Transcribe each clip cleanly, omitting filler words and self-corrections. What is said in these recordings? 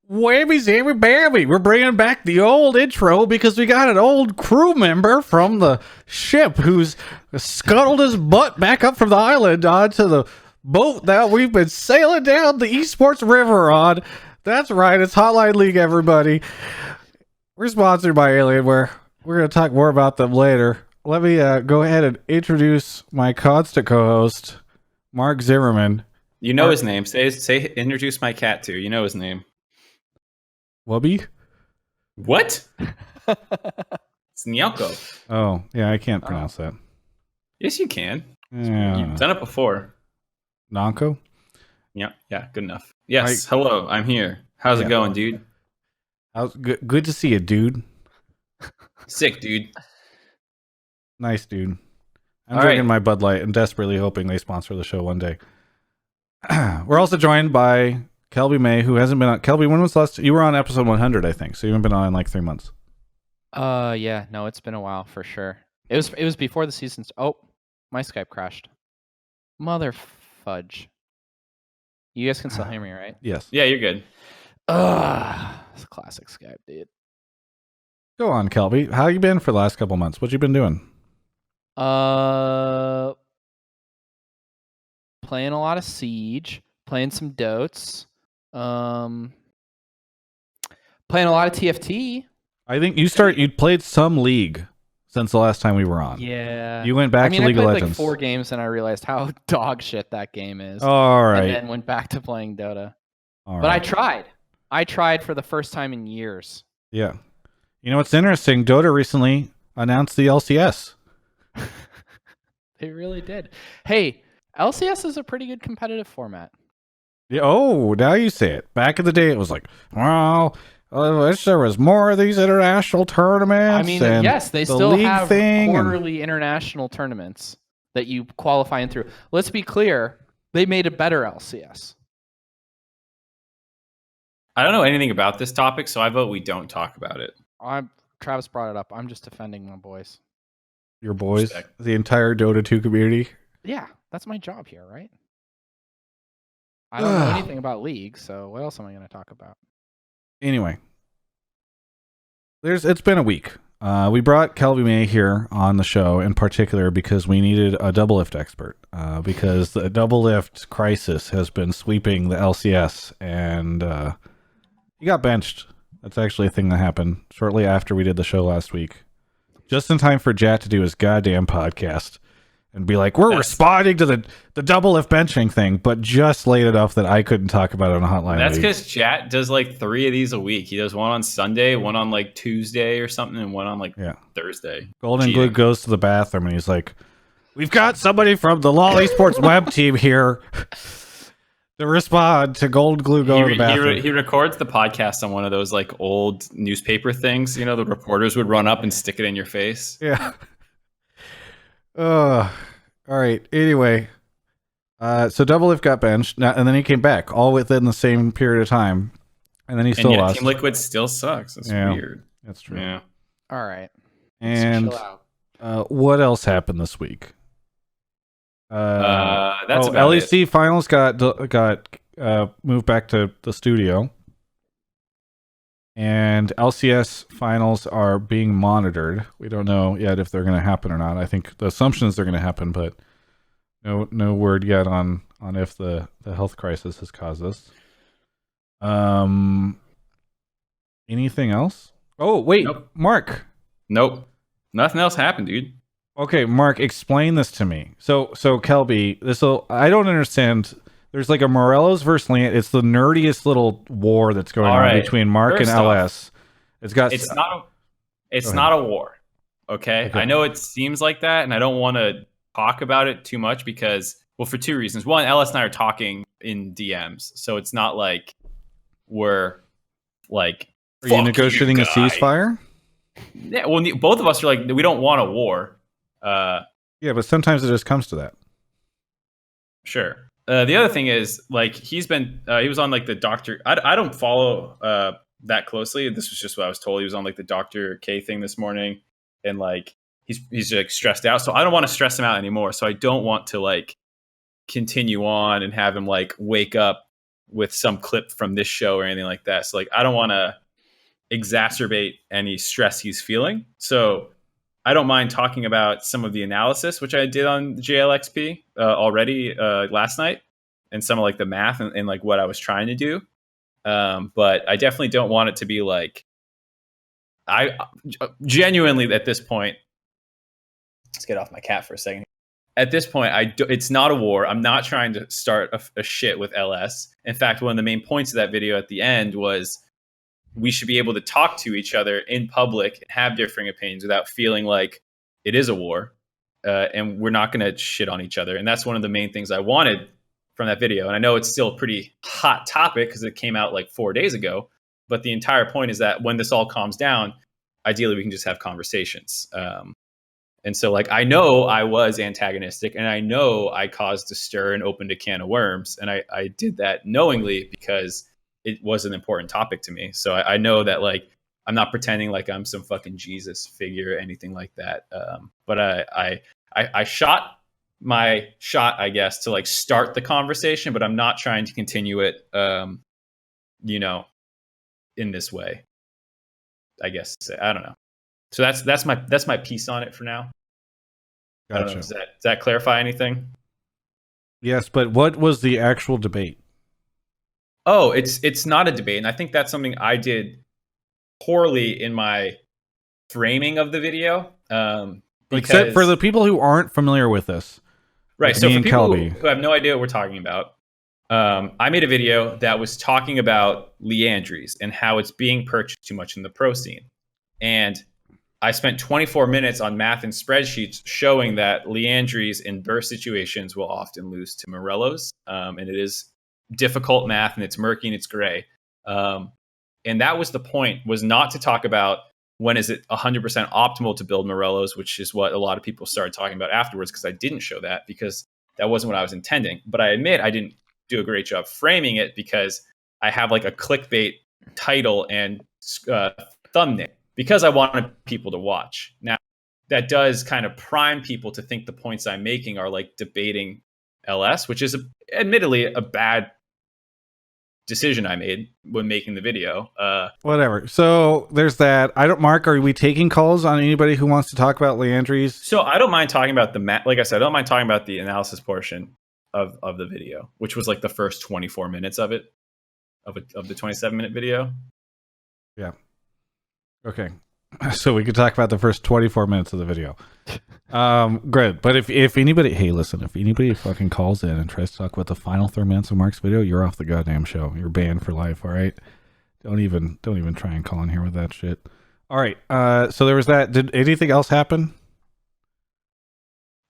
Whammy Zammy Bammy. We're bringing back the old intro because we got an old crew member from the ship who's scuttled his butt back up from the island onto the boat that we've been sailing down the esports river on. That's right, it's Hotline League, everybody. We're sponsored by Alienware. We're going to talk more about them later. Let me go ahead and introduce my constant co-host, Mark Zimmerman. You know his name. Say, introduce my cat too. You know his name. Wubby? What? It's Nyoko. Oh, yeah, I can't pronounce that. Yes, you can. Yeah. You've done it before. Nanko? Yeah, good enough. Yes, hello, I'm here. How's it going, dude? Good to see you, dude. Sick, dude. Nice, dude. I'm drinking my Bud Light and desperately hoping they sponsor the show one day. We're also joined by Kelby May, who hasn't been on. Kelby, when was last? You were on episode 100, I think. So you haven't been on in like 3 months. Yeah, no, it's been a while for sure. It was before the season. Oh, my Skype crashed. Mother fudge. You guys can still hear me, right? Yes. Yeah, you're good. It's a classic Skype, dude. Go on, Kelby. How you been for the last couple months? What you been doing? Playing a lot of Siege, playing some Dotes, playing a lot of TFT. I think you played some League since the last time we were on. Yeah. You went back to League of I played Legends. like 4 games and I realized how dog shit that game is. All right. And then went back to playing Dota. All but right. I tried. I tried for the first time in years. Yeah. You know what's interesting? Dota recently announced the LCS. They really did. Hey, LCS is a pretty good competitive format. Yeah, oh, now you say it. Back in the day, it was like, well, I wish there was more of these international tournaments. I mean, yes, they still have quarterly international tournaments that you qualify in through. Let's be clear, they made a better LCS. I don't know anything about this topic, so I vote we don't talk about it. Travis brought it up. I'm just defending my boys. Your boys? Respect. The entire Dota 2 community? Yeah, that's my job here, right? I don't know anything about League, so what else am I going to talk about? Anyway, it's been a week. We brought Kelby May here on the show in particular because we needed a double lift expert. Because the double lift crisis has been sweeping the LCS, and he got benched. That's actually a thing that happened shortly after we did the show last week. Just in time for Jat to do his goddamn podcast and be like, we're responding to the double lift benching thing, but just late enough that I couldn't talk about it on a Hotline. That's because Jat does like 3 of these a week. He does one on Sunday, one on like Tuesday or something, and one on like Thursday. Golden Glue goes to the bathroom and he's like, we've got somebody from the LOL Esports web team here to respond to Golden Glue going to the bathroom. He records the podcast on one of those like old newspaper things. You know, the reporters would run up and stick it in your face. Yeah. All right. Anyway, so Double Lift got benched, and then he came back all within the same period of time, and then he still lost. Team Liquid still sucks. That's weird. That's true. Yeah. All right. And chill out. What else happened this week? That's about LEC it. finals got moved back to the studio, and LCS finals are being monitored. We don't know yet if they're going to happen or not. I think the assumption is they're going to happen, but no word yet on if the health crisis has caused this. Anything else? Oh wait, Nope. Mark. Nope. Nothing else happened, dude. Okay, Mark, explain this to me. So Kelby, I don't understand. There's like a Morello's versus Lant. It's the nerdiest little war that's going on between Mark and LS. It's not a war. Okay? I know it seems like that, and I don't want to talk about it too much because, well, for 2 reasons. One, LS and I are talking in DMs, so it's not like we're like. Are you negotiating a ceasefire? Yeah, well, both of us are like, we don't want a war. Yeah, but sometimes it just comes to that. Sure. The other thing is, like, he was on like the Dr. I don't follow that closely. This was just what I was told. He was on like the Dr. K thing this morning, and like he's like stressed out. So I don't want to stress him out anymore. So I don't want to like continue on and have him like wake up with some clip from this show or anything like that. So like I don't want to exacerbate any stress he's feeling. So I don't mind talking about some of the analysis, which I did on JLXP already last night, and some of like the math and like what I was trying to do. But I definitely don't want it to be like, I genuinely at this point, let's get off my cat for a second. At this point, it's not a war. I'm not trying to start a shit with LS. In fact, one of the main points of that video at the end was we should be able to talk to each other in public and have differing opinions without feeling like it is a war. And we're not going to shit on each other. And that's one of the main things I wanted from that video. And I know it's still a pretty hot topic because it came out like 4 days ago. But the entire point is that when this all calms down, ideally we can just have conversations. And so like, I know I was antagonistic and I know I caused a stir and opened a can of worms. And I did that knowingly because it was an important topic to me. So I know that like, I'm not pretending like I'm some fucking Jesus figure or anything like that. But I shot my shot, I guess, to like start the conversation, but I'm not trying to continue it, you know, in this way, I guess. I don't know. So that's my piece on it for now. Gotcha. I don't know, does that clarify anything? Yes, but what was the actual debate? Oh, it's not a debate, and I think that's something I did poorly in my framing of the video. Except for the people who aren't familiar with this, right? Like So me for and people Kelby. who have no idea what we're talking about, I made a video that was talking about Leandries and how it's being purchased too much in the pro scene, and I spent 24 minutes on math and spreadsheets showing that Leandries in burst situations will often lose to Morellos. And it is difficult math and it's murky and it's gray. And that was the point, was not to talk about when is it 100% optimal to build Morellos, which is what a lot of people started talking about afterwards, because I didn't show that because that wasn't what I was intending. But I admit I didn't do a great job framing it because I have like a clickbait title and thumbnail, because I wanted people to watch. Now, that does kind of prime people to think the points I'm making are like debating LS, which is admittedly a bad decision I made when making the video. Whatever. So there's that. Mark, are we taking calls on anybody who wants to talk about Leandries? So I don't mind talking about like I said, I don't mind talking about the analysis portion of the video, which was like the first 24 minutes of it, of the 27-minute video. Yeah. Okay. So we could talk about the first 24 minutes of the video. Great. But if anybody, hey, listen, if anybody fucking calls in and tries to talk about the final 3 minutes of Mark's video, you're off the goddamn show. You're banned for life. All right. Don't even try and call in here with that shit. All right. So there was that. Did anything else happen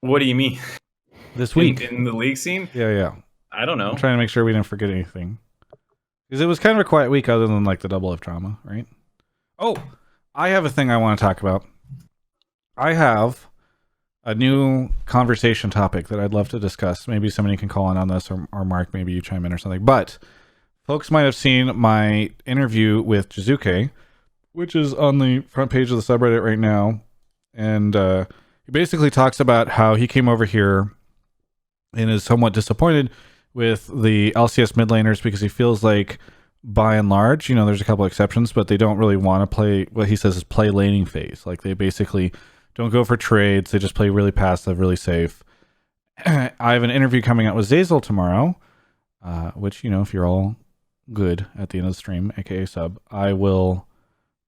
What do you mean? this week? In the league scene? Yeah. I don't know. I'm trying to make sure we didn't forget anything, because it was kind of a quiet week other than like the double F drama, right? Oh, I have a thing I want to talk about. I have a new conversation topic that I'd love to discuss. Maybe somebody can call in on this, or Mark, maybe you chime in or something. But folks might have seen my interview with Jizuke, which is on the front page of the subreddit right now. And he basically talks about how he came over here and is somewhat disappointed with the LCS mid laners because he feels like, by and large, there's a couple exceptions, but they don't really want to play what he says is play laning phase. Like, they basically don't go for trades. They just play really passive, really safe. I have an interview coming out with Zazel tomorrow, which, if you're all good at the end of the stream, aka sub, I will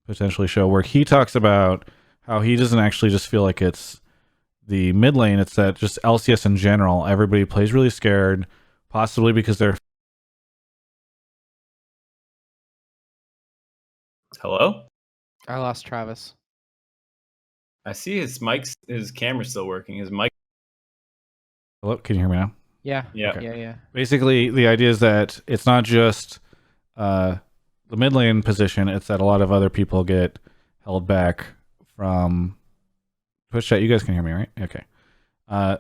potentially show, where he talks about how he doesn't actually just feel like it's the mid lane. It's that just LCS in general, everybody plays really scared, possibly because they're... Hello? I lost Travis. I see his camera's still working. His mic. Hello, can you hear me now? Yeah. Yeah. Okay. Yeah. Basically, the idea is that it's not just the mid lane position, it's that a lot of other people get held back from... Push chat, you guys can hear me, right? Okay.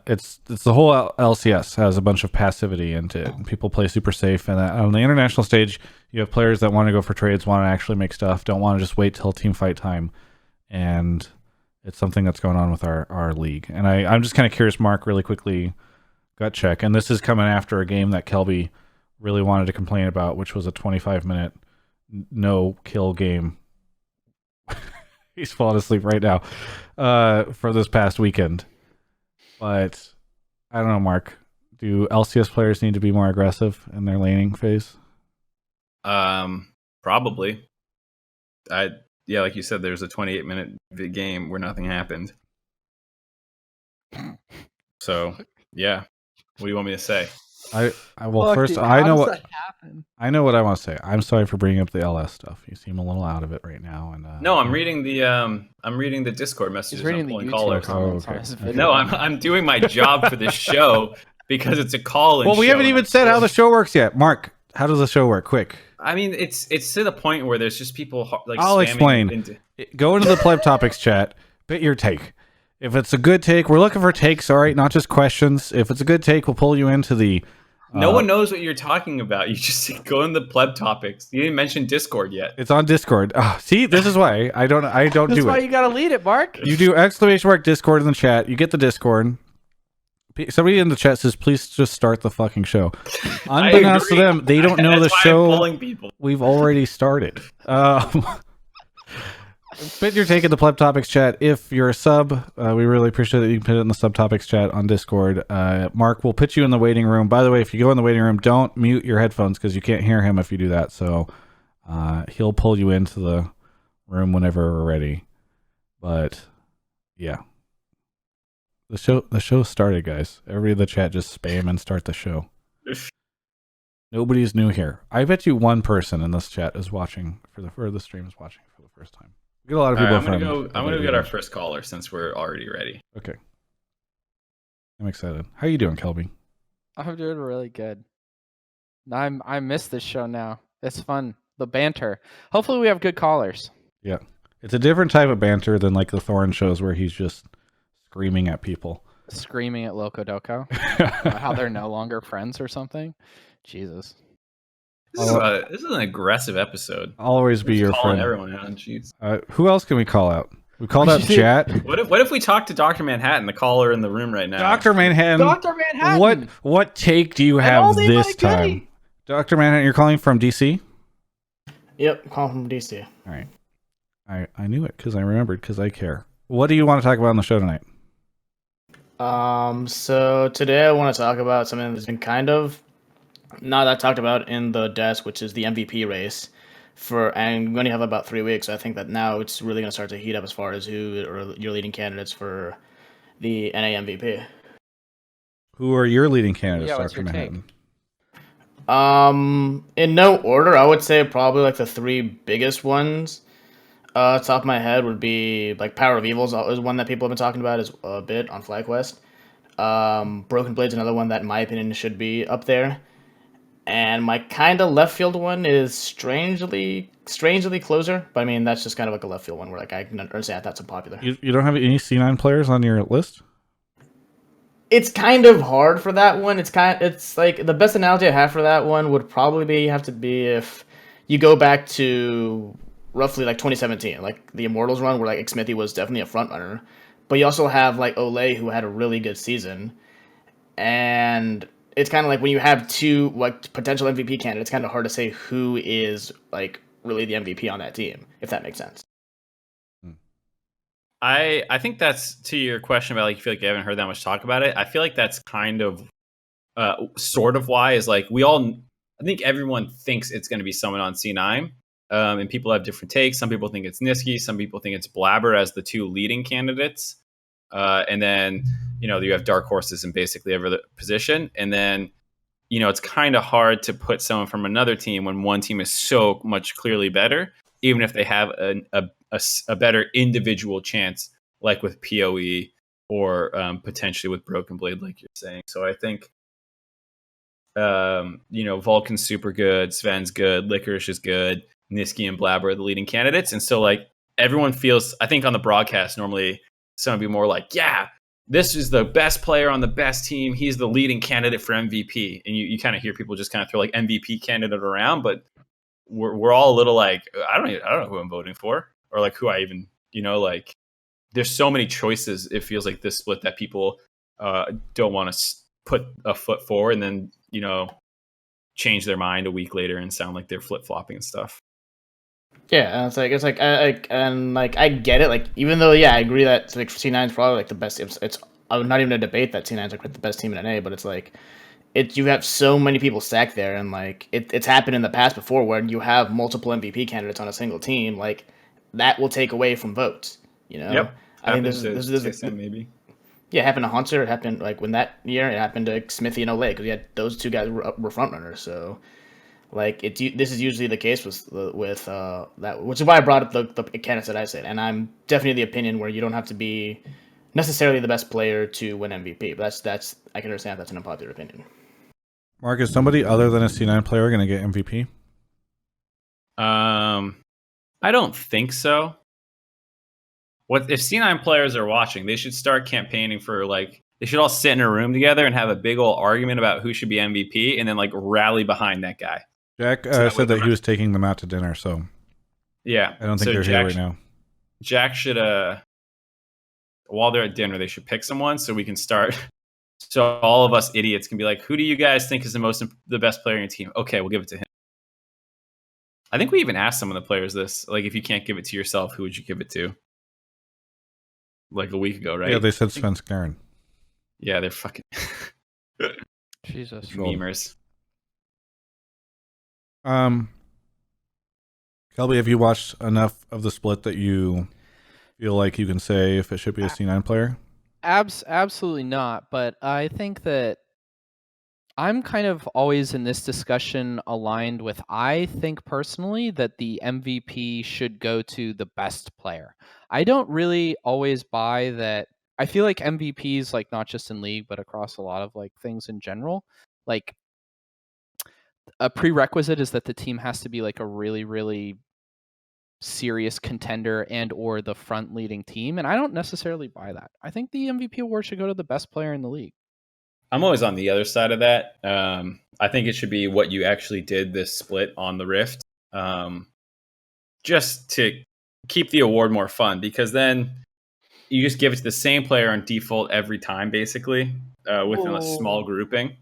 It's the whole LCS has a bunch of passivity into it. People play super safe, and on the international stage, you have players that want to go for trades, want to actually make stuff, don't want to just wait till team fight time, and it's something that's going on with our league. And I'm just kind of curious, Mark, really quickly, gut check, and this is coming after a game that Kelby really wanted to complain about, which was a 25-minute no kill game. He's falling asleep right now for this past weekend. But I don't know, Mark. Do LCS players need to be more aggressive in their laning phase? Probably. Yeah, like you said, there's a 28-minute game where nothing happened. So yeah, what do you want me to say? Well, first I know what I want to say. I'm sorry for bringing up the LS stuff. You seem a little out of it right now, and no, I'm reading the Discord messages. He's reading I'm the pulling YouTube callers. comments Oh, okay. on his Okay. video. No, I'm doing my job for this show because it's a call-in. Well, we show haven't and even I'm said how pulling- the show works yet. Mark, how does the show work? Quick. I mean, it's to the point where there's just people like. I'll spamming explain. Go into the Pleb Topics chat. Bit your take. If it's a good take, we're looking for takes. All right, not just questions. If it's a good take, we'll pull you into the. No one knows what you're talking about. You just go in the Pleb Topics. You didn't mention Discord yet. It's on Discord. See, this is why I don't That's do why it. you gotta lead it, Mark. You do exclamation ! Discord in the chat. You get the Discord. Somebody in the chat says, "Please just start the fucking show." Unbeknownst to agree. them, they don't know the That's why I'm show. pulling people. We've already started. But you're taking the Pleb Topics chat. If you're a sub, we really appreciate that you can put it in the subtopics chat on Discord. Mark will put you in the waiting room. By the way, if you go in the waiting room, don't mute your headphones because you can't hear him if you do that. So he'll pull you into the room whenever we're ready. But yeah, the show started, guys. Everybody in the chat just spam and start the show. Nobody's new here. I bet you one person in this chat is watching for the stream is watching for the first time. We get a lot of people. I'm gonna get our first caller since we're already ready. Okay. I'm excited. How you doing, Kelby? I'm doing really good. I miss this show now. It's fun. The banter. Hopefully we have good callers. Yeah. It's a different type of banter than like the Thorn shows where he's just screaming at people. Screaming at Loco Doco. How they're no longer friends or something. Jesus. This is an aggressive episode. I'll always be your Calling friend. everyone out. Jeez. Who else can we call out? We called out chat. What if we talk to Dr. Manhattan, the caller in the room right now? Dr. Manhattan. Dr. Manhattan. What take do you have this time? Dr. Manhattan, you're calling from DC? Yep, calling from DC. All right. I knew it because I remembered because I care. What do you want to talk about on the show tonight? So today I want to talk about something that's been kind of not that talked about in the desk, which is the MVP race. And we only have about 3 weeks. So I think that now it's really going to start to heat up as far as who are your leading candidates for the NA MVP. Who are your leading candidates, Yeah, what's Dr. your take? Manhattan? In no order, I would say probably like the 3 biggest ones. Top of my head would be like Power of Evil is one that people have been talking about is a bit on FlyQuest. Broken Blade's another one that in my opinion should be up there. And my kind of left field one is strangely Closer, but I mean that's just kind of like a left field one where like I can understand that's unpopular. You don't have any C9 players on your list? It's kind of hard for that one. It's like the best analogy I have for that one would probably have to be if you go back to roughly like 2017, like the Immortals run where like Xmithy was definitely a front runner, but you also have like Olay who had a really good season, and it's kind of like when you have 2 like potential MVP candidates, it's kind of hard to say who is like really the MVP on that team, if that makes sense. I think that's to your question about like you feel like you haven't heard that much talk about it. I feel like that's kind of sort of why is like I think everyone thinks it's going to be someone on C9. And people have different takes. Some people think it's Niski. Some people think it's Blabber as the 2 leading candidates. And then, you have dark horses in basically every position. And then, it's kind of hard to put someone from another team when one team is so much clearly better, even if they have a better individual chance, like with PoE or potentially with Broken Blade, like you're saying. So I think, Vulcan's super good. Sven's good. Licorice is good. Niski and Blabber are the leading candidates. And so like everyone feels, I think on the broadcast, normally someone would be more like, yeah, this is the best player on the best team. He's the leading candidate for MVP. And you kind of hear people just kind of throw like MVP candidate around, but we're all a little like, I don't know who I'm voting for or like who I even, like there's so many choices. It feels like this split that people don't want to put a foot forward and then, change their mind a week later and sound like they're flip flopping and stuff. Yeah, and I get it. Like, even though, yeah, I agree that like C9 is probably like the best. It's not even a debate that C9 is like the best team in NA, but it's like you have so many people stacked there, and like it's happened in the past before where you have multiple MVP candidates on a single team. Like, that will take away from votes. You know, Yep. I think Happened this to is TSM maybe. yeah, it happened to Hunter. It happened like when that year. It happened to Smithy and Olay because we had those two guys were front runners. So like this is usually the case with that, which is why I brought up the candidates that I said, and I'm definitely the opinion where you don't have to be necessarily the best player to win MVP. But that's I can understand if that's an unpopular opinion. Mark, is somebody other than a C9 player going to get MVP? I don't think so. What if C9 players are watching? They should start campaigning for like they should all sit in a room together and have a big old argument about who should be MVP, and then like rally behind that guy. Jack that said that he was taking them out to dinner, so Yeah, I don't think they're here right now. Jack should while they're at dinner, they should pick someone so we can start. So all of us idiots can be like, who do you guys think is the best player in your team? Okay, we'll give it to him. I think we even asked some of the players this, like, if you can't give it to yourself, who would you give it to? Like a week ago, right? Yeah, they said Sven Skaren. Yeah, they're fucking Jesus. memers. Kelby, have you watched enough of the split that you feel like you can say if it should be a C9 player? Absolutely not. But I think that I'm kind of always in this discussion aligned with, I think personally that the MVP should go to the best player. I don't really always buy that. I feel like MVPs, like not just in League, but across a lot of like things in general, like a prerequisite is that the team has to be like a really, really serious contender and or the front leading team. And I don't necessarily buy that. I think the MVP award should go to the best player in the league. I'm always on the other side of that. I think it should be what you actually did this split on the Rift, just to keep the award more fun, because then you just give it to the same player on default every time, basically, within a small grouping.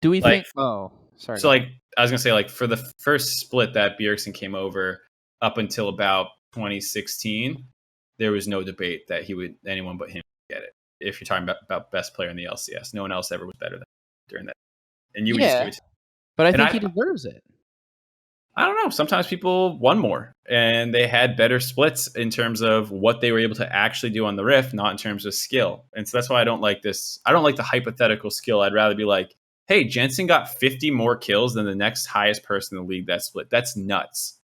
Do we Like, think? Oh, sorry. So, like, I was gonna say, like, for the first split that Bjergsen came over, up until about 2016, there was no debate that anyone but him would get it. If you're talking about best player in the LCS, no one else ever was better than during that. And you would just give it to but I and think he deserves it. I don't know. Sometimes people won more and they had better splits in terms of what they were able to actually do on the Rift, not in terms of skill. And so that's why I don't like this. I don't like the hypothetical skill. I'd rather be like, hey, Jensen got 50 more kills than the next highest person in the league that split. That's nuts.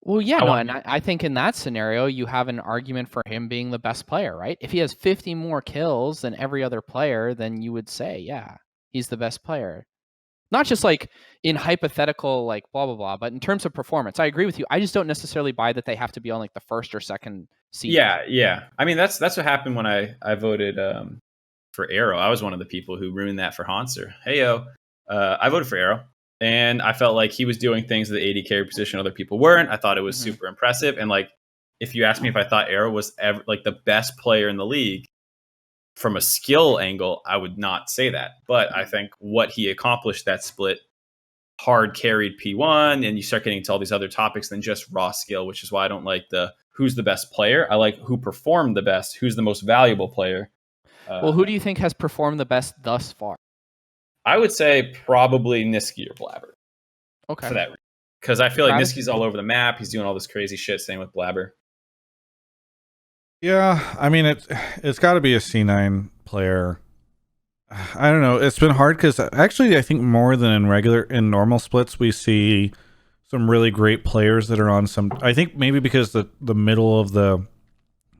Well, yeah, and I think in that scenario, you have an argument for him being the best player, right? If he has 50 more kills than every other player, then you would say, yeah, he's the best player. Not just like in hypothetical, like blah, blah, blah, but in terms of performance. I agree with you. I just don't necessarily buy that they have to be on like the first or second seed. Yeah. I mean, that's what happened when I voted for Arrow. I was one of the people who ruined that for Hanser. Hey, I voted for Arrow. And I felt like he was doing things at the AD carry position other people weren't. I thought it was super impressive. And like, if you asked me if I thought Arrow was ever like the best player in the league from a skill angle, I would not say that. But I think what he accomplished that split hard carried P1, and you start getting into all these other topics than just raw skill, which is why I don't like the who's the best player. I like who performed the best, who's the most valuable player. Well, who do you think has performed the best thus far? I would say probably Niski or Blabber. Okay. For that reason. Because I feel like Niski's all over the map. He's doing all this crazy shit, same with Blabber. Yeah, I mean, it's got to be a C9 player. I don't know. It's been hard because actually I think more than in normal splits, we see some really great players that are on some. I think maybe because the middle of the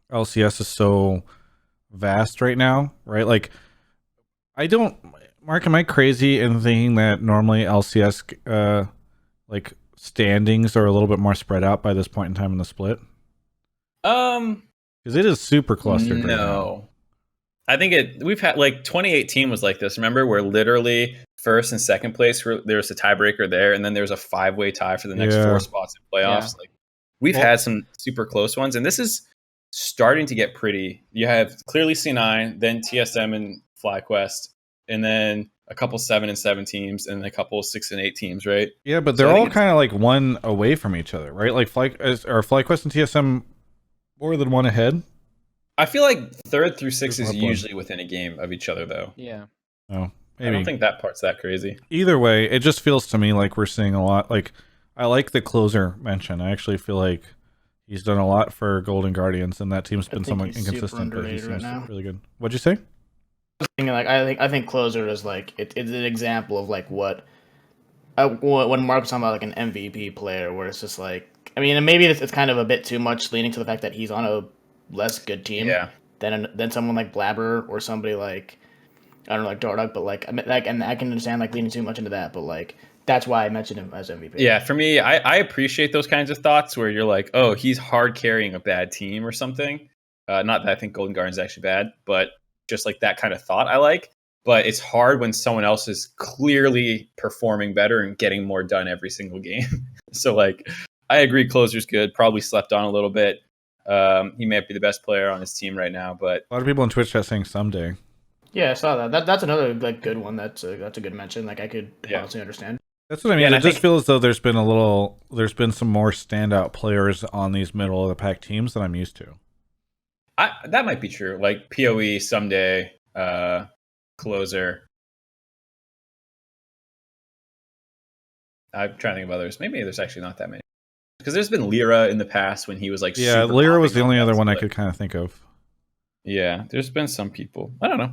LCS is so vast right now, right? Like, Mark, am I crazy in thinking that normally LCS like standings are a little bit more spread out by this point in time in the split? Because it is super clustered right now. I think we've had like 2018 was like this. Remember, where literally first and second place there was a tiebreaker there, and then there was a 5-way tie for the next 4 spots in playoffs. Yeah. Like we've had some super close ones, and this is starting to get pretty. You have clearly C9, then TSM and FlyQuest, and then a couple 7-7 teams, and a couple 6-8 teams, right? Yeah, but So they're I think all it's- kind of like one away from each other, right? Like FlyQuest and TSM more than one ahead. I feel like 3rd through 6 There's is one. usually within a game of each other, though. Yeah. Oh, I don't maybe. think that part's that crazy. Either way, it just feels to me like we're seeing a lot. Like, I like the closer mention. I actually feel like he's done a lot for Golden Guardians, and that team's been think somewhat he's super inconsistent, but he underrated right seems now. really good. What'd you say? Like I think closer is like it's an example of like what when Mark was talking about like an MVP player, where it's just like I mean, and maybe it's kind of a bit too much leaning to the fact that he's on a less good team Yeah. than someone like Blabber or somebody like I don't know like Darduck, but like I mean, like and I can understand like leaning too much into that, but like that's why I mentioned him as MVP. Yeah, for me, I appreciate those kinds of thoughts where you're like, oh, he's hard carrying a bad team or something. Not that I think Golden Guardians is actually bad, but just like that kind of thought I like. But it's hard when someone else is clearly performing better and getting more done every single game. So like, I agree, closer's good. Probably slept on a little bit. He may be the best player on his team right now, but A lot of people in Twitch chat saying someday. Yeah, I saw that. That's another like good one. That's a good mention. Like I could Yeah. honestly understand. That's what I mean. Yeah, and It I just think- feels as though there's been some more standout players on these middle of the pack teams than I'm used to. that might be true. Like PoE someday, closer. I'm trying to think of others. Maybe there's actually not that many. Because there's been Lyra in the past when he was like Yeah, super Lyra was popping the only off other that one I split. could kind of think of. Yeah, there's been some people. I don't know.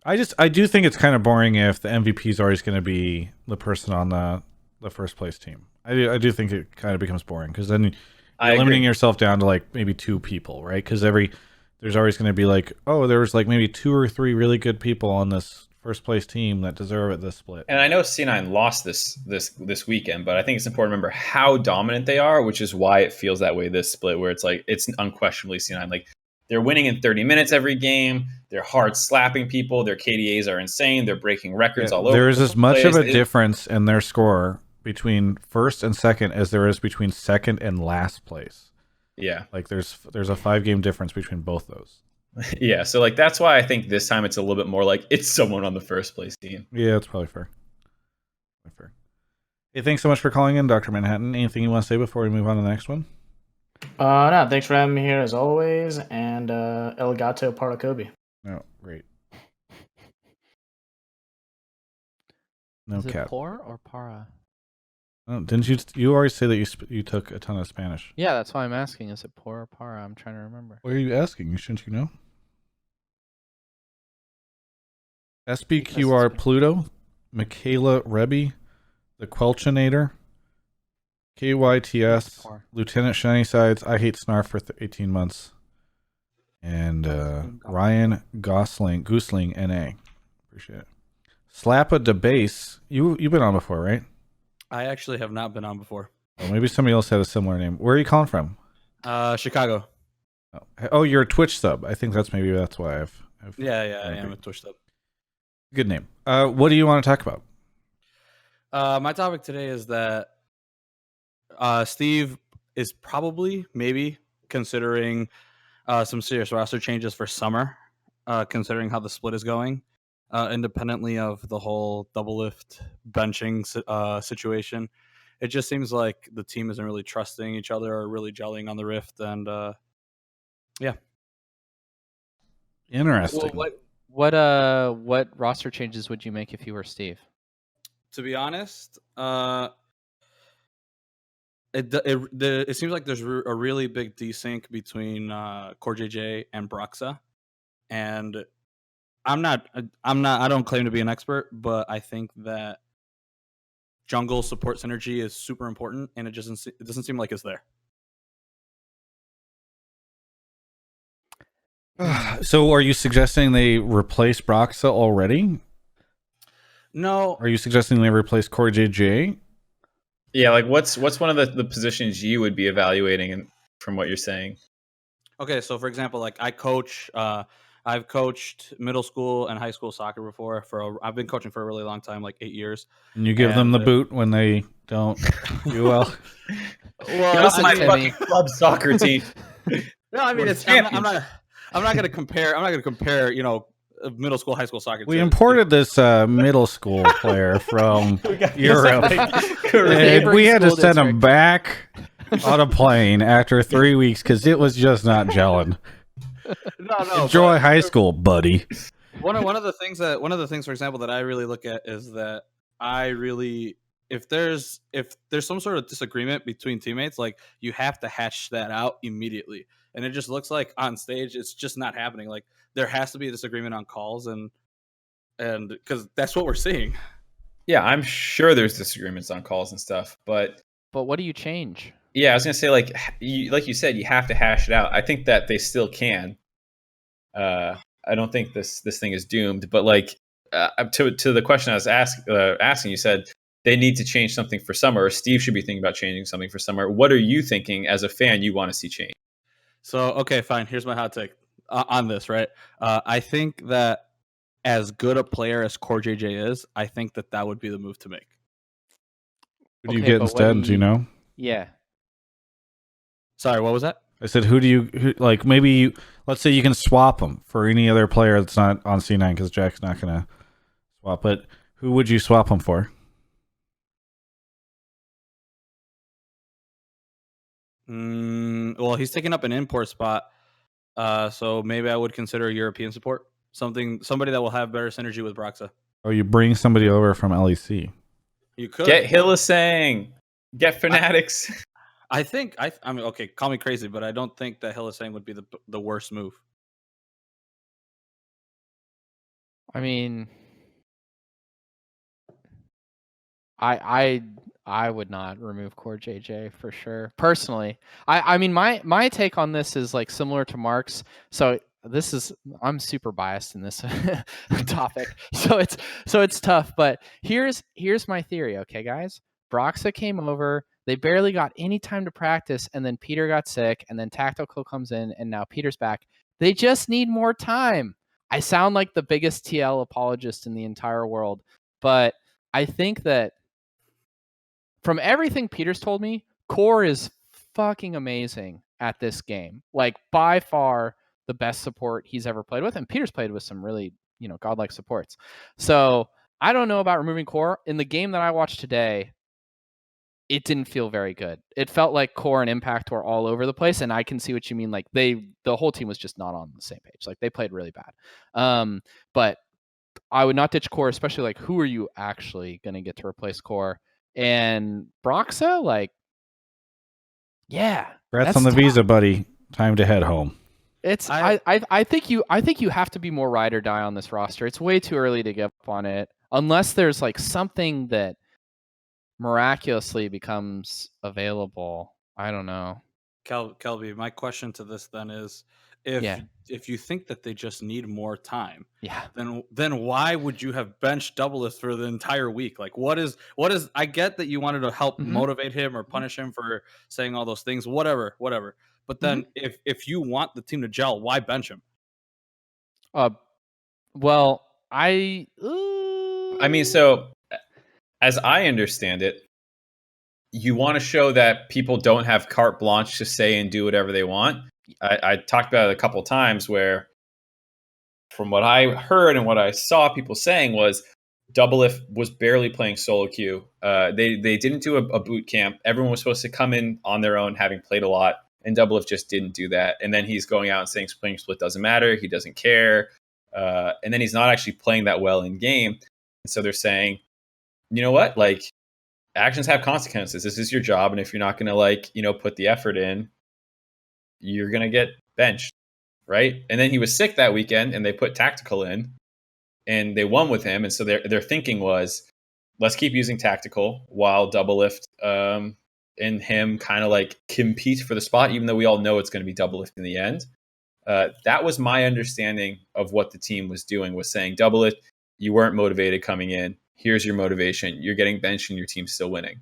I do think it's kind of boring if the MVP is always going to be the person on the first place team. I do think it kind of becomes boring because then I you're limiting agree. yourself down to like maybe 2 people, right? Because there's always going to be like, oh, there was like maybe 2 or 3 really good people on this first place team that deserve it this split. And I know C9 lost this weekend, but I think it's important to remember how dominant they are, which is why it feels that way this split, where it's like it's unquestionably C9. Like they're winning in 30 minutes every game. They're hard slapping people. Their KDAs are insane. They're breaking records all over. There is as much of a place. difference in their score between first and second as there is between second and last place. Yeah. Like there's a 5-game difference between both those. Yeah, so like that's why I think this time it's a little bit more like it's someone on the first place team. Yeah, that's probably fair. Hey, thanks so much for calling in, Dr. Manhattan. Anything you want to say before we move on to the next one? No, thanks for having me here as always, and El Gato para Kobe. No, great. No Is it cat. por or para? Oh, didn't you always say that you took a ton of Spanish? Yeah, that's why I'm asking. Is it por or para? I'm trying to remember. What are you asking? Shouldn't you know? SBQR Pluto, Michaela Rebby, the Quelchinator, KYTS, Por. Lieutenant Shiny Sides, I Hate Snarf for 18 months, and Ryan Goosling NA. Appreciate it. Slappa DeBase, you've been on before, right? I actually have not been on before. Oh, maybe somebody else had a similar name. Where are you calling from? Chicago. Oh, you're a Twitch sub. I think that's why I've Yeah, I okay. am a Twitch sub. Good name. What do you want to talk about? My topic today is that Steve is probably, maybe, considering some serious roster changes for summer, considering how the split is going, independently of the whole double lift benching situation. It just seems like the team isn't really trusting each other or really gelling on the Rift, and yeah. Interesting. Well, what roster changes would you make if you were Steve? To be honest, it seems like there's a really big desync between Core JJ and Broxa, and I don't claim to be an expert, but I think that jungle support synergy is super important, and it doesn't seem like it's there. So are you suggesting they replace Broxa already? No, Are you suggesting they replace Core JJ? Yeah, like what's one of the positions you would be evaluating from what you're saying? okay. So for example, like I've coached middle school and high school soccer before. I've been coaching for a really long time, like 8 years. And you give them the And, boot when they don't do well? Well, That's my Timmy. fucking club soccer team. No, I mean We're it's. I'm champions. not going to compare. I'm not going to compare. middle school, high school soccer. We to- imported this middle school player from Europe, and we had to School send him district. back on a plane after 3 weeks because it was just not gelling. no, Enjoy but high school, buddy. one of the things, for example, that I really look at is that if there's some sort of disagreement between teammates, like you have to hash that out immediately. And it just looks like on stage it's just not happening. Like there has to be a disagreement on calls, and because that's what we're seeing. Yeah, I'm sure there's disagreements on calls and stuff, but what do you change? yeah, I was gonna say like you said, you have to hash it out. I think that they still can. I don't think this thing is doomed, but like to the question I was asking, you said they need to change something for summer, or Steve should be thinking about changing something for summer. What are you thinking as a fan you want to see change? So okay, fine. Here's my hot take on this. Right, I think that as good a player as Core JJ is, I think that would be the move to make. Who do you Okay, get but instead? when Do you know? Yeah. Sorry, what was that? I said, let's say you can swap them for any other player that's not on C9 because Jack's not going to swap. But who would you swap them for? Well, he's taking up an import spot, so maybe I would consider a European support, somebody that will have better synergy with Broxa. Oh, you bring somebody over from LEC. You could Get Hillisang, get Fanatics. I mean, okay, call me crazy, but I don't think that Hillisang would be the worst move. I mean, I would not remove Core JJ for sure. Personally, I mean my take on this is like similar to Mark's. So I'm super biased in this topic. So it's tough. But here's my theory. Okay, guys, Broxa came over. They barely got any time to practice, and then Peter got sick, and then Tactical comes in, and now Peter's back. They just need more time. I sound like the biggest TL apologist in the entire world, but I think that from everything Peter's told me, Core is fucking amazing at this game. Like by far the best support he's ever played with, and Peter's played with some really, godlike supports. So I don't know about removing Core. In the game that I watched today, it didn't feel very good. It felt like Core and Impact were all over the place, and I can see what you mean. Like the whole team was just not on the same page. Like they played really bad. But I would not ditch Core, especially like who are you actually going to get to replace Core? And Broxa, like, yeah. Congrats on the visa, buddy. Time to head home. It's I think you have to be more ride or die on this roster. It's way too early to give up on it unless there's like something that miraculously becomes available. I don't know. Kelby, my question to this then is, if you think that they just need more time, then why would you have benched Doublelift for the entire week? Like what is I get that you wanted to help motivate him or punish him for saying all those things, whatever. But then if you want the team to gel, why bench him? Well, I mean, so as I understand it, you want to show that people don't have carte blanche to say and do whatever they want. I talked about it a couple of times where, from what I heard and what I saw people saying, was Doublelift was barely playing solo queue. They didn't do a boot camp. Everyone was supposed to come in on their own, having played a lot, and Doublelift just didn't do that. And then he's going out and saying playing split doesn't matter. He doesn't care. And then he's not actually playing that well in game. And so they're saying, you know what? Like, actions have consequences. This is your job. And if you're not going to put the effort in, you're going to get benched. Right. And then he was sick that weekend and they put Tactical in and they won with him. And so their thinking was, let's keep using Tactical while Doublelift and him kind of like compete for the spot, even though we all know it's going to be Doublelift in the end. That was my understanding of what the team was doing, was saying, Doublelift, you weren't motivated coming in. Here's your motivation. You're getting benched and your team's still winning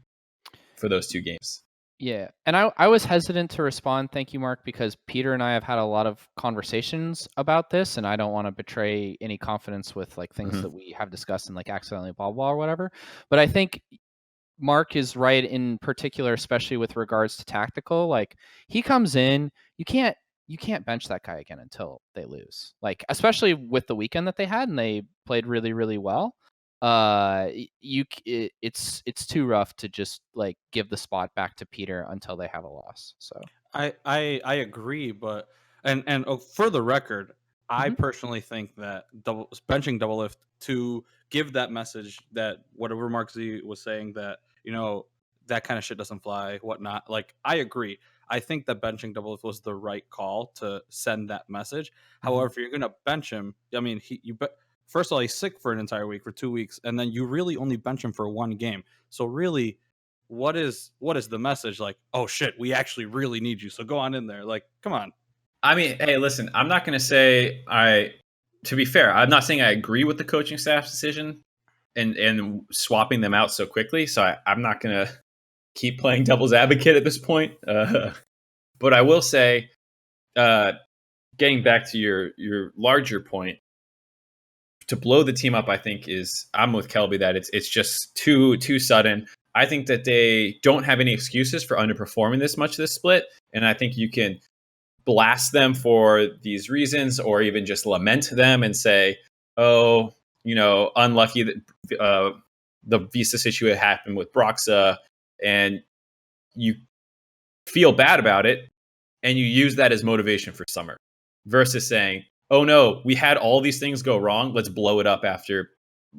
for those 2 games. Yeah. And I was hesitant to respond. Thank you, Mark, because Peter and I have had a lot of conversations about this, and I don't want to betray any confidence with like things that we have discussed and like accidentally blah, blah, or whatever. But I think Mark is right in particular, especially with regards to Tactical. Like he comes in, you can't you can't bench that guy again until they lose. Like, especially with the weekend that they had and they played really, really well. It's too rough to just like give the spot back to Peter until they have a loss. So I agree, but and for the record, I Mhm. personally think that benching double lift to give that message that whatever Mark Z was saying, that that kind of shit doesn't fly, whatnot. Like, I agree. I think that benching double lift was the right call to send that message. However, if you're gonna bench him, I mean, first of all, he's sick for an entire week, for 2 weeks, and then you really only bench him for one game. So really, what is the message? Like, oh shit, we actually really need you, so go on in there. Like, come on. I mean, hey, listen, I'm not going to say to be fair, I'm not saying I agree with the coaching staff's decision and swapping them out so quickly. So I'm not going to keep playing devil's advocate at this point. But I will say, getting back to your larger point, to blow the team up, I think I'm with Kelby that it's just too sudden. I think that they don't have any excuses for underperforming this much this split, and I think you can blast them for these reasons, or even just lament them and say, "Oh, unlucky that the visa situation happened with Broxa," and you feel bad about it, and you use that as motivation for summer, versus saying, "Oh no, we had all these things go wrong. Let's blow it up after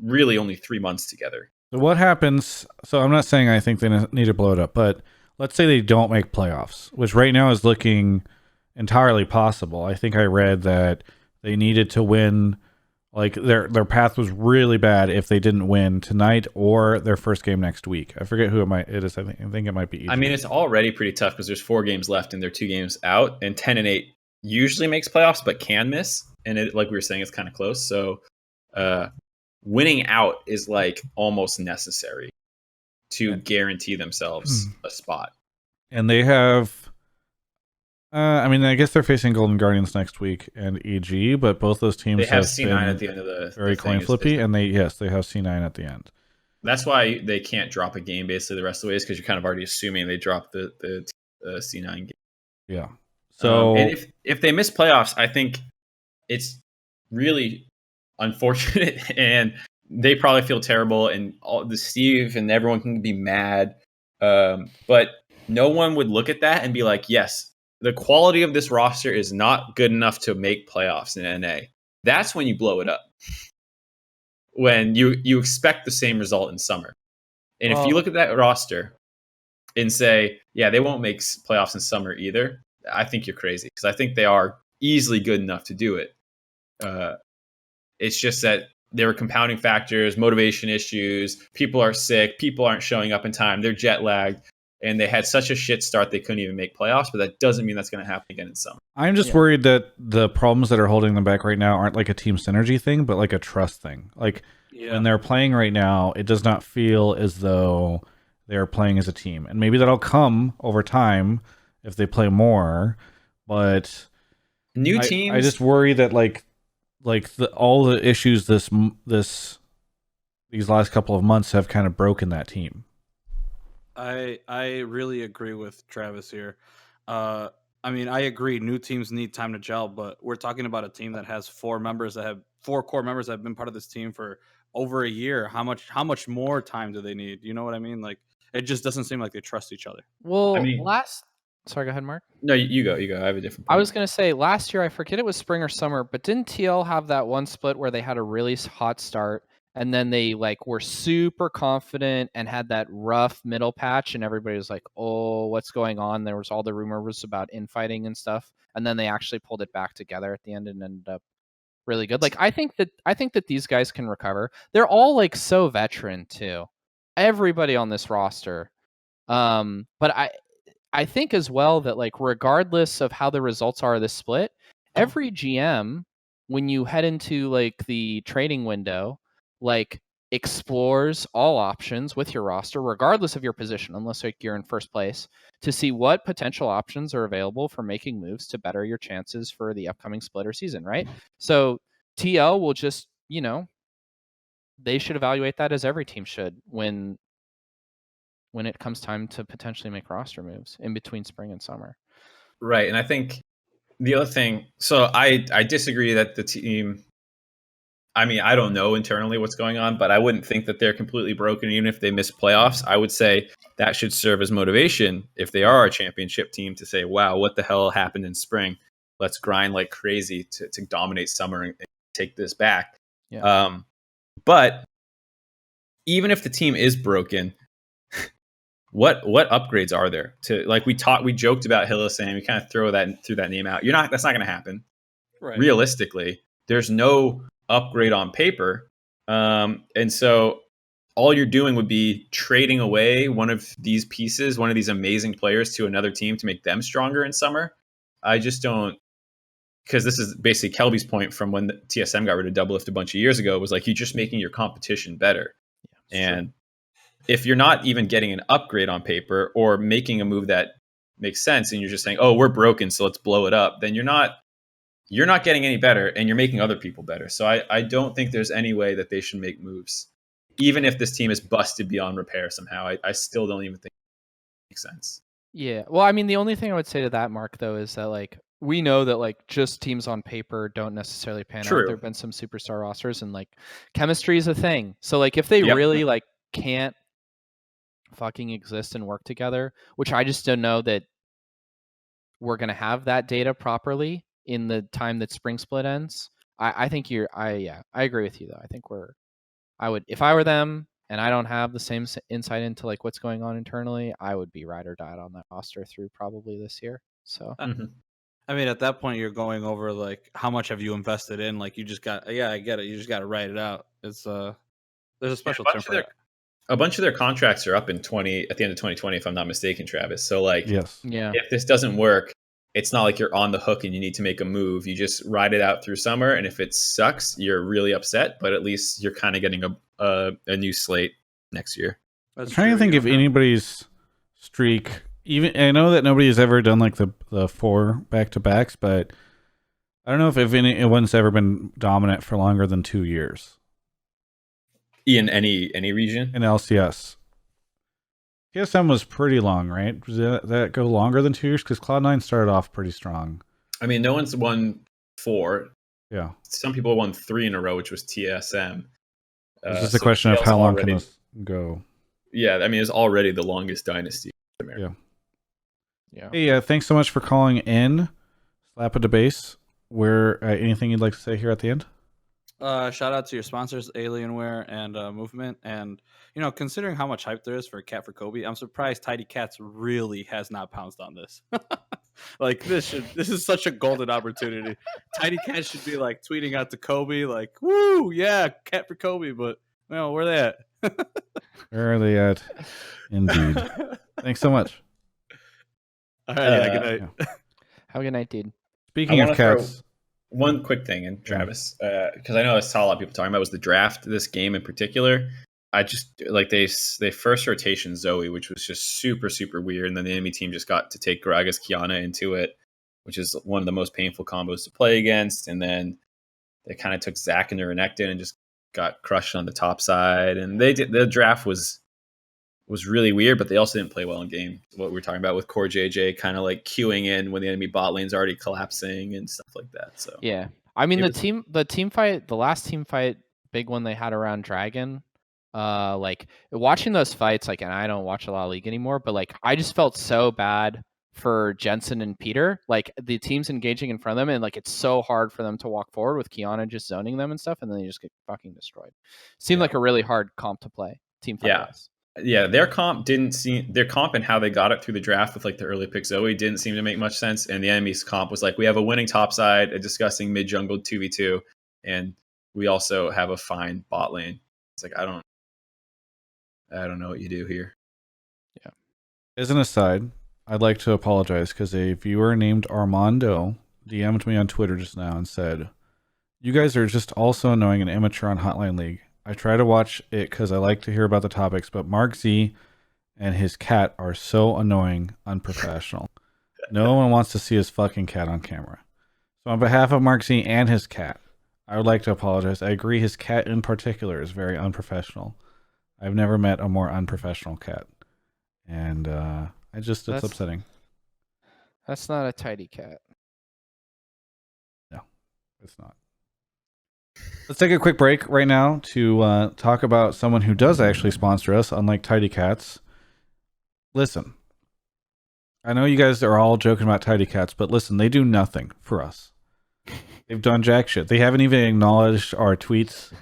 really only 3 months together." So what happens? So I'm not saying I think they need to blow it up, but let's say they don't make playoffs, which right now is looking entirely possible. I think I read that they needed to win, like their path was really bad if they didn't win tonight or their first game next week. I forget who it is. I think it might be. I mean, it's already pretty tough because there's 4 games left and they're 2 games out, and 10-8 usually makes playoffs but can miss, and like we were saying, it's kind of close. So winning out is like almost necessary to guarantee themselves a spot. And they have, I mean, I guess they're facing Golden Guardians next week and EG, but both those teams They have C9 at the end of the very coin flippy, and they have C9 at the end. That's why they can't drop a game basically the rest of the ways, because you're kind of already assuming they drop the C9 game. Yeah. So and if they miss playoffs, I think it's really unfortunate, and they probably feel terrible, and all the Steve and everyone can be mad. But no one would look at that and be like, yes, the quality of this roster is not good enough to make playoffs in NA. That's when you blow it up. When you expect the same result in summer. And if you look at that roster and say, yeah, they won't make playoffs in summer either, I think you're crazy, because I think they are easily good enough to do it. It's just that there were compounding factors, motivation issues, people are sick, people aren't showing up in time, they're jet lagged, and they had such a shit start they couldn't even make playoffs, but that doesn't mean that's going to happen again in summer. I'm just worried that the problems that are holding them back right now aren't like a team synergy thing, but like a trust thing. Like when they're playing right now, it does not feel as though they're playing as a team. And maybe that'll come over time if they play more, but new teams, I just worry that all the issues these last couple of months have kind of broken that team. I really agree with Travis here. I mean, I agree. New teams need time to gel, but we're talking about a team that has 4 core members that have been part of this team for over a year. How much more time do they need? You know what I mean? Like, it just doesn't seem like they trust each other. Well, sorry, go ahead, Mark. No, you go. I have a different point. I was going to say last year, I forget it was spring or summer, but didn't TL have that one split where they had a really hot start and then they were super confident and had that rough middle patch, and everybody was like, "Oh, what's going on?" There was all the rumors about infighting and stuff, and then they actually pulled it back together at the end and ended up really good. Like, I think that these guys can recover. They're all so veteran too. Everybody on this roster. But I think as well that regardless of how the results are of this split, every GM, when you head into the trading window, explores all options with your roster, regardless of your position, unless you're in first place, to see what potential options are available for making moves to better your chances for the upcoming split or season, right? So TL will just, they should evaluate that, as every team should, when it comes time to potentially make roster moves in between spring and summer. Right. And I think The other thing, so I disagree that the team. I mean, I don't know internally what's going on, but I wouldn't think that they're completely broken, even if they miss playoffs. I would say that should serve as motivation if they are a championship team to say, wow, what the hell happened in spring? Let's grind like crazy to dominate summer and take this back. Yeah. But even if the team is broken, what upgrades are there to, like, we joked about Hillesang, we kind of threw that name out. That's not going to happen. Right. Realistically, there's no upgrade on paper. And so all you're doing would be trading away one of these pieces, one of these amazing players to another team to make them stronger in summer. I just don't, because this is basically Kelby's point from when the TSM got rid of double lift a bunch of years ago, was like, you're just making your competition better. And if you're not even getting an upgrade on paper or making a move that makes sense, and you're just saying, oh, we're broken, so let's blow it up, then you're not getting any better, and you're making other people better. So I don't think there's any way that they should make moves. Even if this team is busted beyond repair somehow, I still don't even think it makes sense. Yeah. Well, I mean, the only thing I would say to that, Mark, though, is that like we know that like just teams on paper don't necessarily pan out. True. There've been some superstar rosters, and like chemistry is a thing. So like if they Yep. really like can't fucking exist and work together, which I just don't know that we're gonna have that data properly in the time that spring split ends. I think I agree with you though. I think I would, if I were them and I don't have the same insight into like what's going on internally, I would be ride or die on that roster through probably this year. So I mean, at that point, you're going over like how much have you invested in? Like you just got, I get it. You just got to write it out. It's there's a special term for that. A bunch of their contracts are up at the end of 2020, if I'm not mistaken, Travis. So like, Yes. yeah, if this doesn't work, it's not like you're on the hook and you need to make a move. You just ride it out through summer, and if it sucks, you're really upset. But at least you're kind of getting a new slate next year. I'm trying to think if anybody's streak, even I know that nobody has ever done like the 4 back-to-backs, but I don't know if anyone's ever been dominant for longer than 2 years In any region. in LCS. TSM was pretty long, right? Does that go longer than 2 years? Because Cloud9 started off pretty strong. I mean, no one's won 4. Yeah. Some people won 3 in a row, which was TSM. It's just a question of how long can this go. Yeah, I mean, it's already the longest dynasty in America. yeah. Hey, thanks so much for calling in. Slap at the base. Where anything you'd like to say here at the end? Shout out to your sponsors, Alienware and Movement. And, considering how much hype there is for a cat for Kobe, I'm surprised Tidy Cats really has not pounced on this. Like, this is such a golden opportunity. Tidy Cats should be, like, tweeting out to Kobe, like, woo, yeah, cat for Kobe. But, where are they at? Where are they at? Indeed. Thanks so much. All right, good night. Yeah. Have a good night, dude. Speaking of cats. One quick thing, and Travis, because I know I saw a lot of people talking about was the draft, this game in particular. I just like they first rotation Zoe, which was just super, super weird. And then the enemy team just got to take Gragas Kiana into it, which is one of the most painful combos to play against. And then they kind of took Zach into Renekton and just got crushed on the top side. And the draft was really weird, but they also didn't play well in game. What we were talking about with Core JJ kind of like queuing in when the enemy bot lane's already collapsing and stuff like that. So yeah, I mean the team fight, the last team fight, big one they had around Dragon. Like watching those fights, like, and I don't watch a lot of League anymore, but like I just felt so bad for Jensen and Peter. Like the team's engaging in front of them, and like it's so hard for them to walk forward with Kiana just zoning them and stuff, and then they just get fucking destroyed. Seemed like a really hard comp to play. Team fight wise. Yeah, their comp and how they got it through the draft with like the early pick Zoe didn't seem to make much sense. And the enemy's comp was like, we have a winning top side, a disgusting mid jungle 2v2, and we also have a fine bot lane. It's like I don't know what you do here. Yeah. As an aside, I'd like to apologize because a viewer named Armando DM'd me on Twitter just now and said, "You guys are just also annoying and immature on Hotline League. I try to watch it because I like to hear about the topics, but Mark Z and his cat are so annoying, unprofessional. No one wants to see his fucking cat on camera. So on behalf of Mark Z and his cat, I would like to apologize. I agree his cat in particular is very unprofessional. I've never met a more unprofessional cat. And it's upsetting. That's not a tidy cat. It's not. Let's take a quick break right now to talk about someone who does actually sponsor us, unlike Tidy Cats. Listen, I know you guys are all joking about Tidy Cats, but listen, they do nothing for us. They've done jack shit. They haven't even acknowledged our tweets.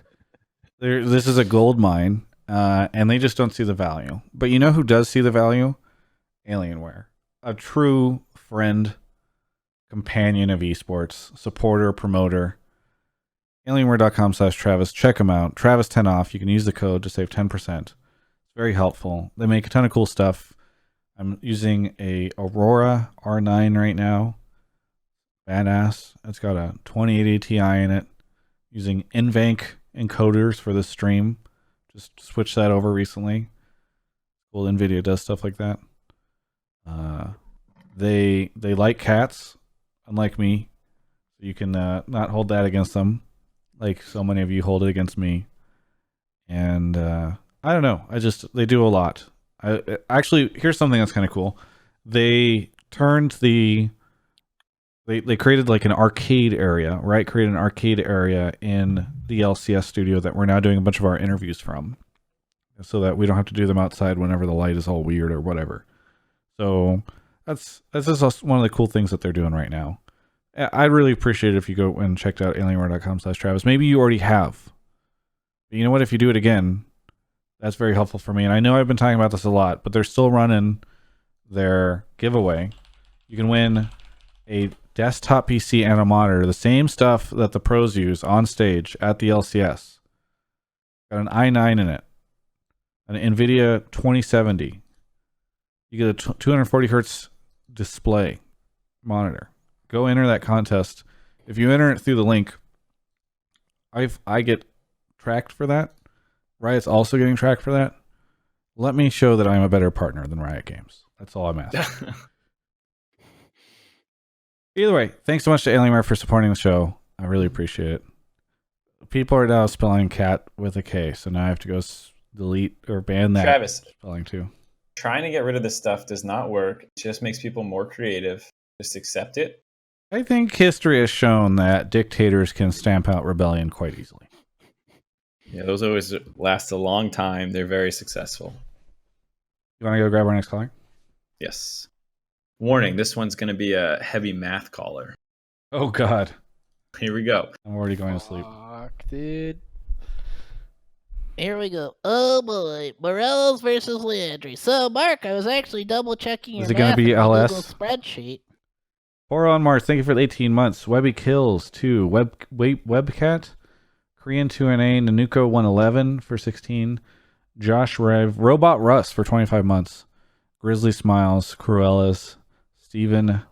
This is a gold mine, and they just don't see the value. But you know who does see the value? Alienware. A true friend, companion of esports, supporter, promoter. Alienware.com/Travis. Check them out. Travis 10 off. You can use the code to save 10%. It's very helpful. They make a ton of cool stuff. I'm using a Aurora R9 right now. Badass. It's got a 2080 Ti in it. Using NVENC encoders for the stream. Just switched that over recently. Well, NVIDIA does stuff like that. They like cats, unlike me. You can not hold that against them, like so many of you hold it against me. And I don't know. They do a lot. Actually, here's something that's kind of cool. They turned they created like an arcade area, right? Created an arcade area in the LCS studio that we're now doing a bunch of our interviews from, so that we don't have to do them outside whenever the light is all weird or whatever. So that's just one of the cool things that they're doing right now. I'd really appreciate it if you go and checked out alienware.com/Travis. Maybe you already have. But you know what? If you do it again, that's very helpful for me. And I know I've been talking about this a lot, but they're still running their giveaway. You can win a desktop PC and a monitor, the same stuff that the pros use on stage at the LCS. Got an i9 in it, an NVIDIA 2070. You get a 240 hertz display monitor. Go enter that contest. If you enter it through the link, I get tracked for that. Riot's also getting tracked for that. Let me show that I'm a better partner than Riot Games. That's all I'm asking. Either way, thanks so much to Alienware for supporting the show. I really appreciate it. People are now spelling cat with a K, so now I have to go delete or ban that Travis, spelling too. trying to get rid of this stuff does not work. It just makes people more creative. Just accept it. I think history has shown that dictators can stamp out rebellion quite easily. Yeah, those always last a long time. They're very successful. You want to go grab our next caller? Yes. Warning, this one's going to be a heavy math caller. Oh, God. Here we go. I'm already going to sleep. Fuck, dude. Here we go. Oh boy, Morello's versus Leandry. So, Mark, I was actually double checking your Is it gonna math be in the LS? Google spreadsheet. Poor on Mars, thank you for the 18 months. Webby Kills 2. Webcat. Korean 2NA. Nanuko 111 for 16. Josh Rev. Robot Russ for 25 months. Grizzly Smiles. Cruellas. Steven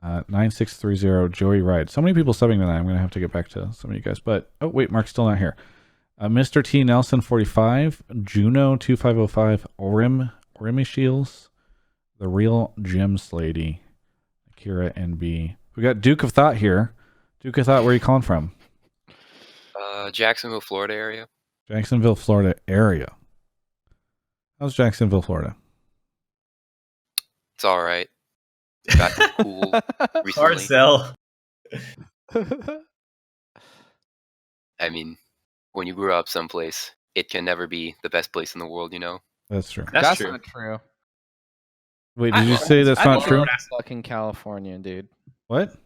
9630. Joey Ride. So many people subbing tonight. I'm going to have to get back to some of you guys. But, oh, wait, Mark's still not here. Mr. T. Nelson 45. Juno 2505. Orimi Shields. The Real Gems Lady. Akira NB. We got Duke of Thought here. Duke of Thought, where are you calling from? Jacksonville, Florida area. Jacksonville, Florida area. How's Jacksonville, Florida? It's all right. Got cool recently. Hard sell. I mean, when you grew up someplace, it can never be the best place in the world, you know? That's true. That's true. not true. Wait, did you say that's not true? Fucking California, dude. What?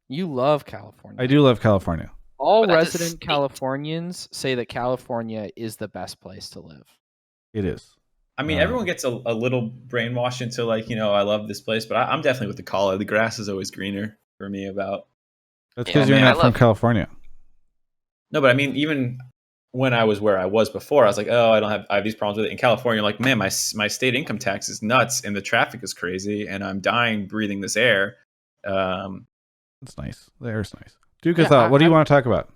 You love California. I do love California. All But that's a resident state. Californians say that California is the best place to live. It is. I mean, everyone gets a little brainwashed into like, I love this place, but I'm definitely with the caller. The grass is always greener for me about. That's Yeah, because you're man, I not from love- California. No, but I mean, even when I was where I was before, I was like, oh, I have these problems with it. In California, like, man, my state income tax is nuts and the traffic is crazy and I'm dying breathing this air. That's nice. The air's nice. Duke of Yeah, Thought, what do you want to talk about?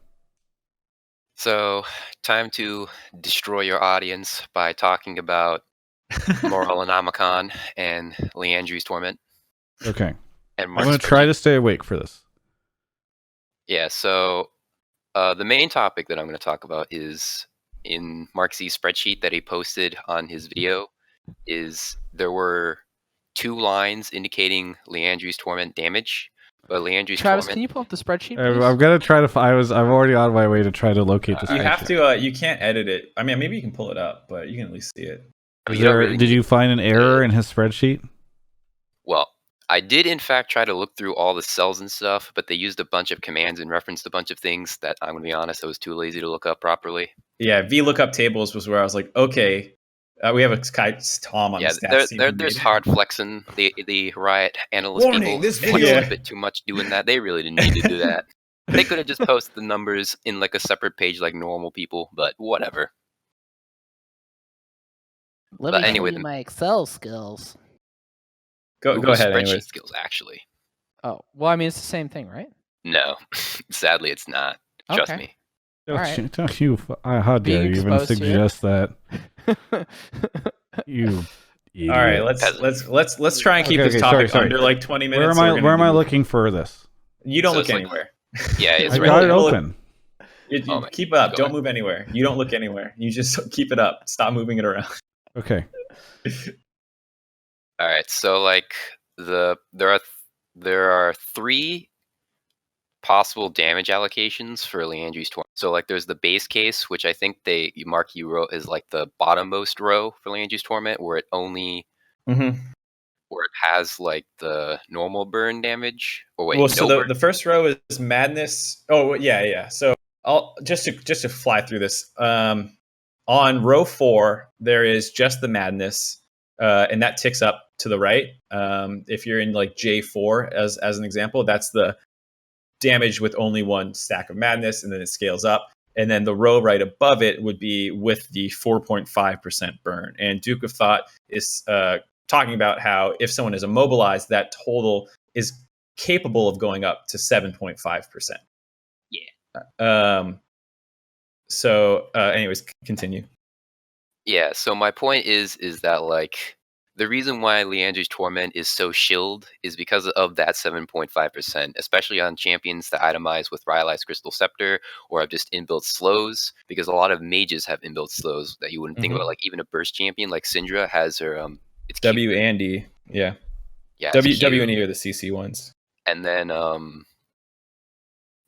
So, time to destroy your audience by talking about Morello Math and Leandry's Torment. Okay. And I'm Mark's going to try to stay awake for this. Yeah, so the main topic that I'm going to talk about is in Mark Z's spreadsheet that he posted on his video. Is there were 2 lines indicating Leandry's Torment damage, But Leandri's Travis, torment. can you pull up the spreadsheet, I'm please? gonna try to. I'm already on my way to try to locate this. You spreadsheet. have to. You can't edit it. I mean, maybe you can pull it up, but you can at least see it. I mean, you don't really Did need- you find an error in his spreadsheet? Well, I did in fact try to look through all the cells and stuff, but they used a bunch of commands and referenced a bunch of things that I'm gonna be honest, I was too lazy to look up properly. Yeah, VLOOKUP tables was where I was like, okay, we have a guy Tom on Yeah, the stats team. who there's made- hard flexing. The Riot analyst Warning, people this flexed video- a bit too much doing that. They really didn't need to do that. They could have just posted the numbers in like a separate page like normal people, but whatever. Let But me anyway, show you my Excel skills. Go Google's ahead. spreadsheet Anyways. skills, actually. Oh, well, I mean, it's the same thing, right? No, sadly, it's not. Trust Okay. me. Don't Alright. you, don't you, how dare Being you even exposed here. suggest that? You idiot. All right, let's try and keep Okay, this okay, topic sorry. under like 20 minutes. Where am so we're I? gonna Where am I do- looking for this? You don't So look it's like- anywhere. Yeah, it's I right got it there. open. You Oh my- keep it up. go Don't ahead. move anywhere. You don't look anywhere. You just keep it up. Stop moving it around. Okay. All right, so like there are 3 possible damage allocations for Leandri's torment. So like there's the base case, which I think you wrote is like the bottommost row for Leandri's torment, where it only Mm-hmm. where it has like the normal burn damage. Or wait, Well, no so burn? the first row is madness. Oh yeah. So I'll just to fly through this. On row 4, there is just the madness, and that ticks up to the right. If you're in like J4 as an example, that's the damage with only 1 stack of madness, and then it scales up. And then the row right above it would be with the 4.5% burn. And Duke of Thought is talking about how if someone is immobilized, that total is capable of going up to 7.5%. Yeah. So, anyways, continue. Yeah, so my point is that like the reason why Leandri's Torment is so shilled is because of that 7.5%, especially on champions that itemize with Rhyolite's Crystal Scepter or have just inbuilt slows, because a lot of mages have inbuilt slows that you wouldn't think about. Like even a burst champion like Syndra has her it's Q. W and D, yeah. Yeah, it's Q. W and E are the CC ones. And then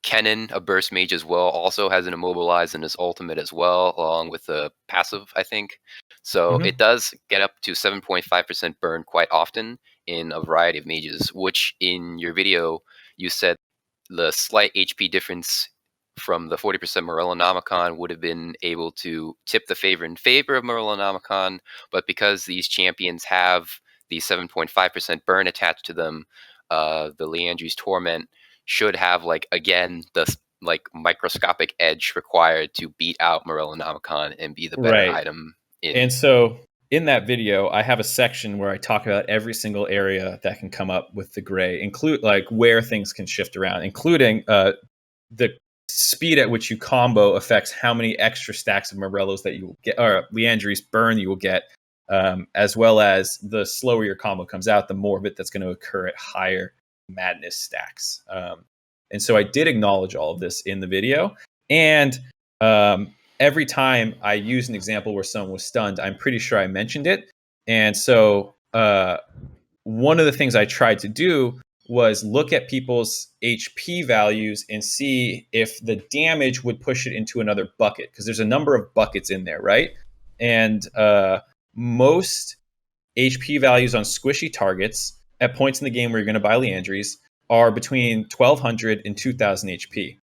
Kennen, a burst mage as well, also has an immobilize in his ultimate as well, along with the passive, I think. So it does get up to 7.5% burn quite often in a variety of mages, which in your video you said the slight HP difference from the 40% Morellonomicon would have been able to tip the favor in favor of Morellonomicon, but because these champions have the 7.5% burn attached to them, the Leandri's Torment should have like again the like microscopic edge required to beat out Morellonomicon and be the better item. And so in that video, I have a section where I talk about every single area that can come up with the gray, include like where things can shift around, including the speed at which you combo affects how many extra stacks of Morellos that you will get, or Leandri's burn you will get, as well as the slower your combo comes out, the more of it that's going to occur at higher madness stacks. And so I did acknowledge all of this in the video. And every time I use an example where someone was stunned, I'm pretty sure I mentioned it. And so one of the things I tried to do was look at people's HP values and see if the damage would push it into another bucket, because there's a number of buckets in there, right? And most HP values on squishy targets at points in the game where you're going to buy Leandri's are between 1200 and 2000 HP.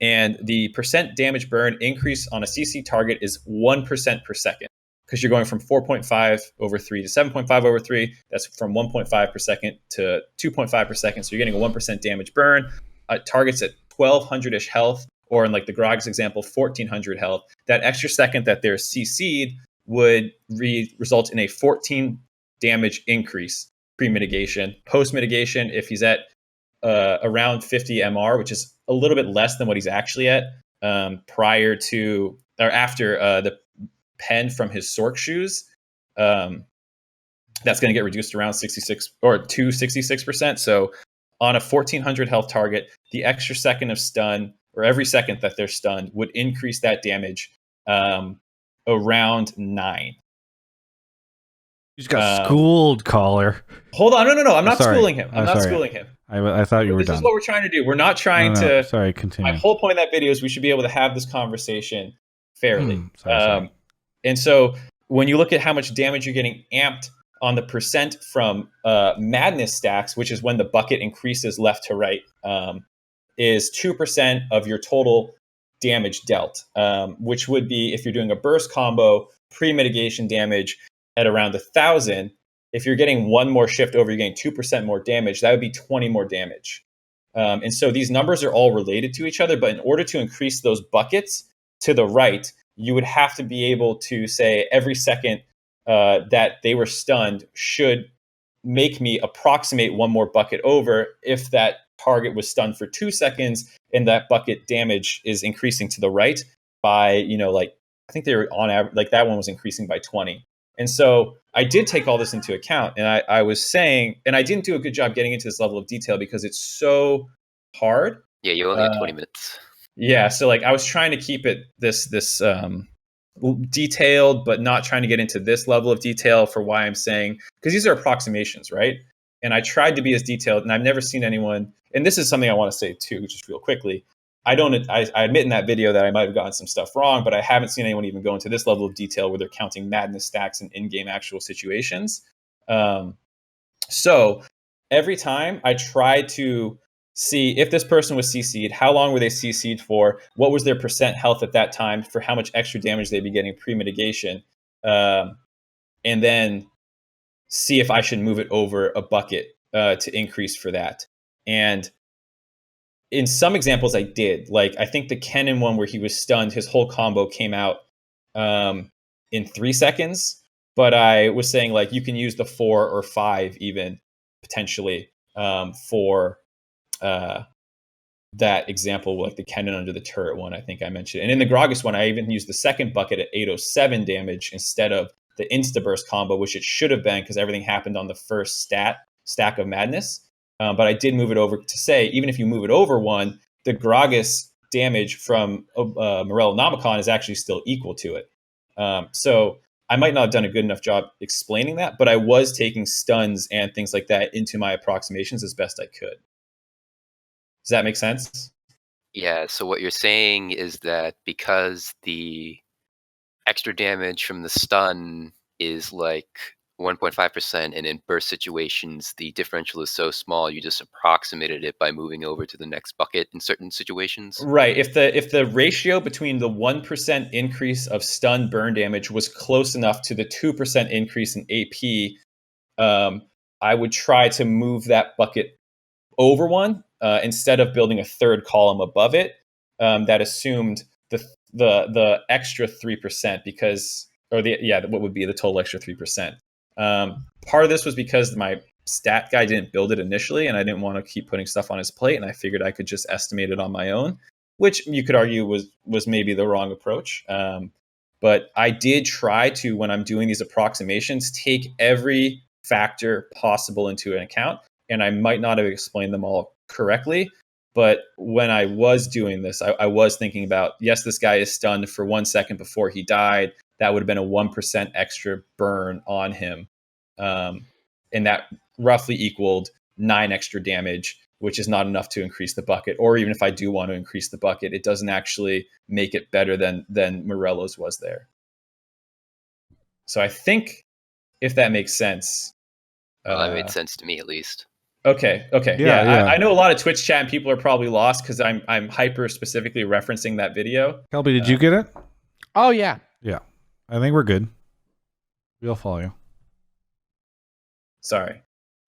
And the percent damage burn increase on a CC target is 1% per second, because you're going from 4.5 over 3 to 7.5 over 3. That's from 1.5 per second to 2.5 per second. So you're getting a 1% damage burn. Targets at 1200-ish health, or in like the Grog's example, 1400 health. That extra second that they're CC'd would result in a 14 damage increase pre-mitigation. Post-mitigation, if he's at around 50 MR, which is a little bit less than what he's actually at prior to or after the pen from his Sork shoes, that's going to get reduced around 66 or to 66%. So on a 1400 health target, the extra second of stun, or every second that they're stunned, would increase that damage around 9. You just got schooled, caller. Hold on, no. I'm not sorry. schooling him. I'm not sorry. schooling him. I thought you were This done. is what we're trying to do. We're not trying No, to. sorry, My continue. whole point of that video is we should be able to have this conversation fairly. Sorry. And so when you look at how much damage you're getting amped on the percent from madness stacks, which is when the bucket increases left to right, is 2% of your total damage dealt, which would be, if you're doing a burst combo, pre-mitigation damage at around 1,000. If you're getting one more shift over, you're getting 2% more damage. That would be 20 more damage. And so these numbers are all related to each other, but in order to increase those buckets to the right, you would have to be able to say every second that they were stunned should make me approximate one more bucket over if that target was stunned for 2 seconds and that bucket damage is increasing to the right by, like, I think they were on average, like that one was increasing by 20. And so I did take all this into account, and I was saying, and I didn't do a good job getting into this level of detail because it's so hard. Yeah, you only had 20 minutes. Yeah, so like I was trying to keep it this detailed, but not trying to get into this level of detail for why I'm saying, because these are approximations, right? And I tried to be as detailed, and I've never seen anyone. And this is something I want to say too, just real quickly. I admit in that video that I might have gotten some stuff wrong, but I haven't seen anyone even go into this level of detail where they're counting madness stacks in in-game actual situations. So every time I try to see if this person was CC'd, how long were they CC'd for, what was their percent health at that time, for how much extra damage they'd be getting pre-mitigation, and then see if I should move it over a bucket to increase for that. And in some examples I did. Like I think the Kennen one where he was stunned, his whole combo came out in 3 seconds. But I was saying like you can use the 4 or 5 even potentially for that example, like the Kennen under the turret one, I think I mentioned. And in the Gragas one, I even used the second bucket at 807 damage instead of the Insta Burst combo, which it should have been because everything happened on the first stack of madness. But I did move it over to say, even if you move it over one, the Gragas damage from Morello Math is actually still equal to it. So I might not have done a good enough job explaining that, but I was taking stuns and things like that into my approximations as best I could. Does that make sense? Yeah, so what you're saying is that because the extra damage from the stun is like 1.5%, and in burst situations, the differential is so small, you just approximated it by moving over to the next bucket in certain situations. Right. If the ratio between the 1% increase of stun burn damage was close enough to the 2% increase in AP, I would try to move that bucket over one instead of building a third column above it that assumed the extra 3% because, or what would be the total extra 3%. Part of this was because my stat guy didn't build it initially, and I didn't want to keep putting stuff on his plate, and I figured I could just estimate it on my own, which you could argue was maybe the wrong approach. But I did try to, when I'm doing these approximations, take every factor possible into an account, and I might not have explained them all correctly. But when I was doing this, I was thinking about, yes, this guy is stunned for 1 second before he died. That would have been a 1% extra burn on him. And that roughly equaled 9 extra damage, which is not enough to increase the bucket. Or even if I do want to increase the bucket, it doesn't actually make it better than Morello's was there. So I think, if that makes sense. That made sense to me, at least. Okay. Yeah. I know a lot of Twitch chat and people are probably lost because I'm hyper specifically referencing that video. Kelby, did you get it? Oh yeah. Yeah. I think we're good. We'll follow you. Sorry.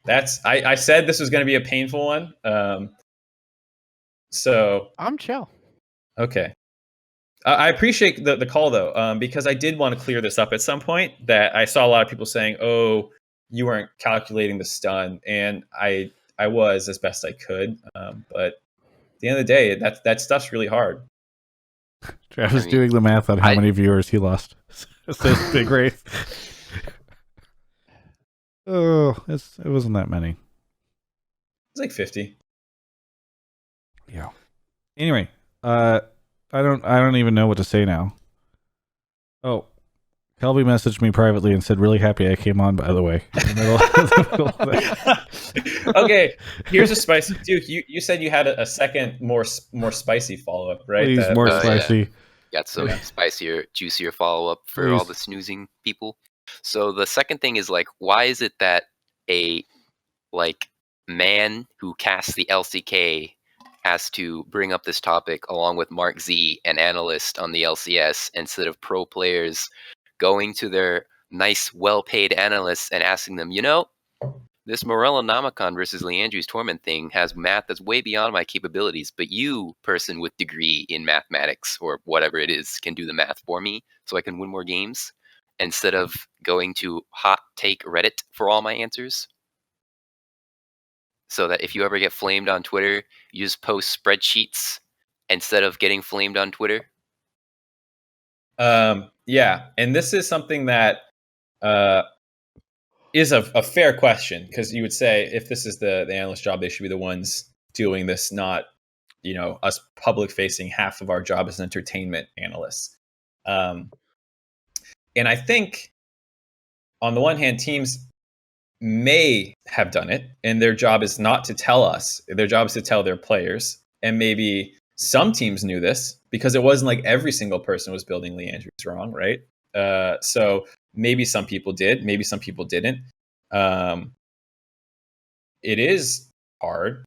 I said this was going to be a painful one. So I'm chill. okay. I appreciate the call though, because I did want to clear this up at some point. That I saw a lot of people saying, "Oh, you weren't calculating the stun," and I was as best I could. But at the end of the day, that stuff's really hard. Travis doing the math on how many viewers he lost. Says Big Wraith. Oh, it wasn't that many. It's like 50. Yeah. Anyway, I don't even know what to say now. Oh, Kelby messaged me privately and said, "Really happy I came on." By the way, in the middle of that. Okay, here's a spicy Duke. You said you had a second more spicy follow up, right? Please, That more was- spicy. Got some Yeah. spicier, juicier follow up for all Please. the snoozing people. So the second thing is like, why is it that a like man who casts the LCK has to bring up this topic along with Mark Z, an analyst on the LCS, instead of pro players going to their nice, well-paid analysts and asking them, this Morello Namicon versus Leandri's Torment thing has math that's way beyond my capabilities, but you, person with degree in mathematics or whatever it is, can do the math for me so I can win more games, instead of going to hot take Reddit for all my answers. So that if you ever get flamed on Twitter, you just post spreadsheets instead of getting flamed on Twitter. Yeah, and this is something that is a fair question, because you would say if this is the analyst job, they should be the ones doing this, not us public facing. Half of our job as entertainment analysts. And I think on the one hand, teams may have done it, and their job is not to tell us. Their job is to tell their players. And maybe some teams knew this, because it wasn't like every single person was building Leandri's wrong, right? So maybe some people did, maybe some people didn't. It is hard,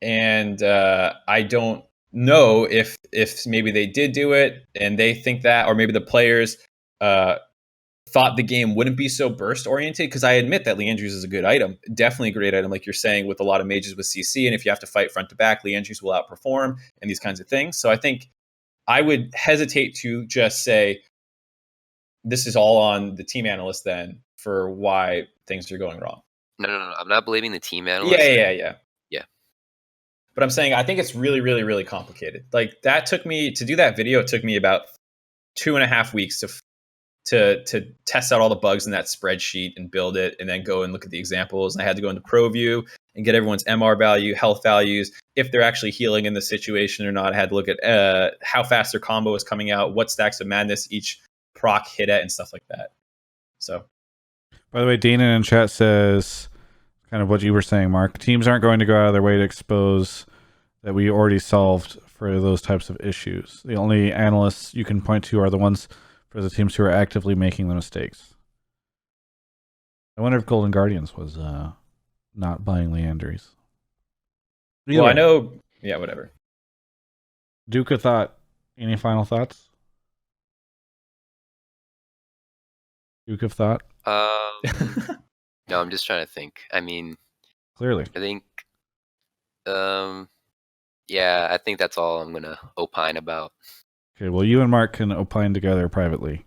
and I don't know if maybe they did do it and they think that, or maybe the players thought the game wouldn't be so burst oriented, because I admit that Leandri's is a good item, definitely a great item, like you're saying, with a lot of mages with CC, and if you have to fight front to back, Leandri's will outperform and these kinds of things. So I think I would hesitate to just say this is all on the team analyst then for why things are going wrong. No. I'm not blaming the team analyst. Yeah. Yeah. But I'm saying I think it's really, really, really complicated. Like, that took me to do that video. It took me about 2.5 weeks to test out all the bugs in that spreadsheet and build it, and then go and look at the examples. And I had to go into ProView and get everyone's MR value, health values, if they're actually healing in the situation or not. I had to look at how fast their combo is coming out, what stacks of madness each proc hit at, and stuff like that. So, By the way, Dana in chat says kind of what you were saying, Mark. Teams aren't going to go out of their way to expose that we already solved for those types of issues. The only analysts you can point to are the ones for the teams who are actively making the mistakes. I wonder if Golden Guardians was not buying Leandri's. well, I know. Yeah, whatever. Duca thought. Any final thoughts? Duke of thought. No, I'm just trying to think. I mean, Clearly. I think, yeah, I think that's all I'm gonna opine about. Okay, well, you and Mark can opine together privately.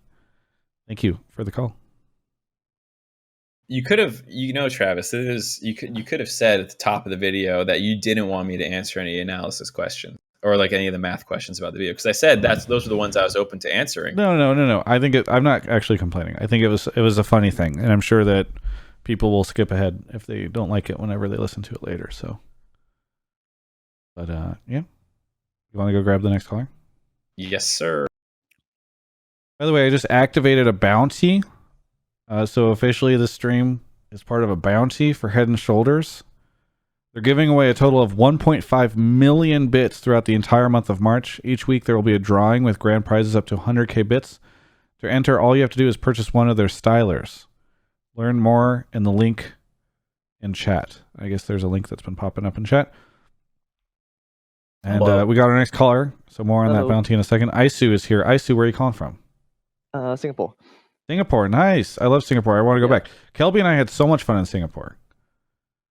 Thank you for the call. You could have, Travis, you could have said at the top of the video that you didn't want me to answer any analysis questions or like any of the math questions about the video, because I said those are the ones I was open to answering. No. I think I'm not actually complaining. I think it was a funny thing, and I'm sure that people will skip ahead if they don't like it whenever they listen to it later. So, but yeah, you want to go grab the next caller? Yes, sir. By the way, I just activated a bounty. So officially this stream is part of a bounty for Head and Shoulders. They're giving away a total of 1.5 million bits throughout the entire month of March. Each week there will be a drawing with grand prizes up to 100k bits. To enter, all you have to do is purchase one of their stylers. Learn more in the link in chat. I guess there's a link that's been popping up in chat. And we got our next caller, so more on that bounty in a second. Isu is here. Isu, where are you calling from? Singapore. Singapore, nice. I love Singapore. I want to go back. Kelby and I had so much fun in Singapore.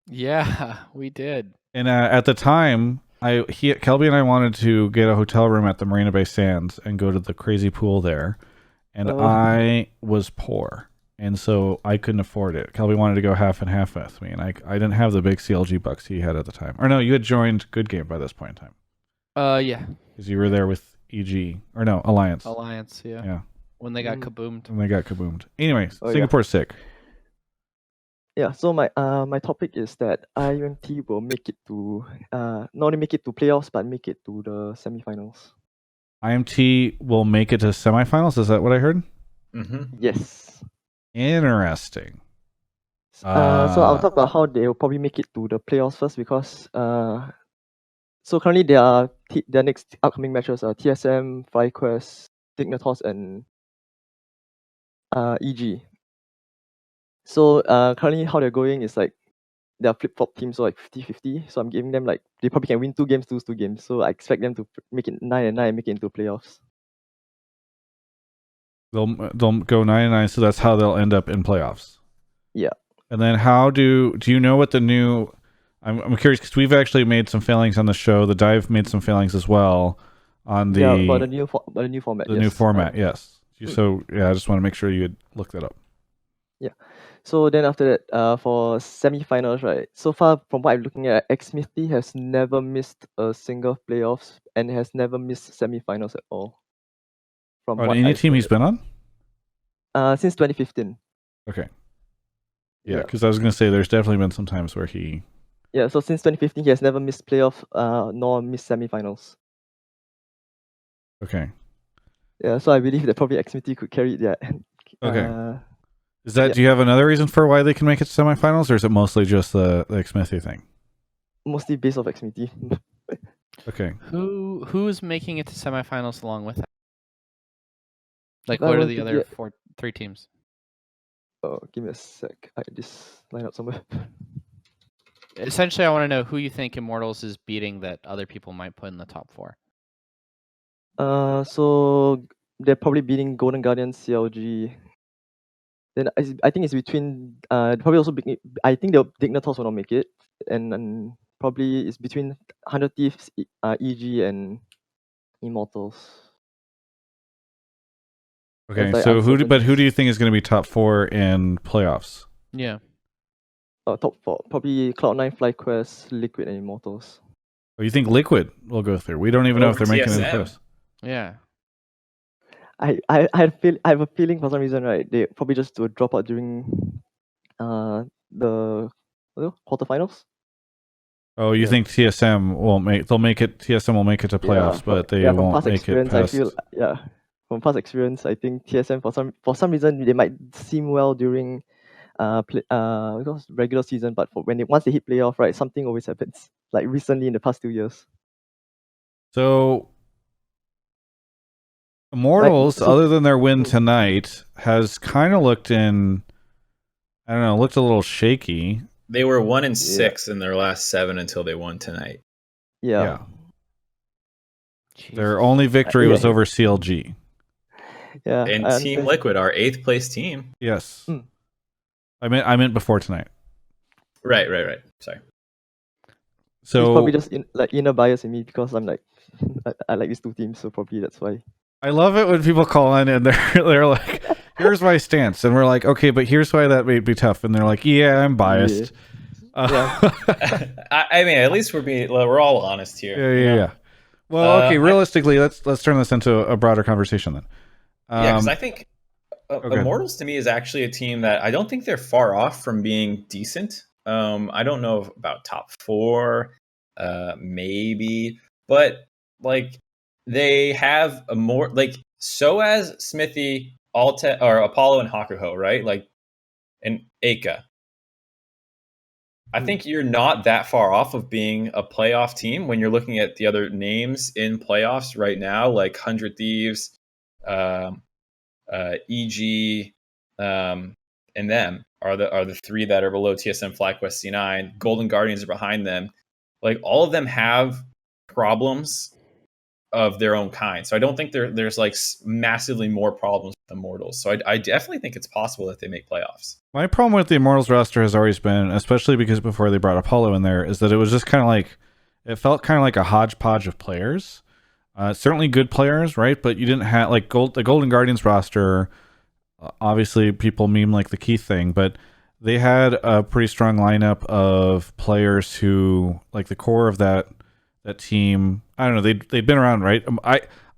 Yeah, we did. And at the time, Kelby and I wanted to get a hotel room at the Marina Bay Sands and go to the crazy pool there. And I was poor, and so I couldn't afford it. Kelby wanted to go half and half with me, and I didn't have the big CLG bucks he had at the time. Or no, you had joined Good Game by this point in time. Yeah. Because you were there with EG. Or no, Alliance. Alliance, yeah. Yeah. When they got kaboomed. When they got kaboomed. Anyways, Singapore's sick. Yeah, so my topic is that IUMT will make it to not only make it to playoffs but make it to the semifinals. IMT will make it to semifinals. Is that what I heard? Yes. Interesting. So I'll talk about how they will probably make it to the playoffs first because so currently their next upcoming matches are TSM, FlyQuest, Dignitas, and EG. So currently how they're going is like they're flip-flop teams, so like 50-50. So I'm giving them like they probably can win 2 games, lose 2 games. So I expect them to make it 9-9 and make it into playoffs. They'll go 9-9, so that's how they'll end up in playoffs. Yeah. And then how do you know what the new? I'm curious because we've actually made some failings on the show. The Dive made some failings as well on the about the new format. The new format, yes. So yeah, I just want to make sure you had looked that up. Yeah. So then after that, for semi-finals, right? So far from what I'm looking at, Xmithy has never missed a single playoffs and has never missed semi-finals at all. From On what any I've team he's heard. been on? Since 2015. Okay. Yeah, because I was going to say there's definitely been some times where he. Yeah, so since 2015 he has never missed playoff, nor missed semi-finals. Okay. Yeah, so I believe that probably Xmithy could carry that. Okay. Is that? Do you have another reason for why they can make it to semifinals, or is it mostly just the Xmithy thing? Mostly based off Xmithy. Okay. Who is making it to semifinals along with that? Like, what are the other 3 teams? Oh, give me a sec. I just line up somewhere. Essentially, I want to know who you think Immortals is beating that other people might put in the top 4. So they're probably beating Golden Guardians, CLG. Then I think it's between probably also I think the Dignitas will not make it, and probably it's between 100 Thieves, EG, and Immortals. Okay, so who do you think is going to be top 4 in playoffs? Yeah. Top 4 probably Cloud9, FlyQuest, Liquid, and Immortals. Oh, you think Liquid will go through? We don't even know if they're making it in the playoffs. Yeah. I have a feeling for some reason, right? They probably just will drop out during the quarterfinals. Oh, you think TSM will make? They'll make it. TSM will make it to playoffs, but they won't make it past. I feel from past experience, I think TSM for some reason they might seem well during regular season, but once they hit playoff, right, something always happens. Like recently in the past 2 years. So Immortals, other than their win tonight, has kind of looked a little shaky. They were 1-6 in their last 7 until they won tonight. Yeah. Their only victory was over CLG. Yeah. And Team Liquid, our 8th place team. Yes. I meant before tonight. Right. Sorry. So it's probably just inner bias in me because I'm like I like these 2 teams, so probably that's why. I love it when people call in and they're like, "Here's my stance," and we're like, "Okay, but here's why that may be tough," and they're like, "Yeah, I'm biased." Yeah. I mean, at least we're all honest here. Yeah. Well, okay. Realistically, let's turn this into a broader conversation then. Because I think Immortals to me is actually a team that I don't think they're far off from being decent. I don't know about top 4, maybe, but like they have a more so as Smithy, Alta, or Apollo and Hakuho, right? Like, and Aka. I think you're not that far off of being a playoff team when you're looking at the other names in playoffs right now, like 100 Thieves, EG, and them are the 3 that are below TSM, FlyQuest, C9. Golden Guardians are behind them. Like, all of them have problems of their own kind. So I don't think there's like massively more problems with Immortals. So I definitely think it's possible that they make playoffs. My problem with the Immortals roster has always been, especially because before they brought Apollo in there, is that it was just kind of like, it felt kind of like a hodgepodge of players. Certainly good players, right? But you didn't have like the Golden Guardians roster. Obviously, people meme like the Keith thing, but they had a pretty strong lineup of players who, like the core of that team, I don't know, they'd been around, right?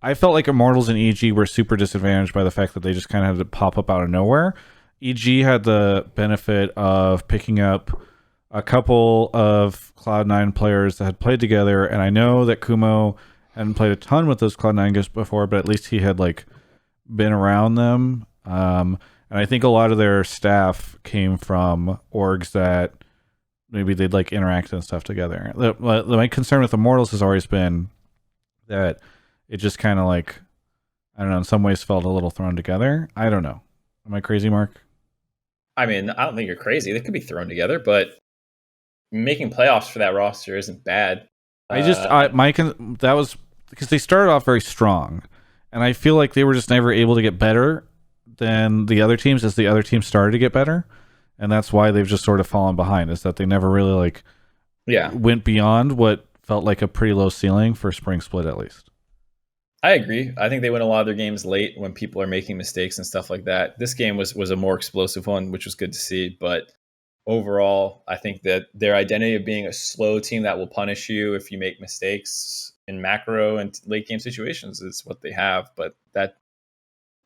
I felt like Immortals and EG were super disadvantaged by the fact that they just kind of had to pop up out of nowhere. EG had the benefit of picking up a couple of Cloud9 players that had played together, and I know that Kumo hadn't played a ton with those Cloud9 guys before, but at least he had like been around them. And I think a lot of their staff came from orgs that maybe they'd like interact and stuff together. My concern with Immortals has always been that it just kind of like, I don't know, in some ways felt a little thrown together. I don't know. Am I crazy, Mark? I mean, I don't think you're crazy. They could be thrown together, but making playoffs for that roster isn't bad. That was because they started off very strong, and I feel like they were just never able to get better than the other teams as the other teams started to get better, and that's why they've just sort of fallen behind. Is that they never really went beyond what felt like a pretty low ceiling for spring split, at least. I agree. I think they win a lot of their games late when people are making mistakes and stuff like that. This game was a more explosive one, which was good to see. But overall, I think that their identity of being a slow team that will punish you if you make mistakes in macro and late game situations is what they have. But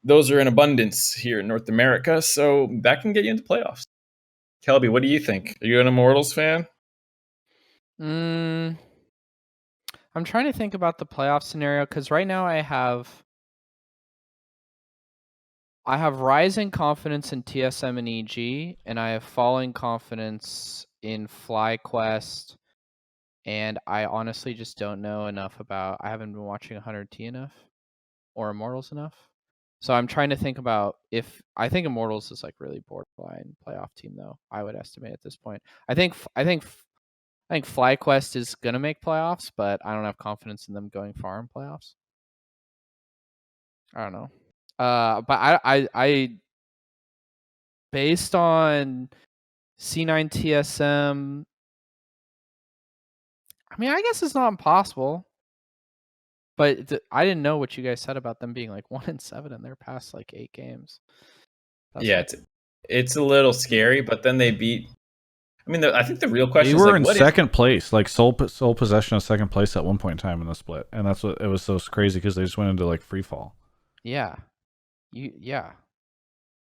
those are in abundance here in North America, so that can get you into playoffs. Kelby, what do you think? Are you an Immortals fan? I'm trying to think about the playoff scenario because right now I have rising confidence in TSM and EG, and I have falling confidence in FlyQuest, and I honestly just don't know enough about. I haven't been watching 100T enough or Immortals enough, so I'm trying to think about if I think Immortals is like really borderline playoff team though. I would estimate at this point. I think FlyQuest is gonna make playoffs, but I don't have confidence in them going far in playoffs. I don't know. But I based on C9 TSM, I mean, I guess it's not impossible. But I didn't know what you guys said about them being like 1-7 in their past like 8 games. It's a little scary, but then they beat. I mean, I think the real question they were is in second place, like sole possession of second place at one point in time in the split, and that's what it was so crazy because they just went into like free fall. Yeah,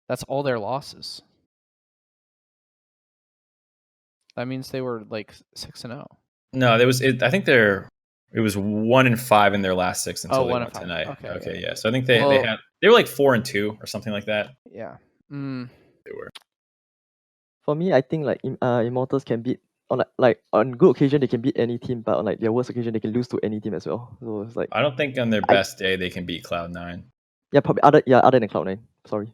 that's all their losses. That means they were like 6-0. No, there was. I think it was 1-5 in their last 6 until they won tonight. Okay, yeah. So I think they were like 4-2 or something like that. Yeah. They were. For me, I think like Immortals can beat on good occasion they can beat any team, but on like their worst occasion they can lose to any team as well. So it's like I don't think on their best day they can beat Cloud9. Yeah, probably other than Cloud9. Sorry.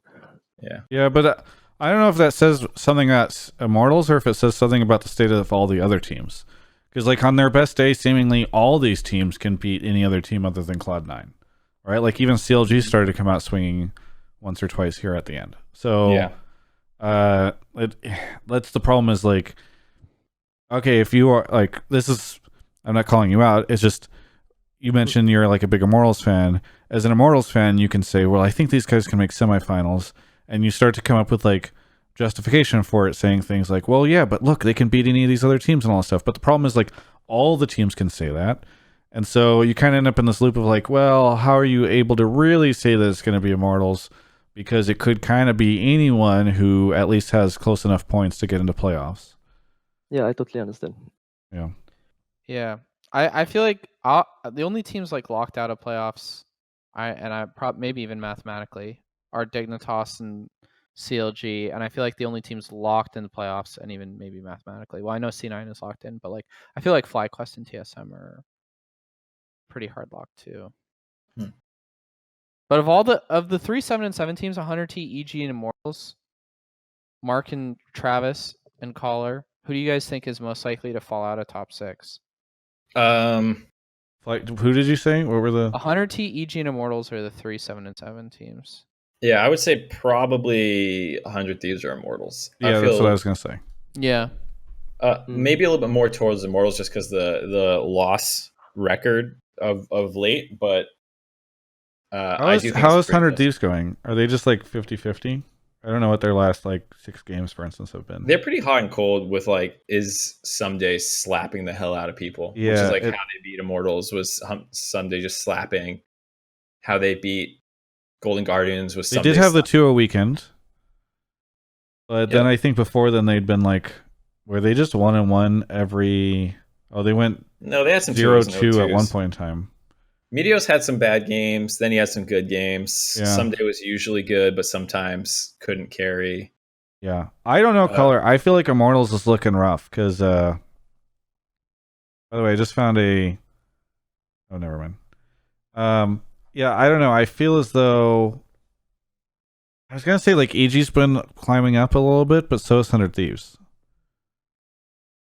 Yeah, but I don't know if that says something about Immortals or if it says something about the state of all the other teams. Because like on their best day, seemingly all these teams can beat any other team other than Cloud9, right? Like even CLG started to come out swinging once or twice here at the end. So that's the problem. Is like, okay, if you are like, I'm not calling you out. It's just you mentioned you're like a big Immortals fan. As an Immortals fan, you can say, well, I think these guys can make semifinals, and you start to come up with like justification for it, saying things like, well, yeah, but look, they can beat any of these other teams and all that stuff. But the problem is like all the teams can say that. And so you kind of end up in this loop of like, well, how are you able to really say that it's going to be Immortals? Because it could kind of be anyone who at least has close enough points to get into playoffs. Yeah, I totally understand. Yeah. I feel like the only teams like locked out of playoffs, maybe even mathematically, are Dignitas and CLG, and I feel like the only teams locked in the playoffs, and even maybe mathematically, well, I know C9 is locked in, but like I feel like FlyQuest and TSM are pretty hard locked too. But of the 3 7-7 teams, 100T, EG, and Immortals, Mark and Travis and Caller, who do you guys think is most likely to fall out of top 6? Like, who did you say? What were the 100T, EG, and Immortals are the 3 7-7 teams. Yeah, I would say probably 100 Thieves or Immortals. Yeah, that's what I was gonna say. Yeah. Maybe a little bit more towards Immortals just because the loss record of late, but how is 100 Thieves going? Are they just like 50-50? I don't know what their last like 6 games, for instance, have been. They're pretty hot and cold with like is Someday slapping the hell out of people. Yeah, which is like how they beat Immortals was Someday just slapping. How they beat Golden Guardians was they did have the 2-0 weekend, but then I think before then they'd been like, were they just 1-1 every? Oh, they went no, they had some 0-2 at one point in time. Meteos had some bad games. Then he had some good games. Yeah. Someday was usually good, but sometimes couldn't carry. Yeah. I don't know, Color. I feel like Immortals is looking rough because, by the way, I just found a. Oh, never mind. Yeah, I don't know. I feel as though. I was gonna say like EG's been climbing up a little bit, but so has 100 Thieves.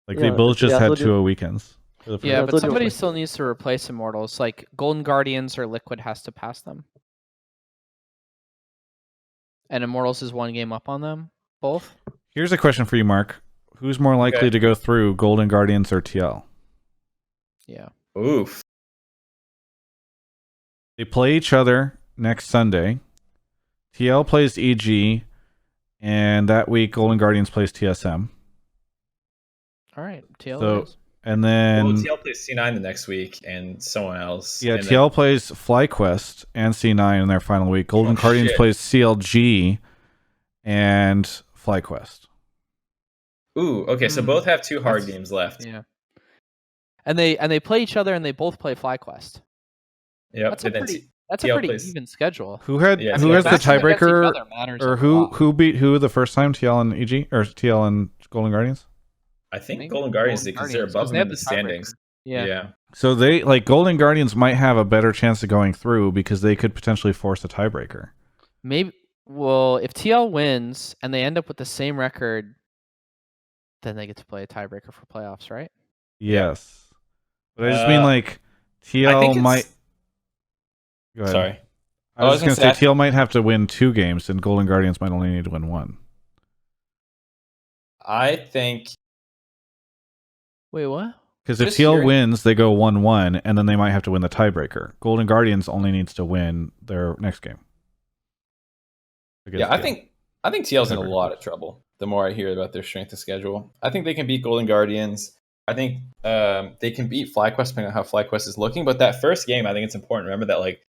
Like they Yeah, both just yeah, had so 2 weekends. Yeah, Yeah, but so somebody do- still needs to replace Immortals. Like Golden Guardians or Liquid has to pass them. And Immortals is 1 game up on them, both. Here's a question for you, Mark. Who's more likely to go through, Golden Guardians or TL? Yeah. Oof. They play each other next Sunday. TL plays EG, and that week Golden Guardians plays TSM. All right. TL So- wins. And then TL plays C9 the next week and someone else. yeah, and TL plays FlyQuest and C9 in their final week. Golden Guardians shit. plays CLG and FlyQuest. Then, ooh, okay, so both have 2 hard games left. Yeah. And they play each other and they both play FlyQuest. Yep. That's a and then pretty That's a TL pretty plays- even schedule. Who had Yeah, who TL has the Matching against each tiebreaker, other matters or a who lot. beat who the first time? TL and EG or TL and Golden Guardians? I think think Golden Guardians Golden because they're Guardians, above 'cause them they in have the the tiebreaker. standings. Yeah. So they like Golden Guardians might have a better chance of going through because they could potentially force a tiebreaker. Maybe. Well, if TL wins and they end up with the same record, then they get to play a tiebreaker for playoffs, right? Yes, but I just mean like I TL think might. it's- Go ahead. Sorry. I was just gonna say I- TL might have to win 2 games, and Golden Guardians might only need to win 1. I think Wait, what? Because if Just TL hearing- wins, they go 1-1, and then they might have to win the tiebreaker. Golden Guardians only needs to win their next game. against I TL. think TL's in a Tiebreaker. lot of trouble. The more I hear about their strength of schedule, I think they can beat Golden Guardians. I think they can beat FlyQuest depending on how FlyQuest is looking. But that first game, I think it's important to remember that like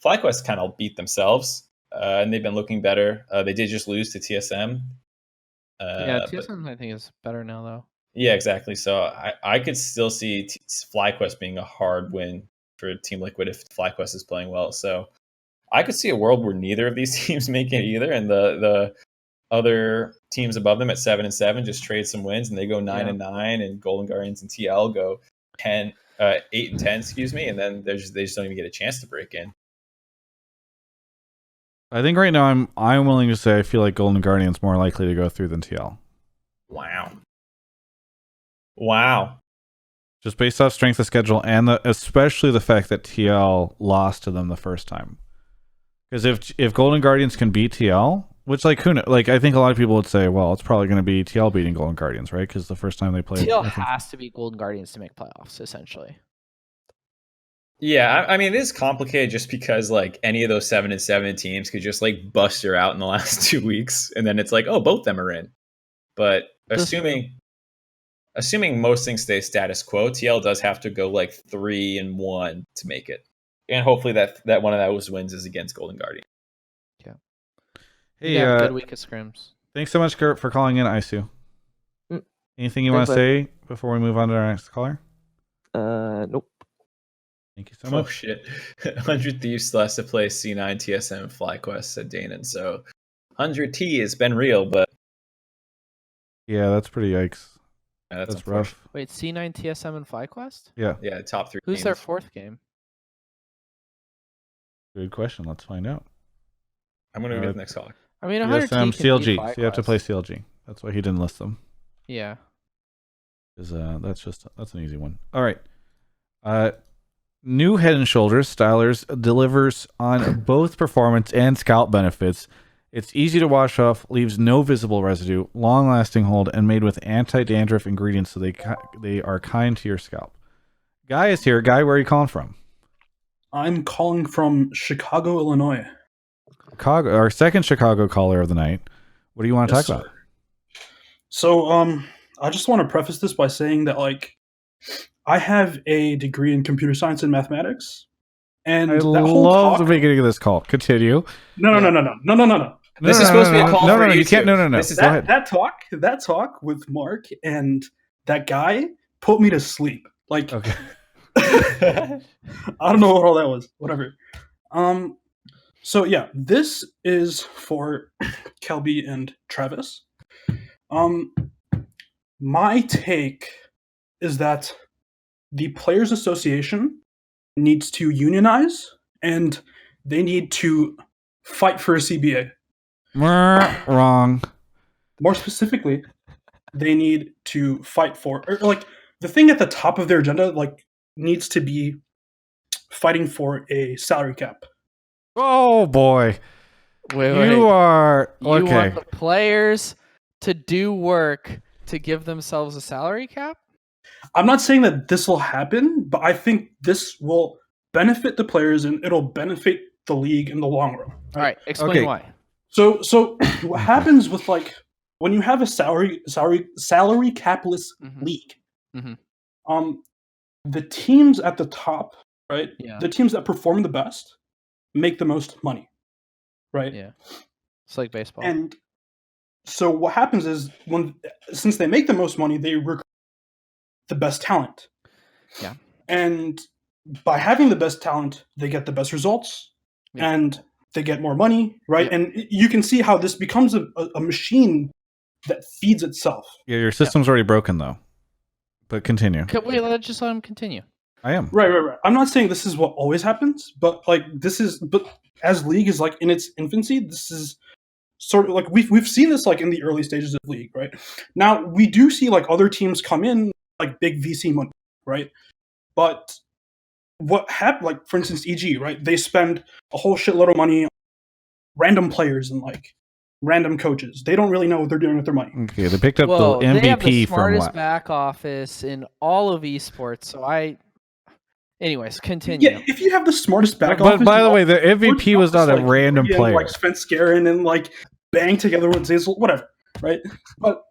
FlyQuest kind of beat themselves, and they've been looking better. They did just lose to TSM. Yeah, but- TSM I think is better now though. Yeah, exactly. So I could still see FlyQuest being a hard win for Team Liquid if FlyQuest is playing well. So I could see a world where neither of these teams make it either, and the other teams above them at 7-7 just trade some wins, and they go 9-9, and Golden Guardians and TL go 8-10, excuse me, and then they just don't even get a chance to break in. I think right now I'm willing to say I feel like Golden Guardians more likely to go through than TL. Wow. Just based off strength of schedule and especially the fact that TL lost to them the first time. Because if Golden Guardians can beat TL, which like who like I think a lot of people would say, well, it's probably going to be TL beating Golden Guardians, right? Because the first time they played, TL I think- has to beat Golden Guardians to make playoffs, essentially. Yeah, I mean, it is complicated just because like any of those 7-7 teams could just like bust her out in the last 2 weeks, and then it's like, oh, both of them are in. But assuming most things stay status quo, TL does have to go like 3-1 to make it, and hopefully that one of those wins is against Golden Guardian. Hey, Yeah, good week of scrims. thanks so much, Kurt, for calling in, Isu. Mm. Anything you want to Thanks, say before we move on to our next caller? Nope. Thank you so Oh much. shit! 100 Thieves still has to play C9, TSM, and FlyQuest, said Danon. So 100 T has been real, but Yeah, that's pretty yikes. that's That's rough. Wait, C9, TSM, and FlyQuest? Yeah, Yeah, top 3. Who's their games. 4th game? good question. Let's find out. I'm gonna go get the next caller. I mean, 100 TSM, T can beat CLG. So you have to FlyQuest. play CLG. That's why he didn't list them. Yeah. Because that's an easy one. All right. New Head and Shoulders Stylers delivers on both performance and scalp benefits. It's easy to wash off, leaves no visible residue, long-lasting hold, and made with anti-dandruff ingredients so they are kind to your scalp. Guy is here. Guy, where are you calling from? I'm calling from Chicago, Illinois. Chicago, our second Chicago caller of the night. What do you want to Yes, talk about? sir. So, I just want to preface this by saying that, like, I have a degree in computer science and mathematics, and I that whole love talk. the beginning of this call. Continue. No. This is supposed to be a call no, for no, you you can't. two. No. This is Go ahead. That talk with Mark and that guy put me to sleep. Like, Okay. I don't know what all that was. Whatever. So yeah, this is for Kelby and Travis. My take is that the Players Association needs to unionize and they need to fight for a CBA. Wrong. More specifically, they need to fight for, or like the thing at the top of their agenda, like needs to be fighting for a salary cap. Oh boy. Wait. You are You okay. want the players to do work to give themselves a salary cap? I'm not saying that this will happen, but I think this will benefit the players and it'll benefit the league in the long run. All right, explain Okay. why. So what happens with like when you have a salary capless Mhm. league, Mhm. the teams at the top, right? Yeah. The teams that perform the best make the most money, right? Yeah. It's like baseball. And so what happens is since they make the most money, they recruit the best talent. Yeah. And by having the best talent, they get the best results, Yeah. and they get more money, right? Yeah. And you can see how this becomes a machine that feeds itself. Yeah, your system's already broken though. But continue. Wait, let's just let him continue. I am. Right. I'm not saying this is what always happens, but like but as league is like in its infancy, this is sort of like we've seen this like in the early stages of league, right? Now we do see like other teams come in like big VC money, right? But what happened, like for instance, EG, right? They spend a whole shitload of money on random players and like random coaches. They don't really know what they're doing with their money. Okay, they picked up Well, the they have the MVP from smartest what? back office in all of esports. So anyways, continue. Yeah, if you have the smartest back But office, by the you way, the also- MVP was not a like, random bring in, player. like Spence Guerin and like bang together with Zazel, whatever, right? But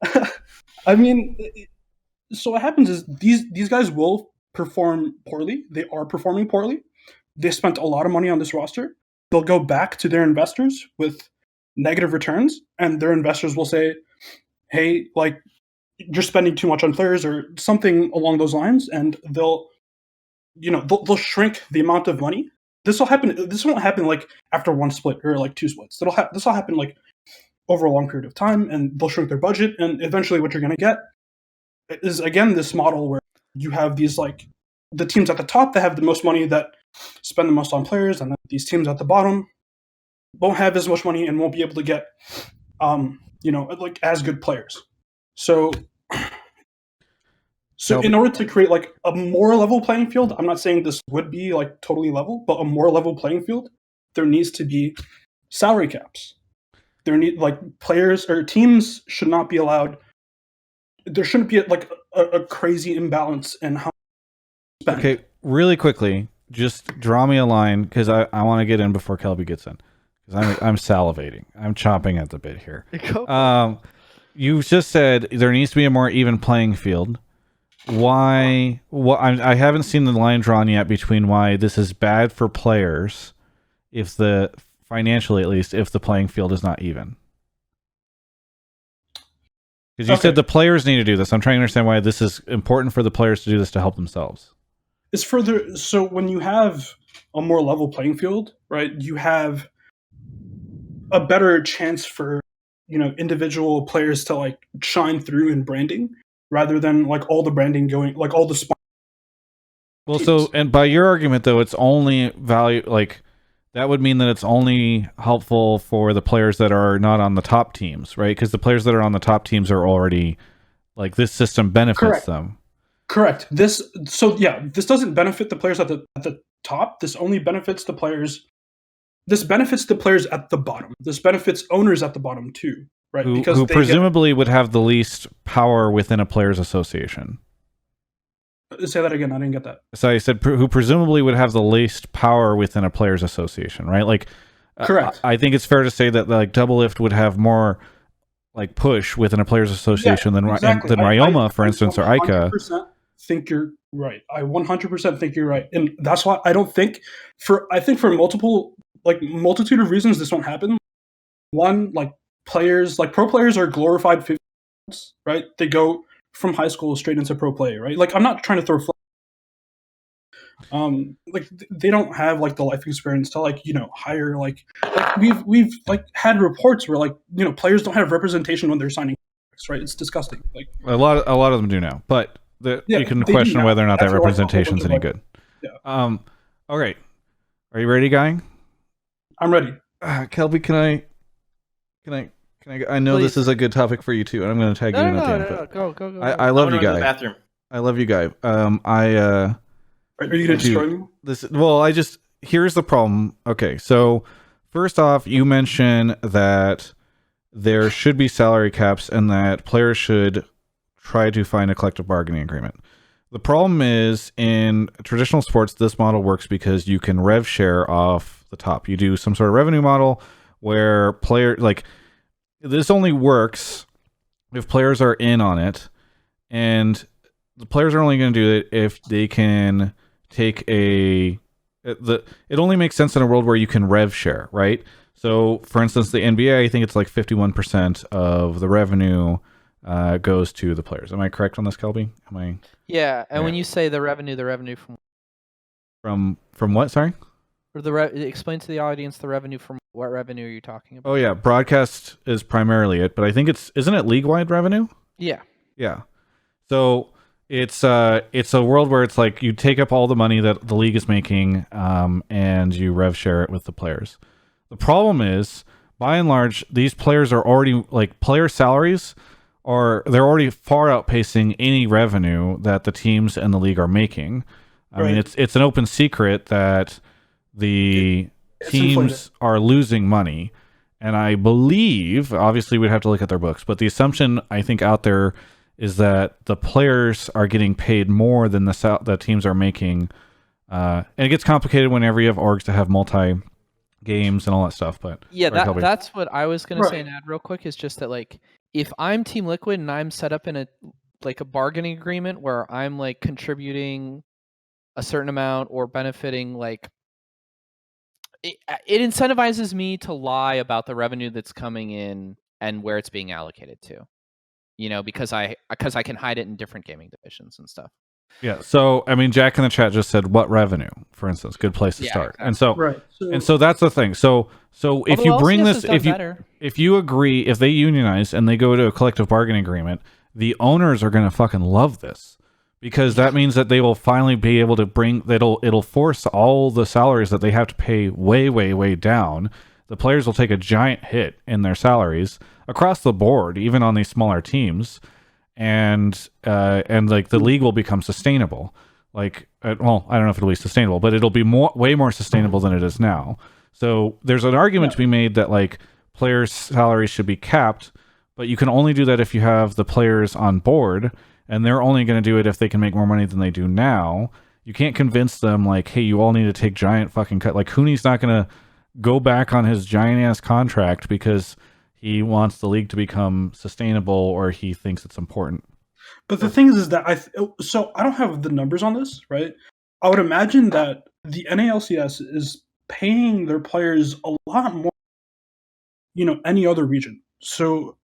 I mean, so what happens is these guys will perform poorly. They are performing poorly. They spent a lot of money on this roster. They'll go back to their investors with negative returns, and their investors will say, "Hey, like you're spending too much on players," or something along those lines, and they'll shrink the amount of money. This will happen. This won't happen like after one split or like two splits. This will happen like over a long period of time, and they'll shrink their budget. And eventually, what you're going to get is again this model where you have these like the teams at the top that have the most money that spend the most on players, and then these teams at the bottom won't have as much money and won't be able to get like as good players. So in order to create like a more level playing field, I'm not saying this would be like totally level, but a more level playing field, there needs to be salary caps. There need like players or teams should not be allowed. There shouldn't be like a crazy imbalance in how. Okay, really quickly, just draw me a line because I want to get in before Kelby gets in because I'm salivating. I'm chomping at the bit here. You just said there needs to be a more even playing field. Why? I haven't seen the line drawn yet between why this is bad for players, financially at least, if the playing field is not even. Because you said the players need to do this. I'm trying to understand why this is important for the players to do this to help themselves. It's further. So when you have a more level playing field, right, you have a better chance for individual players to like shine through in branding rather than like all the branding going like all the. Well, so and by your argument though, it's only value like that would mean that it's only helpful for the players that are not on the top teams, right? Because the players that are on the top teams are already like this system benefits them. Correct. This doesn't benefit the players at the top. This only benefits the players. This benefits the players at the bottom. This benefits owners at the bottom too, right? Who presumably would have the least power within a players' association. Say that again. I didn't get that. So I said who presumably would have the least power within a players' association, right? Like, correct. I think it's fair to say that like Doublelift would have more like push within a players' association than Ryoma, for instance, or Ica. Think you're right. I 100% think you're right, and that's why I don't think for multitude of reasons this won't happen. One, like players, like pro players are glorified 50s, right? They go from high school straight into pro play, right? Like I'm not trying to throw Like they don't have like the life experience to like hire like we've like had reports where like players don't have representation when they're signing contracts, right? It's disgusting. Like A lot of them do now, but you can they do question now. whether or not that After, like, a whole representation's bunch any of, good. Yeah. All right. Are you ready, guy? I'm ready. Kelby, can I know this Please. is a good topic for you too, and I'm going to tag you in at the end. but Go. I love you, to the guy. bathroom. I love you, guy. Are you gonna destroy me? Here's the problem. Okay, so first off, you mentioned that there should be salary caps and that players should try to find a collective bargaining agreement. The problem is in traditional sports, this model works because you can rev share off the top. You do some sort of revenue model where this only works if players are in on it, and the players are only going to do it if they can take it only makes sense in a world where you can rev share, right? So for instance, the NBA, I think it's like 51% of the revenue goes to the players. Am I correct on this, Kelby? Yeah, and when you say the revenue from what? Sorry. Or explain to the audience the revenue from what revenue are you talking about? Oh yeah, broadcast is primarily it, but I think isn't it league-wide revenue? Yeah. Yeah. So it's a world where it's like you take up all the money that the league is making, and you rev share it with the players. The problem is, by and large, these players are already player salaries they're already far outpacing any revenue that the teams and the league are making. I mean, it's an open secret that the teams are losing money, and I believe, obviously we'd have to look at their books, but the assumption I think out there is that the players are getting paid more than the teams are making, and it gets complicated whenever you have orgs to have multi games and all that stuff. But yeah, that's what I was gonna say and add real quick is just that if I'm Team Liquid and I'm set up in a bargaining agreement where I'm contributing a certain amount or benefiting it incentivizes me to lie about the revenue that's coming in and where it's being allocated to, because I can hide it in different gaming divisions and stuff. Yeah. So I mean, Jack in the chat just said what revenue, for instance, good place to start. Exactly. And so that's the thing. So if you bring this, if you agree, if they unionize and they go to a collective bargaining agreement, the owners are going to fucking love this. Because that means that they will finally be able to it'll force all the salaries that they have to pay way, way, way down. The players will take a giant hit in their salaries across the board, even on these smaller teams, and the league will become sustainable. I don't know if it'll be sustainable, but it'll be way more sustainable than it is now. So there's an argument to be made that players' salaries should be capped, but you can only do that if you have the players on board. And they're only going to do it if they can make more money than they do now. You can't convince them hey, you all need to take giant fucking cut. Hooney's not going to go back on his giant ass contract because he wants the league to become sustainable or he thinks it's important. But the thing is that I don't have the numbers on this, right? I would imagine that the NALCS is paying their players a lot more, any other region. So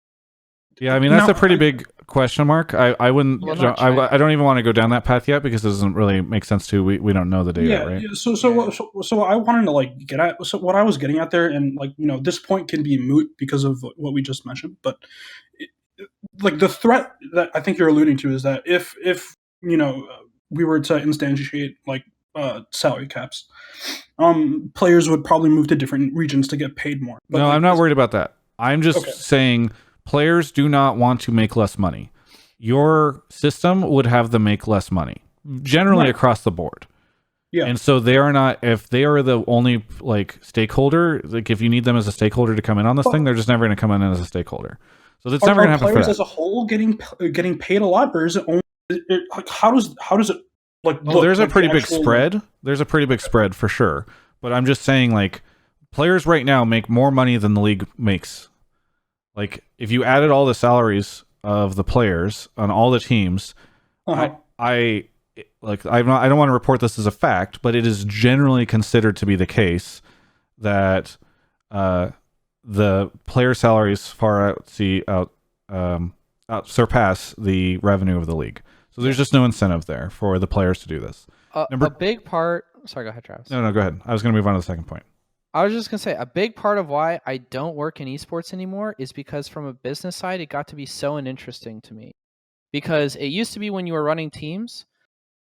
yeah, I mean that's a pretty big question mark. I wouldn't. I don't even want to go down that path yet because it doesn't really make sense to. We don't know the data, right? Yeah. So I wanted to get at. So what I was getting at there, and this point can be moot because of what we just mentioned. But the threat that I think you're alluding to is that if we were to instantiate salary caps, players would probably move to different regions to get paid more. But no, I'm not worried about that. I'm just saying. Players do not want to make less money. Your system would have them make less money, generally across the board. Yeah. And so they are not, if they are the only stakeholder, if you need them as a stakeholder to come in on this thing, they're just never going to come in as a stakeholder. So that's never going to happen. Players as a whole getting paid a lot, or is it only how does it look? There's a pretty big spread. There's a pretty big spread for sure. But I'm just saying players right now make more money than the league makes. If you added all the salaries of the players on all the teams, I don't want to report this as a fact, but it is generally considered to be the case that the player salaries far surpass the revenue of the league. So there's just no incentive there for the players to do this. A big part. Sorry, go ahead, Travis. No, go ahead. I was going to move on to the second point. I was just going to say a big part of why I don't work in esports anymore is because from a business side, it got to be so uninteresting to me. Because it used to be when you were running teams,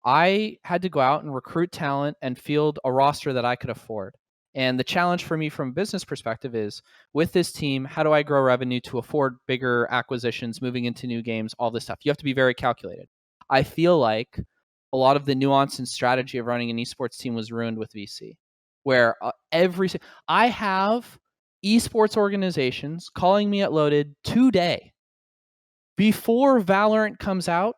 I had to go out and recruit talent and field a roster that I could afford. And the challenge for me from a business perspective is, with this team, how do I grow revenue to afford bigger acquisitions, moving into new games, all this stuff? You have to be very calculated. I feel like a lot of the nuance and strategy of running an esports team was ruined with VC, where I have esports organizations calling me at Loaded today before Valorant comes out,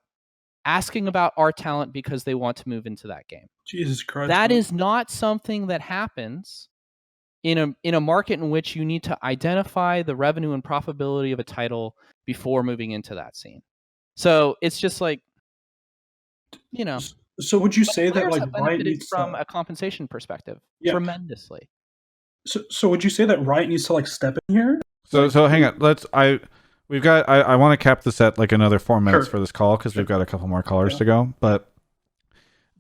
asking about our talent because they want to move into that game. Jesus Christ. That is not something that happens in a market in which you need to identify the revenue and profitability of a title before moving into that scene. So it's just like, you know. So would you say that like Riot needs from a compensation perspective tremendously? So would you say that Riot needs to like step in here? So hang on. I want to cap this at like another 4 minutes for this call because we've got a couple more callers to go. But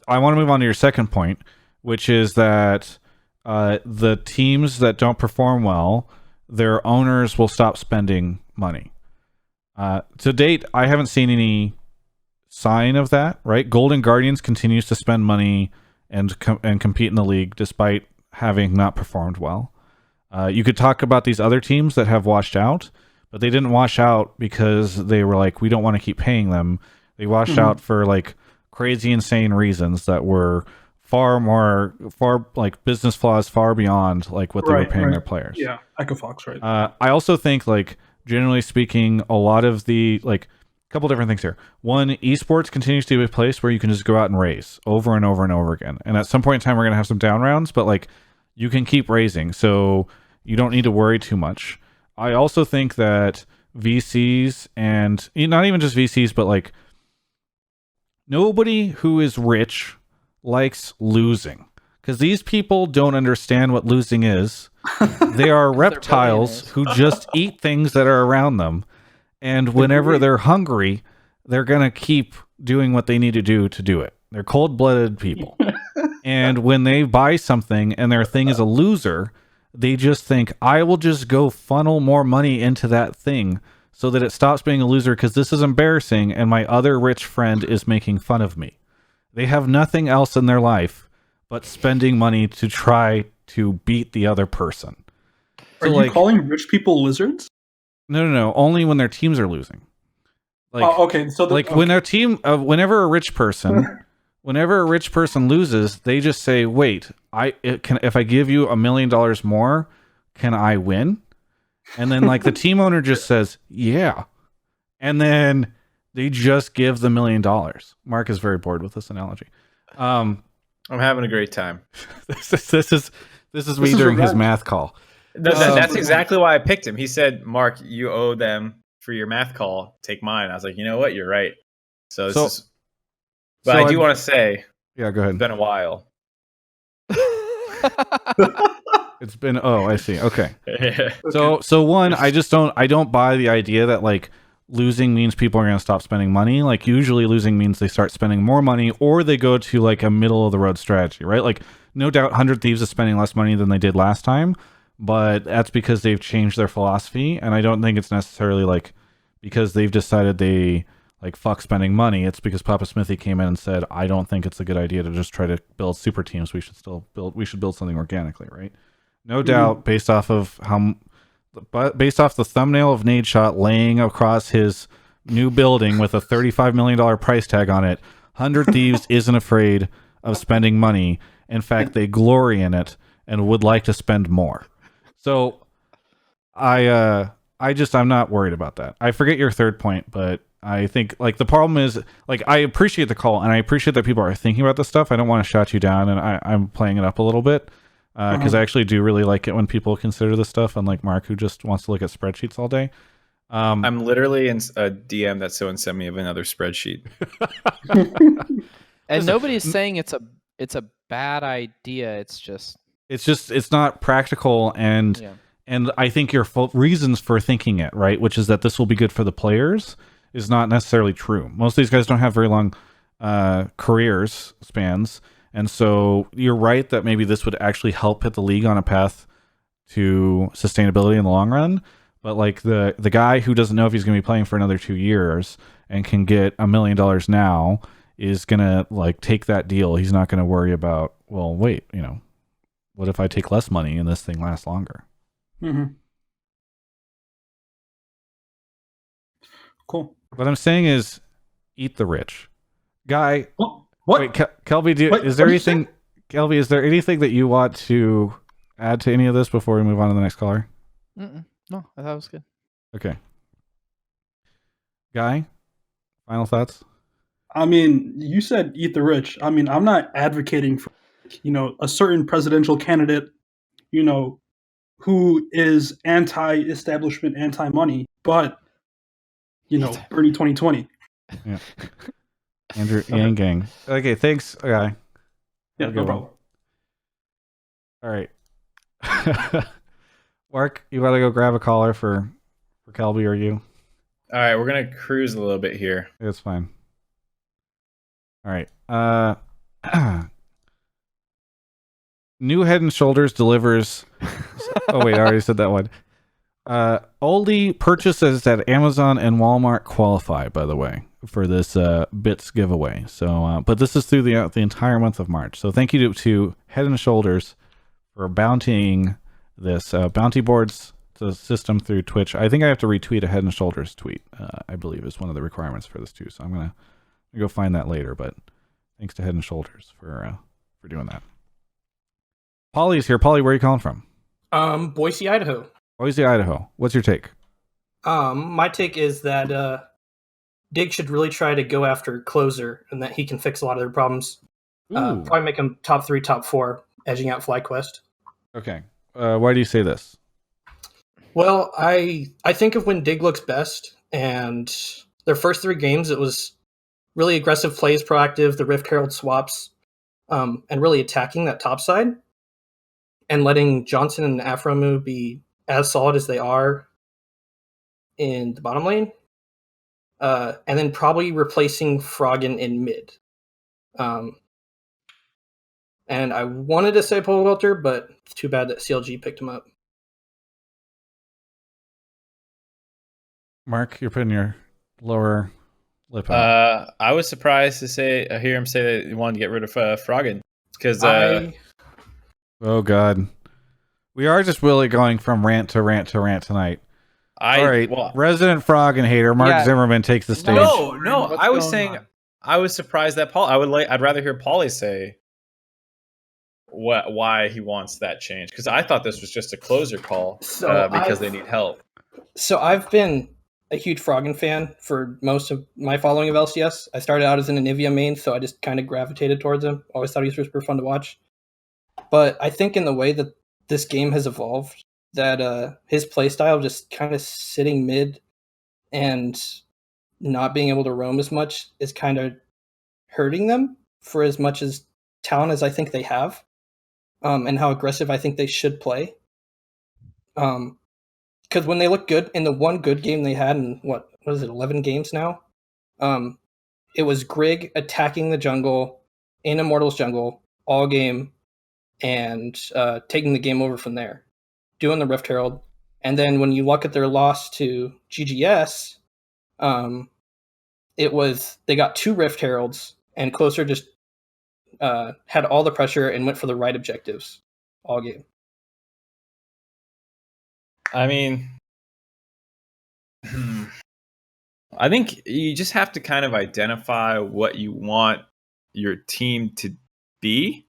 I want to move on to your second point, which is that the teams that don't perform well, their owners will stop spending money. To date, I haven't seen any sign of that. Right? Golden Guardians continues to spend money and compete in the league despite having not performed well. You could talk about these other teams that have washed out. But they didn't wash out because they were like, we don't want to keep paying them. They washed out for like crazy, insane reasons that were far like business flaws far beyond like what they were paying their players. Yeah, Echo Fox, right. I also think like generally speaking, a lot of the like a couple different things here. One, esports continues to be a place where you can just go out and raise over and over and over again. And at some point in time, we're going to have some down rounds, but like you can keep raising. So you don't need to worry too much. I also think that VCs and not even just VCs, but like nobody who is rich likes losing because these people don't understand what losing is. They are reptiles who just eat things that are around them. And whenever they're hungry, they're going to keep doing what they need to do it. They're cold-blooded people. And when they buy something and their thing is a loser, they just think, I will just go funnel more money into that thing so that it stops being a loser because this is embarrassing and my other rich friend is making fun of me. They have nothing else in their life but spending money to try to beat the other person. Are you calling rich people lizards? No. Only when their teams are losing. Like, okay. So when their team, whenever a rich person loses, they just say, "Wait, if I give you $1 million more, can I win?" And then like the team owner just says, "Yeah," and then they just give the $1 million. Mark is very bored with this analogy. I'm having a great time. This is me during his math call. That's exactly why I picked him. He said, "Mark, you owe them for your math call. Take mine." I was like, "You know what? You're right." So But I do want to say, yeah, go ahead. It's been a while. It's been, I see. Okay. So one, I don't buy the idea that like losing means people are going to stop spending money. Like usually losing means they start spending more money or they go to like a middle of the road strategy, right? Like no doubt 100 Thieves is spending less money than they did last time, but that's because they've changed their philosophy. And I don't think it's necessarily like because they've decided they like fuck spending money. It's because Papa Smithy came in and said, I don't think it's a good idea to just try to build super teams. We should build something organically, right? No doubt, based off the thumbnail of Nadeshot laying across his new building with a $35 million price tag on it, 100 Thieves isn't afraid of spending money. In fact, they glory in it and would like to spend more. So I'm not worried about that. I forget your third point, but I think like the problem is like I appreciate the call and I appreciate that people are thinking about this stuff. I don't want to shout you down, and I'm playing it up a little bit because I actually do really like it when people consider this stuff, unlike Mark, who just wants to look at spreadsheets all day. I'm literally in a DM that someone sent me of another spreadsheet, and nobody's saying it's a bad idea. It's not practical, and I think your reasons for thinking it, right, which is that this will be good for the players, is not necessarily true. Most of these guys don't have very long careers spans, And so you're right that maybe this would actually help hit the league on a path to sustainability in the long run. But like the guy who doesn't know if he's going to be playing for another 2 years and can get $1 million now is going to like take that deal. He's not going to worry about, well, wait, what if I take less money and this thing lasts longer? Mm-hmm. Cool. What I'm saying is eat the rich. Guy, What? wait, Kelby, Wait, is there what did you anything, Kelby, is there anything that you want to add to any of this before we move on to the next caller? No, I thought it was good. Okay. Guy, final thoughts? I mean, you said eat the rich. I mean, I'm not advocating for, a certain presidential candidate, who is anti-establishment, anti-money, but, Bernie 2020. Yeah. Andrew Yang Gang. Okay, thanks, guy. Yeah, Have a no good problem. All right. Mark, you want to go grab a caller for Kelby or you? All right, we're gonna cruise a little bit here. It's fine. All right. New Head and Shoulders delivers. Oh wait, I already said that one. Only purchases at Amazon and Walmart qualify, by the way, for this bits giveaway. So, but this is through the entire month of March. So thank you to Head and Shoulders for bountying this bounty boards the system through Twitch. I think I have to retweet a Head and Shoulders tweet. I believe is one of the requirements for this too. So I'm gonna go find that later. But thanks to Head and Shoulders for doing that. Polly's here. Polly, where are you calling from? Boise, Idaho. Boise, Idaho. What's your take? My take is that Dig should really try to go after Closer, and that he can fix a lot of their problems. Probably make him top 3, top 4, edging out FlyQuest. Okay. Why do you say this? Well, I think of when Dig looks best, and their first 3 games, it was really aggressive plays, proactive, the Rift Herald swaps, and really attacking that top side, and letting Johnson and Afromu be as solid as they are in the bottom lane, and then probably replacing Froggen in mid. And I wanted to say Pole Welter, but it's too bad that CLG picked him up. Mark, you're putting your lower lip out. I was surprised to hear him say that he wanted to get rid of Froggen because Oh God, we are just really going from rant to rant to rant tonight. All right, resident Froggen hater Mark Zimmerman takes the stage. No, I was saying I was surprised that Paul. I'd rather hear Paulie say why he wants that change, because I thought this was just a closer call because they need help. So I've been a huge Froggen fan for most of my following of LCS. I started out as an Anivia main, so I just kind of gravitated towards him. Always thought he was super fun to watch. But I think in the way that this game has evolved, that his playstyle just kind of sitting mid and not being able to roam as much is kind of hurting them for as much as talent as I think they have, and how aggressive I think they should play. Because when they look good in the one good game they had in what is it, 11 games now, it was Grig attacking the jungle in Immortals jungle all game and taking the game over from there, doing the Rift Herald. And then when you look at their loss to GGS, it was they got 2 Rift Heralds and Closer just had all the pressure and went for the right objectives all game. I mean, I think you just have to kind of identify what you want your team to be,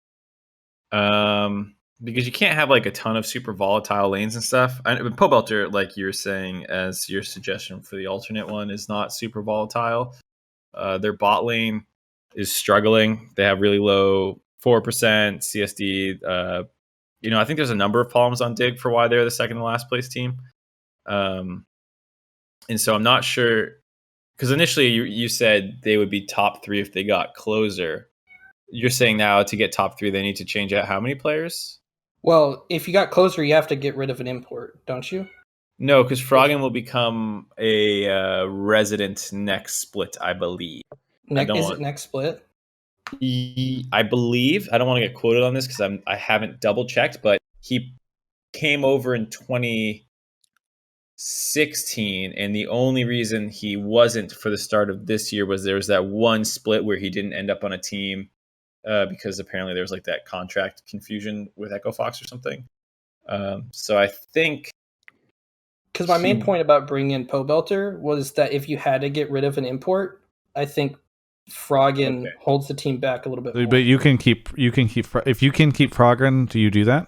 because you can't have like a ton of super volatile lanes and stuff. And Pobelter, like you're saying, as your suggestion for the alternate one, is not super volatile. Their bot lane is struggling. They have really low 4% CSD. I think there's a number of problems on Dig for why they're the second to last place team. And so I'm not sure, because initially you said they would be top 3 if they got Closer. You're saying now to get top 3, they need to change out how many players? Well, if you got Closer, you have to get rid of an import, don't you? No, because Froggen will become a resident next split, I believe. Is it next split? I believe, I don't want to get quoted on this because I haven't double checked, but he came over in 2016, and the only reason he wasn't for the start of this year was there was that one split where he didn't end up on a team because apparently there was like that contract confusion with Echo Fox or something. So I think Because my main point about bringing in Pobelter was that if you had to get rid of an import, I think Froggen holds the team back a little bit more. But if you can keep Froggen, do you do that?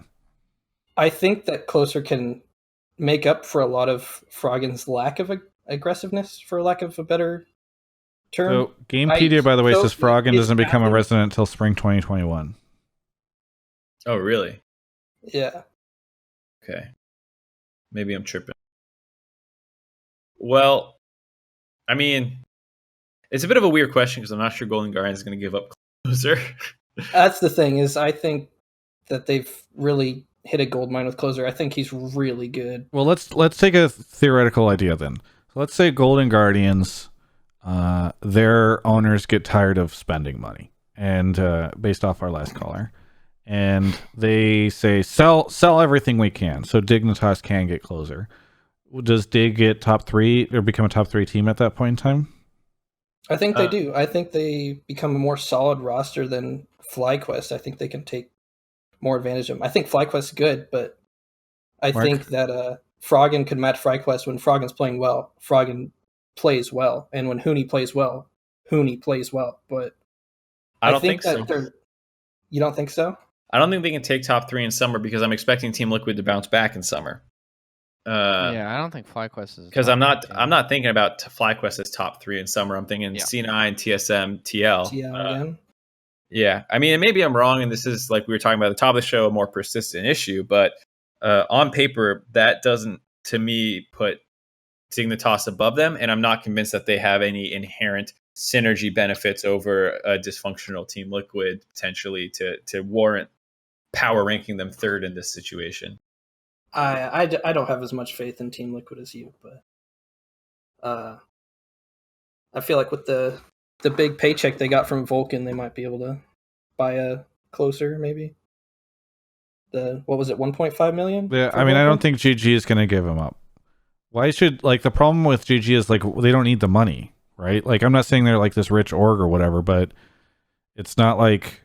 I think that Closer can make up for a lot of Froggen's lack of aggressiveness, for lack of a better term. So Gamepedia, by the way, says Froggen doesn't become a resident until spring 2021. Oh, really? Yeah. Okay. Maybe I'm tripping. Well, I mean, it's a bit of a weird question because I'm not sure Golden Guardians is going to give up Closer. That's the thing, is I think that they've really hit a gold mine with Closer. I think he's really good. Well, let's take a theoretical idea then. So let's say Golden Guardians, their owners get tired of spending money, and based off our last caller, and they say sell everything we can, so Dignitas can get Closer. Does Dig get top 3 or become a top 3 team at that point in time? I think they do. I think they become a more solid roster than FlyQuest. I think they can take more advantage of them. I think FlyQuest's good, but I think that Froggen could match FlyQuest when Froggen's playing well. Froggen plays well, and when Hooney plays well, Hooney plays well. But I don't think so. You don't think so? I don't think they can take top 3 in summer because I'm expecting Team Liquid to bounce back in summer. Yeah, I don't think FlyQuest is because I'm not thinking about FlyQuest as top 3 in summer. I'm thinking C9, TSM, TL. again. Yeah, I mean, and maybe I'm wrong, and this is like we were talking about at the top of the show, a more persistent issue. But on paper, that doesn't, to me, put Dignitas above them, and I'm not convinced that they have any inherent synergy benefits over a dysfunctional Team Liquid potentially to warrant power ranking them third in this situation. I don't have as much faith in Team Liquid as you, but I feel like with the big paycheck they got from Vulcan, they might be able to buy a Closer, maybe. What was it, 1.5 million? Yeah, I mean, Vulcan? I don't think GG is going to give him up. Why should, like, the problem with GG is, like, they don't need the money, right? Like, I'm not saying they're, like, this rich org or whatever, but it's not like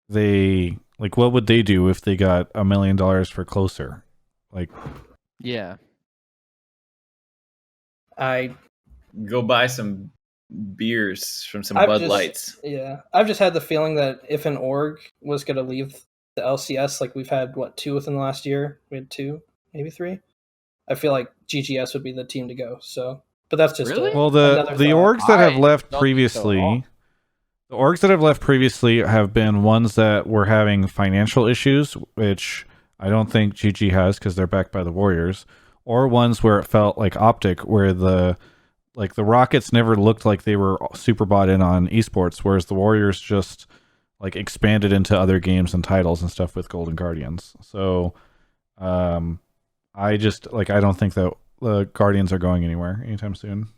they... Like, what would they do if they got $1 million for Closer? Like, yeah, I go buy some beers from some Bud Lights. Yeah, I've just had the feeling that if an org was going to leave the LCS, like we've had 2 within the last year, we had 2, maybe 3. I feel like GGS would be the team to go. So, but that's just well, the orgs that have left previously. The orgs that have left previously have been ones that were having financial issues, which I don't think GG has because they're backed by the Warriors, or ones where it felt like Optic, where the Rockets never looked like they were super bought in on esports, whereas the Warriors just like expanded into other games and titles and stuff with Golden Guardians. So I don't think that the Guardians are going anywhere anytime soon.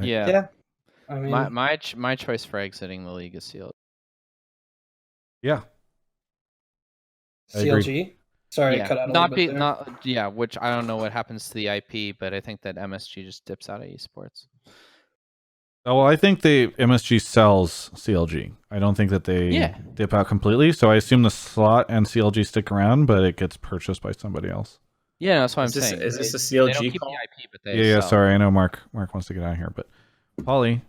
Yeah. I mean, my choice for exiting the league is CLG. Yeah. CLG. Sorry, I cut out a little bit there. Which I don't know what happens to the IP, but I think that MSG just dips out of esports. Oh, well, I think MSG sells CLG. I don't think that they dip out completely. So I assume the slot and CLG stick around, but it gets purchased by somebody else. Yeah, that's what I'm saying. Is this a CLG they don't keep call? the IP, but they Yeah, sell. sorry. I know Mark wants to get out of here, but Polly,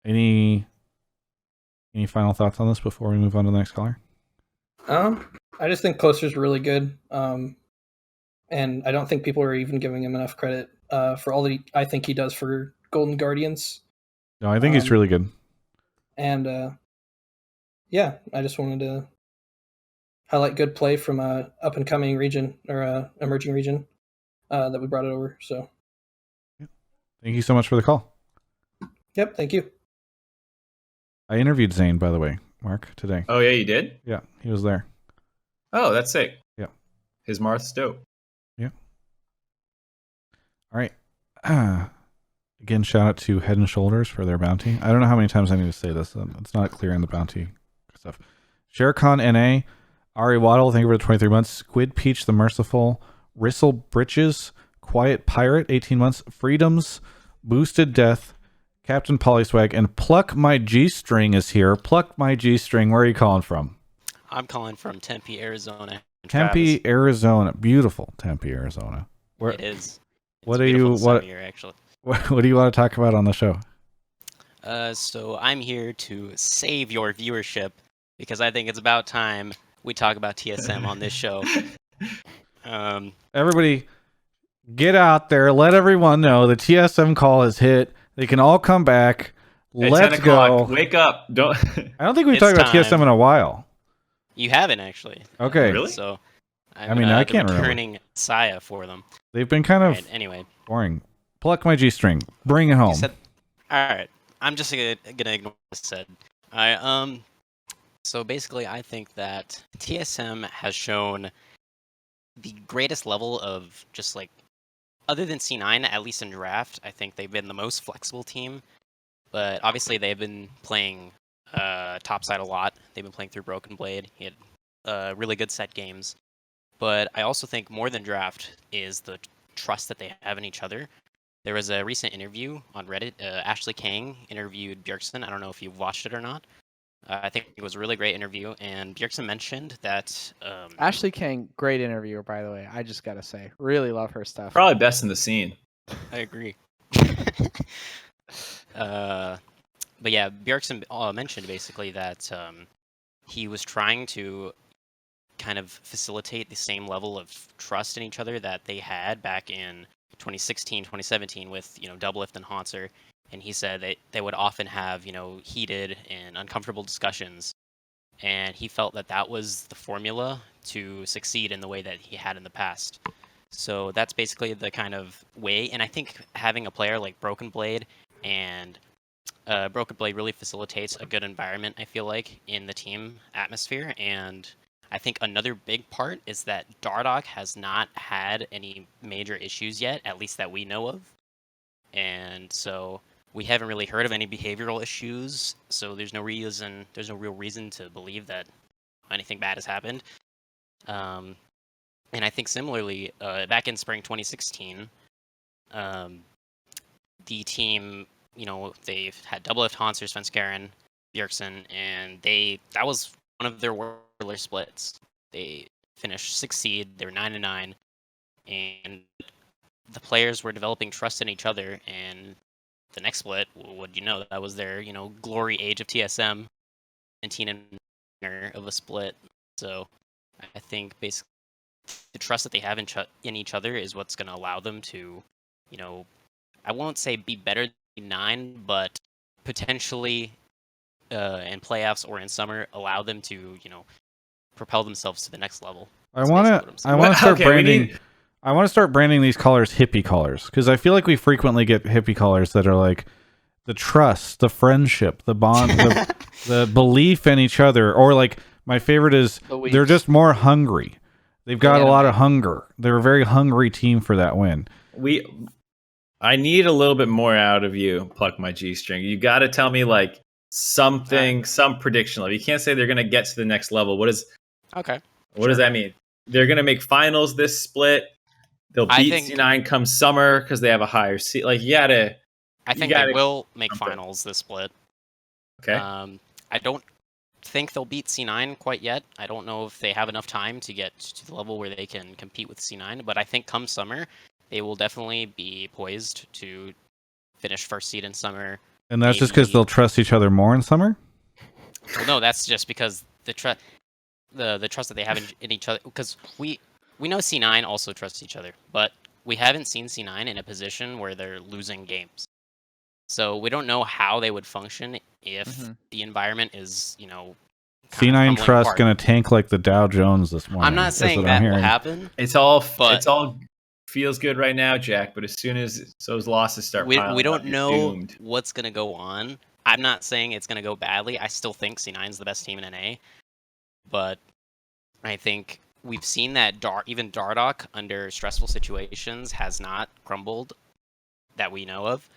any final thoughts on this before we move on to the next caller? I just think Closer's really good. And I don't think people are even giving him enough credit for all that I think he does for Golden Guardians. No, I think he's really good. And I just wanted to highlight good play from a up and coming region or emerging region that we brought it over. So, thank you so much for the call. Yep, thank you. I interviewed Zane, by the way, Mark, today. Oh yeah, you did? Yeah, he was there. Oh, that's sick. Yeah, his Marth's dope. Yeah. All right. Again, shout out to Head and Shoulders for their bounty. I don't know how many times I need to say this. It's not clear in the bounty stuff. Sherkon NA, Ari Waddle, thank you for the 23 months. Squid Peach the Merciful, Ristle Britches, Quiet Pirate, 18 months. Freedoms, Boosted Death, Captain Polyswag, and Pluck My G-String is here. Pluck My G-String, where are you calling from? I'm calling from Tempe, Arizona. Tempe, Arizona. Beautiful Tempe, Arizona. Where it is. What do you what? Here, actually. What do you want to talk about on the show? So I'm here to save your viewership because I think it's about time we talk about TSM on this show. Everybody, get out there. Let everyone know the TSM call has hit. They can all come back. Hey, Let's go. Wake up. Don't. I don't think we've talked about TSM in a while. You haven't, actually. Okay. Really? So, I mean, I can't remember. Returning Saya for them. They've been kind of anyway. Boring. Pluck my G-string. Bring it home. All right. I'm just gonna ignore what I said. So basically, I think that TSM has shown the greatest level of just like, other than C9, at least in draft, I think they've been the most flexible team. But obviously, they've been playing topside a lot. They've been playing through Broken Blade. He had really good set games. But I also think more than draft is the trust that they have in each other. There was a recent interview on Reddit. Ashley Kang interviewed Bjergsen. I don't know if you've watched it or not. I think it was a really great interview, and Bjergsen mentioned that... Ashley Kang, great interviewer, by the way. I just gotta say. Really love her stuff. Probably best in the scene. I agree. But yeah, Bjergsen mentioned basically that he was trying to kind of facilitate the same level of trust in each other that they had back in 2016, 2017 with, Doublelift and Haunter. And he said that they would often have, heated and uncomfortable discussions. And he felt that that was the formula to succeed in the way that he had in the past. So that's basically the kind of way. And I think having a player like Broken Blade and Broken Blade really facilitates a good environment, I feel like, in the team atmosphere. And I think another big part is that Dardoch has not had any major issues yet, at least that we know of. And so we haven't really heard of any behavioral issues, so there's no real reason to believe that anything bad has happened. And I think similarly, back in spring 2016, the team, they've had Doublelift, Haunter, Svenskeren, Bjergsen, and that was one of their whirler splits. They finished 6th seed. They were 9-9, and the players were developing trust in each other. And the next split, that was their glory age of TSM, 19 and of a split. So I think basically the trust that they have in each other is what's going to allow them to, I won't say be better than 9, but potentially in playoffs or in summer, allow them to, propel themselves to the next level. I want to start branding. I want to start branding these colors hippie colors, because I feel like we frequently get hippie colors that are like the trust, the friendship, the bond, the belief in each other, or like my favorite is they're just more hungry. They've got a lot of hunger. They're a very hungry team for that win. I need a little bit more out of you, Pluck My G-String. You got to tell me like something, some prediction level. You can't say they're going to get to the next level. What does that mean? They're going to make finals this split. They'll beat C9 come summer because they have a higher seed. Like, I think they will make finals this split. Okay. I don't think they'll beat C9 quite yet. I don't know if they have enough time to get to the level where they can compete with C9, but I think come summer, they will definitely be poised to finish 1st seed in summer. And that's just because they'll trust each other more in summer? Well, no, that's just because the trust that they have in each other. Because we know C9 also trusts each other, but we haven't seen C9 in a position where they're losing games. So we don't know how they would function if the environment is, C9 Trust going to tank like the Dow Jones this morning. I'm not saying that will happen. It's all feels good right now, Jack, but as soon as those losses start piling we don't up, know what's going to go on. I'm not saying it's going to go badly. I still think C9 is the best team in NA, but I think we've seen that even Dardoch under stressful situations has not crumbled that we know of.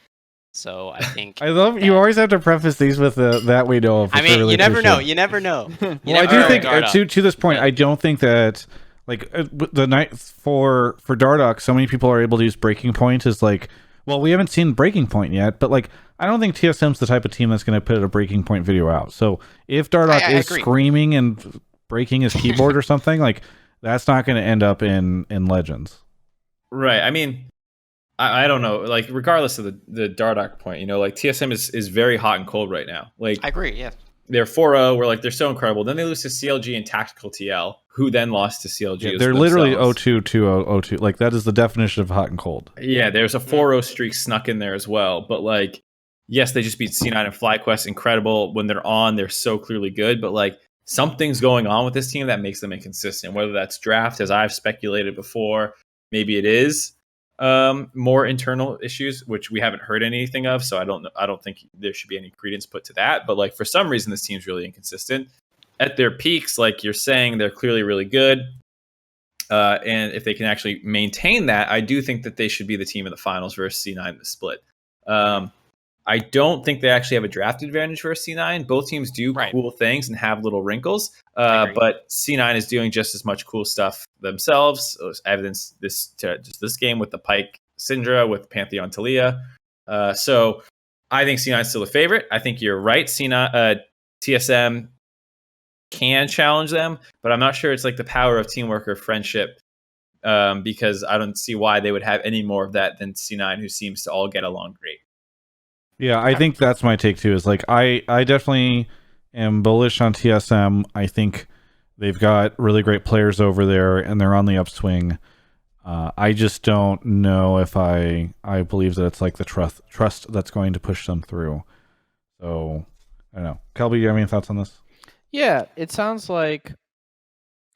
So I think I love you that- always have to preface these with that we know of. I which mean, really you never know. appreciate. You never know. You Well, I never do know think with Dardoch. to this point, But- I don't think that like the night for Dardoch, so many people are able to use Breaking Point as like, well, we haven't seen Breaking Point yet, but like I don't think TSM's the type of team that's going to put a Breaking Point video out. So if Dardoch I is agree. screaming and breaking his keyboard or something, like that's not going to end up in Legends. Right. I mean, I don't know. Like, regardless of the Dardoch point, like TSM is very hot and cold right now. Like, I agree. Yeah. they're 4-0. We're like, they're so incredible. Then they lose to CLG and Tactical TL, who then lost to CLG. Yeah, as they're literally themselves. 0-2, 2-0, 0-2. Like that is the definition of hot and cold. Yeah, there's a 4-0 streak snuck in there as well. But like, yes, they just beat C9 and FlyQuest. Incredible. When they're on, they're so clearly good. But like, something's going on with this team that makes them inconsistent. Whether that's draft, as I've speculated before, maybe it is more internal issues, which we haven't heard anything of. So I don't think there should be any credence put to that. But like, for some reason, this team's really inconsistent. At their peaks, like you're saying, they're clearly really good. And if they can actually maintain that, I do think that they should be the team in the finals versus C9 in the split. I don't think they actually have a draft advantage versus C9. Both teams do cool things and have little wrinkles, but C9 is doing just as much cool stuff themselves. So there's evidence this game with the Pyke Syndra, with Pantheon Talia. So I think C9 is still the favorite. I think you're right. TSM can challenge them, but I'm not sure it's like the power of teamwork or friendship, because I don't see why they would have any more of that than C9, who seems to all get along great. Yeah, I think that's my take too. Is like I definitely am bullish on TSM. I think they've got really great players over there, and they're on the upswing. I just don't know if I believe that it's like the trust that's going to push them through. So I don't know. Kelby, you have any thoughts on this? Yeah, it sounds like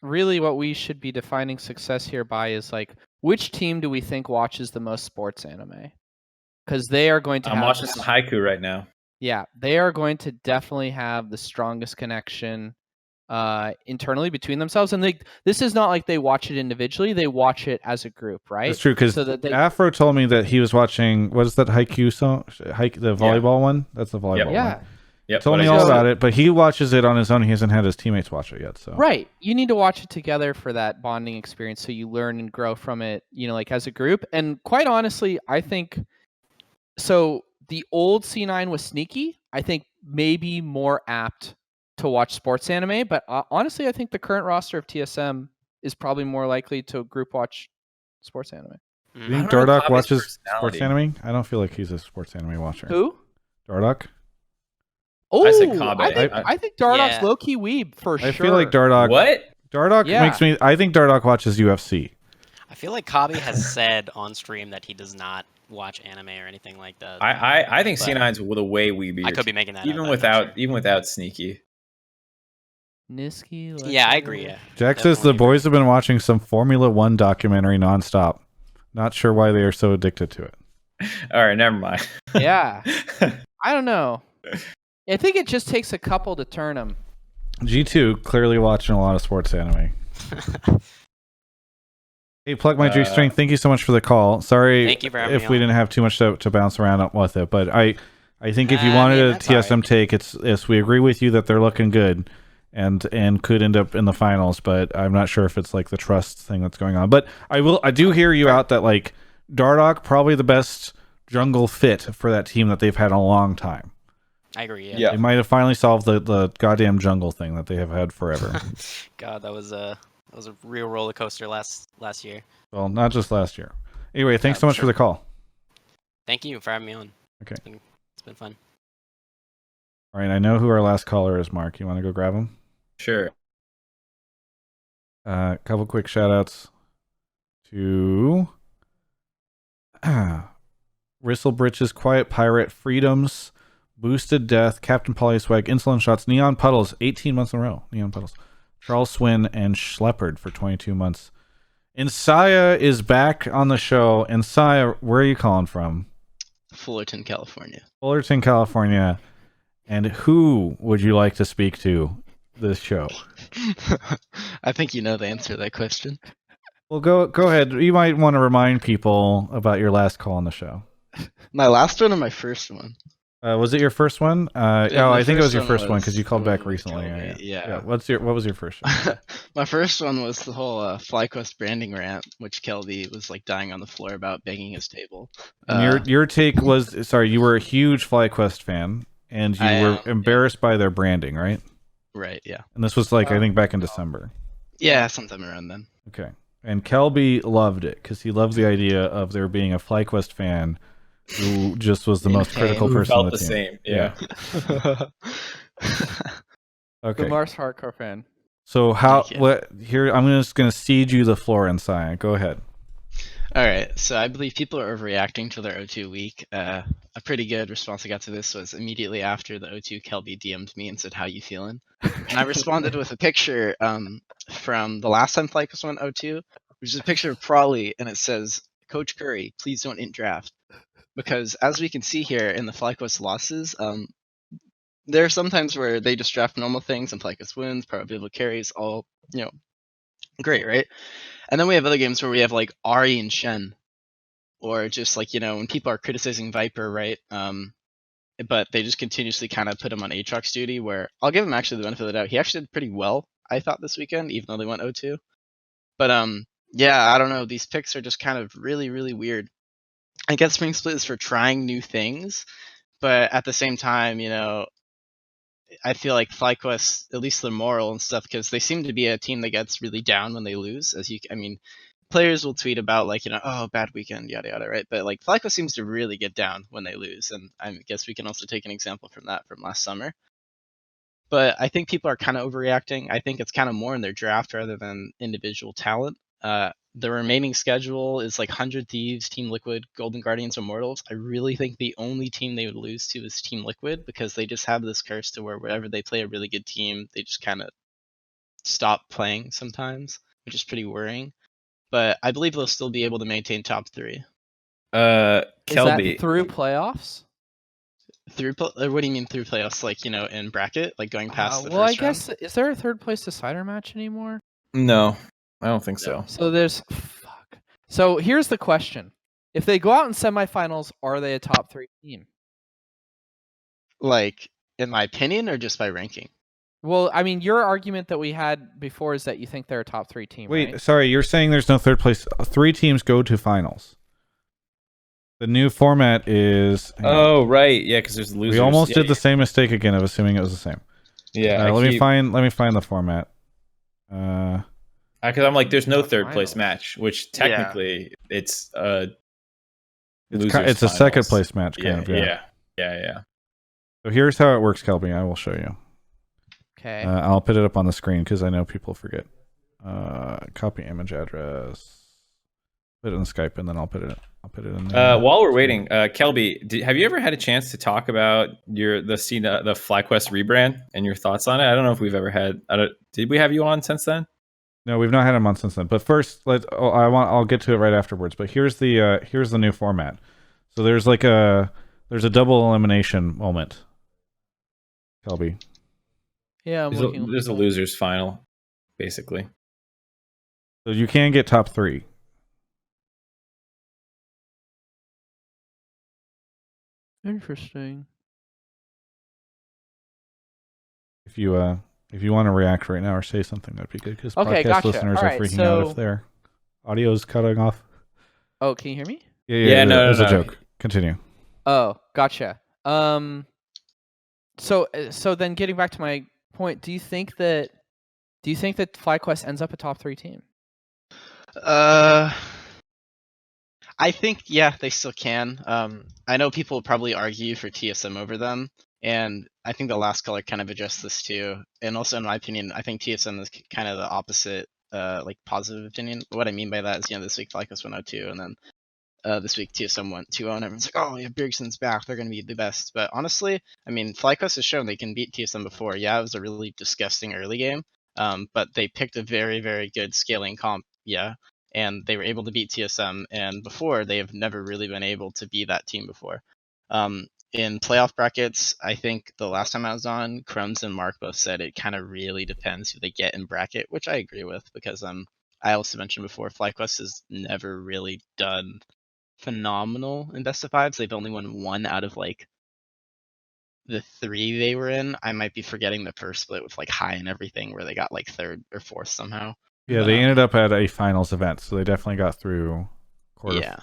really what we should be defining success here by is like, which team do we think watches the most sports anime? Because they are going to I'm have watching some Haiku right now. Yeah, they are going to definitely have the strongest connection internally between themselves. And this is not like they watch it individually; they watch it as a group, right? That's true, because Afro told me that he was watching, what is that Haiku song? The volleyball one? That's the volleyball one. Yeah. Yep, told me all about it, but he watches it on his own. He hasn't had his teammates watch it yet. So Right. You need to watch it together for that bonding experience so you learn and grow from it, like as a group. And quite honestly, I think so the old C9 was sneaky. I think maybe more apt to watch sports anime, but honestly, I think the current roster of TSM is probably more likely to group watch sports anime. you think Dardoch watches sports anime? I don't feel like he's a sports anime watcher. Who? Dardoch? Oh, I said Kabe. I think Dardoch's low-key weeb for sure. I feel like Dardoch. What? Dardoch makes me. I think Dardoch watches UFC. I feel like Kabe has said on stream that he does not watch anime or anything like that. I think C9's the way we I could be making that even up, without sneaky. Niski. Yeah, I agree. Yeah. Jack says the boys have been watching some Formula One documentary nonstop. Not sure why they are so addicted to it. All right, never mind. Yeah. I don't know. I think it just takes a couple to turn them. G2 clearly watching a lot of sports anime. Hey, Plug My Juice String, thank you so much for the call. Sorry Thank you for having if me we on. didn't have too much to bounce around with it, but I think if you wanted a that's all TSM take, it's we agree with you that they're looking good and could end up in the finals, but I'm not sure if it's like the trust thing that's going on. But I do hear you out that like Dardoch probably the best jungle fit for that team that they've had in a long time. I agree. Yeah. They might have finally solved the goddamn jungle thing that they have had forever. God, that was a real roller coaster last year. Well, not just last year. Anyway, thanks so much for the call. Thank you for having me on. Okay. It's been fun. All right, I know who our last caller is, Mark. You want to go grab him? Sure. A couple quick shout outs to Ristlebritches, Quiet Pirate, Freedoms, Boosted Death, Captain Polyswag, Insulin Shots, Neon Puddles, 18 months in a row. Neon Puddles. Charles Swin, and Schleppard for 22 months. Insaya is back on the show. Insaya, where are you calling from? Fullerton, California. Fullerton, California. And who would you like to speak to this show? I think you know the answer to that question. Well, go ahead. You might want to remind people about your last call on the show. My last one or my first one? Was it your first one? Yeah, oh, my I think it was your one first one because you was called the back one with recently. Kelby, Yeah. What was your first one? My first one was the whole FlyQuest branding rant, which Kelby was like dying on the floor about banging his table. And your take was, sorry, you were a huge FlyQuest fan, and you were embarrassed by their branding, right? Right, yeah. And this was like I think back in December. Yeah, sometime around then. Okay. And Kelby loved it because he loved the idea of there being a FlyQuest fan who just was the most critical Who person on felt the the team. same, yeah. Okay. The Mars hardcore fan. So here I'm just gonna cede you the floor, and Cyan. Go ahead. All right, so I believe people are overreacting to their O2 week. A pretty good response I got to this was immediately after the O2, Kelby DM'd me and said, "How you feeling?" And I responded with a picture from the last time FlyQuest went O2, which is a picture of Prawley, and it says, "Coach Curry, please don't int draft." Because as we can see here in the FlyQuest losses, there are some times where they just draft normal things and FlyQuest wins, probability carries, all, great, right? And then we have other games where we have like Ari and Shen, or just like, when people are criticizing Viper, right? But they just continuously kind of put him on Aatrox duty, where I'll give him actually the benefit of the doubt. He actually did pretty well, I thought, this weekend, even though they went 0-2. But yeah, I don't know. These picks are just kind of really, really weird. I guess Spring Split is for trying new things, but at the same time, I feel like FlyQuest, at least the moral and stuff, because they seem to be a team that gets really down when they lose. Players will tweet about like, oh, bad weekend, yada yada, right? But like FlyQuest seems to really get down when they lose, and I guess we can also take an example from that from last summer. But I think people are kind of overreacting. I think it's kind of more in their draft rather than individual talent. The remaining schedule is like 100 Thieves, Team Liquid, Golden Guardians, Immortals. I really think the only team they would lose to is Team Liquid, because they just have this curse to where whenever they play a really good team, they just kind of stop playing sometimes, which is pretty worrying. But I believe they'll still be able to maintain top 3. Kelby. Is that through playoffs? What do you mean through playoffs? Like, in bracket, like going past the well, first I guess round? is there a third place decider match anymore? No, I don't think so. So there's So here's the question: if they go out in semifinals, are they a top 3 team? Like, in my opinion, or just by ranking? Well, I mean, your argument that we had before is that you think they're a top 3 team. Wait, right? sorry, you're saying there's no third place. 3 teams go to finals. The new format is. Oh right, yeah, because there's losers. We almost did the same mistake again of assuming it was the same. Yeah, let me find the format. Because I'm like, there's no third place match, which technically it's it's a second place match, kind of. Yeah. So here's how it works, Kelby. I will show you. Okay. I'll put it up on the screen because I know people forget. Copy image address. Put it in Skype, and then I'll put it in there. While we're waiting, Kelby, have you ever had a chance to talk about the FlyQuest rebrand and your thoughts on it? I don't know if we've ever had. Did we have you on since then? No, we've not had him on since then. But first, I'll get to it right afterwards. But here's the new format. So there's a double elimination moment. Kelby. Yeah, there's a losers final, basically. So you can get top 3. Interesting. If you want to react right now or say something, that'd be good, because podcast gotcha. listeners All are right, freaking out if their audio's cutting off. Oh, can you hear me? Yeah. No, it was a joke. Continue. Oh, gotcha. So then getting back to my point, do you think that FlyQuest ends up a top 3 team? I think, yeah, they still can. I know people will probably argue for TSM over them, and I think the last color kind of addressed this too. And also, in my opinion, I think TSM is kind of the opposite, like positive opinion. What I mean by that is, this week FlyQuest went 0-2, and then this week TSM went 2-0, and everyone's like, oh, yeah, Bjergsen's back, they're going to be the best. But honestly, I mean, FlyQuest has shown they can beat TSM before. Yeah, it was a really disgusting early game, but they picked a very, very good scaling comp, yeah, and they were able to beat TSM, and before, they have never really been able to be that team before. In playoff brackets, I think the last time I was on, Crumbs and Mark both said it kind of really depends who they get in bracket, which I agree with, because I also mentioned before, FlyQuest has never really done phenomenal in best of fives. They've only won one out of like the 3 they were in. I might be forgetting the first split with like high and everything, where they got like 3rd or 4th somehow. Yeah, they ended up at a finals event, so they definitely got through. Yeah.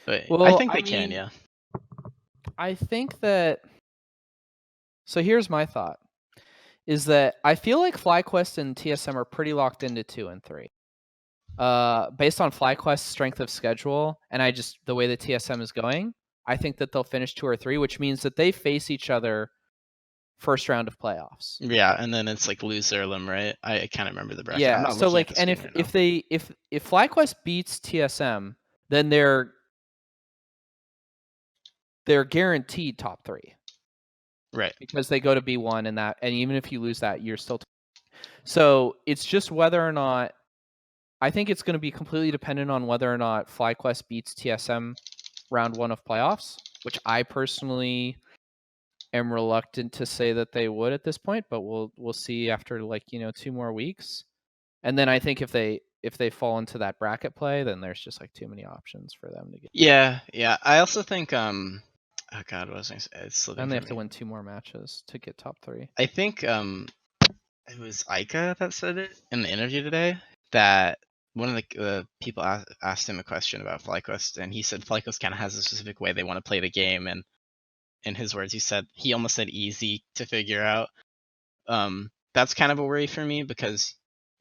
But Well, I think they I can. mean, Yeah. I think that. So here's my thought: is that I feel like FlyQuest and TSM are pretty locked into 2 and 3. Based on FlyQuest's strength of schedule, and the way the TSM is going, I think that they'll finish 2 or 3, which means that they face each other first round of playoffs. Yeah, and then it's like lose their limb, right? I can't remember the bracket. I'm Yeah. not So looking at like, the and screen if right now. if FlyQuest beats TSM, then they're guaranteed top 3. Right. Because they go to B1 and even if you lose that, you're still. So it's just whether or not. I think it's going to be completely dependent on whether or not FlyQuest beats TSM round 1 of playoffs, which I personally am reluctant to say that they would at this point, but we'll see after 2 more weeks. And then I think if they fall into that bracket play, then there's just like too many options for them to get. Yeah. I also think oh god, what was I saying? It's slipping And they from have to me. win 2 more matches to get top 3. I think it was Ica that said it in the interview today, that one of the people asked him a question about FlyQuest, and he said FlyQuest kind of has a specific way they want to play the game, and in his words, he almost said easy to figure out. That's kind of a worry for me, because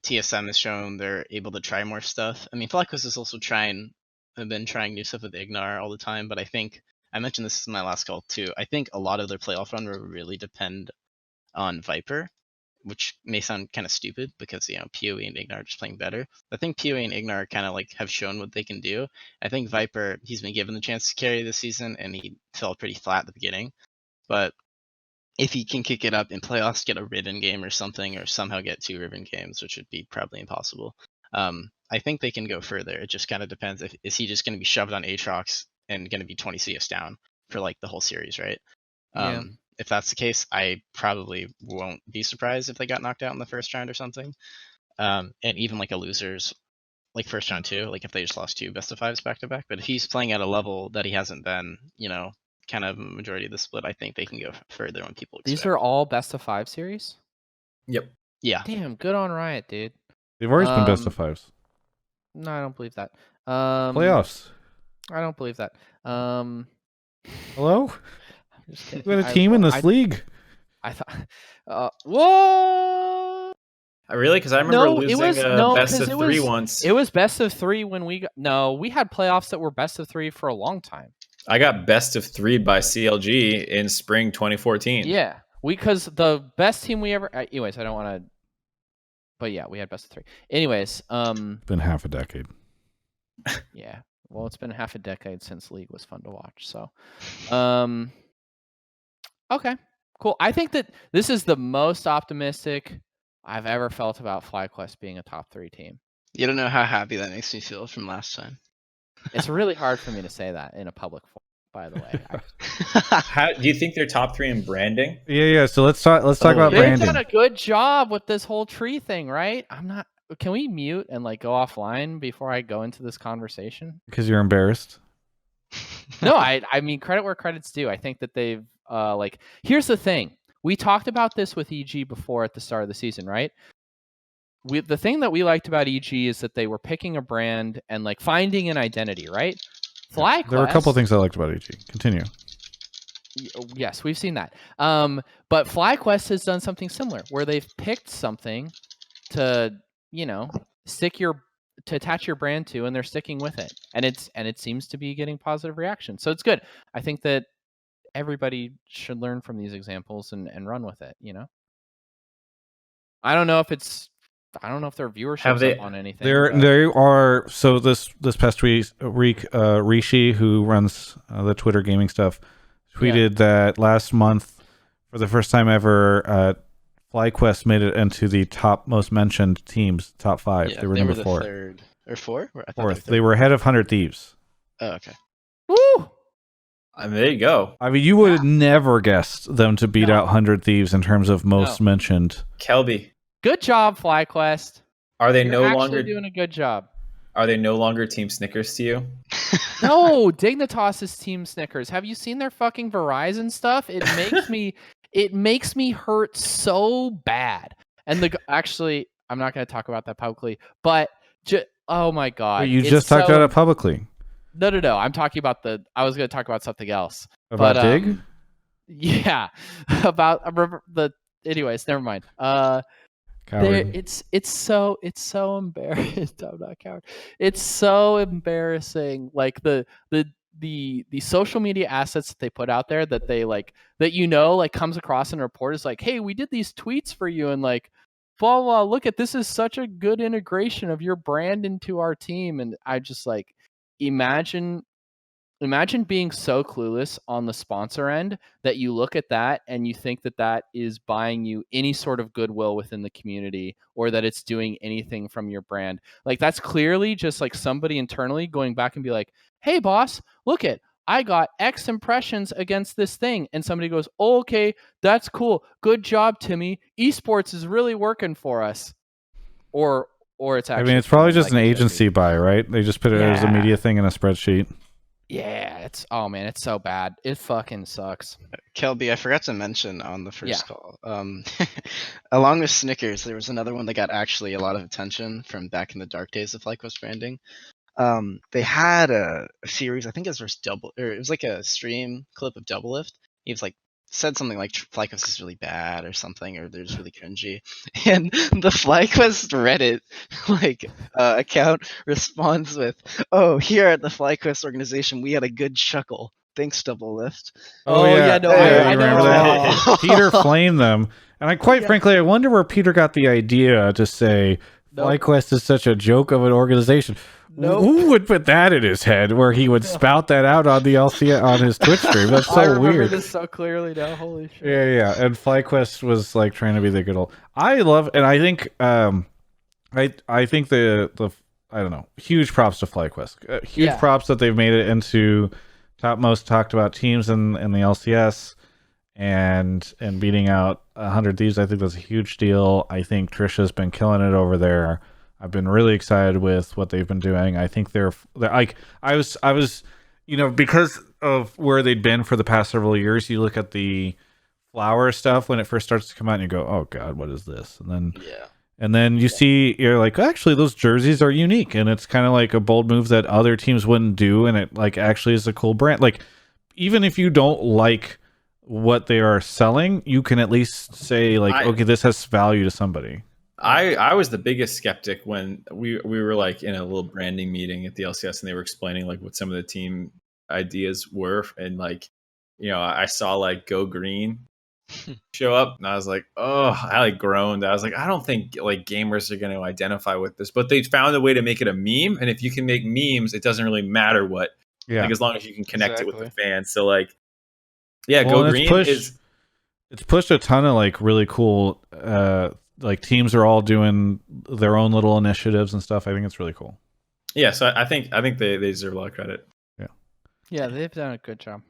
TSM has shown they're able to try more stuff. I mean, FlyQuest is also have been trying new stuff with Ignar all the time, but I think, I mentioned this in my last call too, I think a lot of their playoff run will really depend on Viper, which may sound kind of stupid because, PoE and Ignar are just playing better. I think PoE and Ignar kind of like have shown what they can do. I think Viper, he's been given the chance to carry this season, and he fell pretty flat at the beginning. But if he can kick it up in playoffs, get a Riven game or something, or somehow get 2 Riven games, which would be probably impossible, I think they can go further. It just kind of depends. Is he just going to be shoved on Aatrox and going to be 20 CS down for like the whole series, right? Yeah. If that's the case, I probably won't be surprised if they got knocked out in the first round or something. And even like a losers, like first round too, like if they just lost 2 best of 5s back to back. But if he's playing at a level that he hasn't been, kind of majority of the split, I think they can go further when people expect. These are all best of 5 series? Yep. Yeah. Damn, good on Riot, dude. They've always been best of 5s. No, I don't believe that. Playoffs. I don't believe that. Hello? I'm just kidding. We got a team in this league. I thought. Whoa! Really? Because I remember losing best of 3 once. It was best of 3 when we got. No, we had playoffs that were best of 3 for a long time. I got best of 3 by CLG in spring 2014. Yeah, because the best team we ever. Anyways, I don't want to. But yeah, we had best of 3. Anyways, Been half a decade. Yeah. Well, it's been half a decade since League was fun to watch. So, okay, cool. I think that this is the most optimistic I've ever felt about FlyQuest being a top 3 team. You don't know how happy that makes me feel from last time. It's really hard for me to say that in a public forum, by the way. How do you think they're top 3 in branding? Yeah. So let's talk about They've branding. done a good job with this whole tree thing, right? Can we mute and go offline before I go into this conversation? Because you're embarrassed. No, I mean credit where credit's due. I think that they've here's the thing. We talked about this with EG before at the start of the season, right? The thing that we liked about EG is that they were picking a brand and finding an identity, right? FlyQuest. There were a couple of things I liked about EG. Continue. Yes, we've seen that. But FlyQuest has done something similar where they've picked something to, to attach your brand to, and they're sticking with it. And it seems to be getting positive reaction. So it's good. I think that everybody should learn from these examples and run with it, I don't know if their viewership's up on anything. There are, so this past week, Rishi, who runs the Twitter gaming stuff, tweeted that last month, for the first time ever, FlyQuest made it into the top most mentioned teams, top 5. Yeah, they were number 4. Third or 4? Fourth. They were ahead of 100 Thieves. Oh, okay. Woo! I mean, there you go. I mean, you would have never guessed them to beat out 100 Thieves in terms of most mentioned. Kelby. Good job, FlyQuest. Are they You're no actually longer doing a good job? Are they no longer Team Snickers to you? No, Dignitas is Team Snickers. Have you seen their fucking Verizon stuff? It makes me hurt so bad. And actually, I'm not going to talk about that publicly, but oh my god. Wait, you just talked about it publicly. No. I'm talking about I was going to talk about something else. About Dig? Yeah. Anyways, never mind. It's so embarrassing. I'm not coward. It's so embarrassing. Like the social media assets that they put out there that they like comes across in a report is like, hey, we did these tweets for you and like blah blah. Look at this is such a good integration of your brand into our team, and I just like imagine being so clueless on the sponsor end that you look at that and you think that is buying you any sort of goodwill within the community or that it's doing anything from your brand. Like that's clearly just like somebody internally going back and be like, hey boss, look at, I got X impressions against this thing. And somebody goes, oh, okay, that's cool. Good job, Timmy. Esports is really working for us. Or it's actually. I mean, it's probably just an agency buy, right? They just put it as a media thing in a spreadsheet. Yeah, it's so bad. It fucking sucks. Kelby, I forgot to mention on the first call. Along with Snickers, there was another one that got actually a lot of attention from back in the dark days of FlyQuest branding. They had a series, I think it was like a stream clip of Doublelift. He was like said something like FlyQuest is really bad or something, or they're just really cringy. And the FlyQuest Reddit account responds with, "Oh, here at the FlyQuest organization, we had a good chuckle. Thanks, Doublelift." Oh yeah, no, I remember that. Peter flamed them, and frankly, I wonder where Peter got the idea to say FlyQuest is such a joke of an organization. Who would put that in his head where he would spout that out on the LC on his Twitch stream? That's so I remember weird. This so clearly now. Holy shit. Yeah. And FlyQuest was like trying to be the good old. I love, and I think, I think the I don't know. Huge props to FlyQuest. Huge props that they've made it into top most talked about teams in the LCS, and beating out 100 Thieves. I think that's a huge deal. I think Trisha's been killing it over there. I've been really excited with what they've been doing. I think they're like, I was, because of where they'd been for the past several years, you look at the flower stuff when it first starts to come out and you go, oh God, what is this? And then you see, you're like, actually those jerseys are unique. And it's kind of like a bold move that other teams wouldn't do. And it like actually is a cool brand. Like, even if you don't like what they are selling, you can at least say like, okay, this has value to somebody. I was the biggest skeptic when we were like in a little branding meeting at the LCS and they were explaining like what some of the team ideas were, and like, I saw like Go Green show up and I was like, oh, I like groaned. I was like, I don't think like gamers are going to identify with this, but they found a way to make it a meme, and if you can make memes, it doesn't really matter what, like as long as you can connect it with the fans. So like, Go Green it's pushed a ton of like really cool like teams are all doing their own little initiatives and stuff. I think it's really cool. Yeah, so I think they deserve a lot of credit. Yeah, they've done a good job.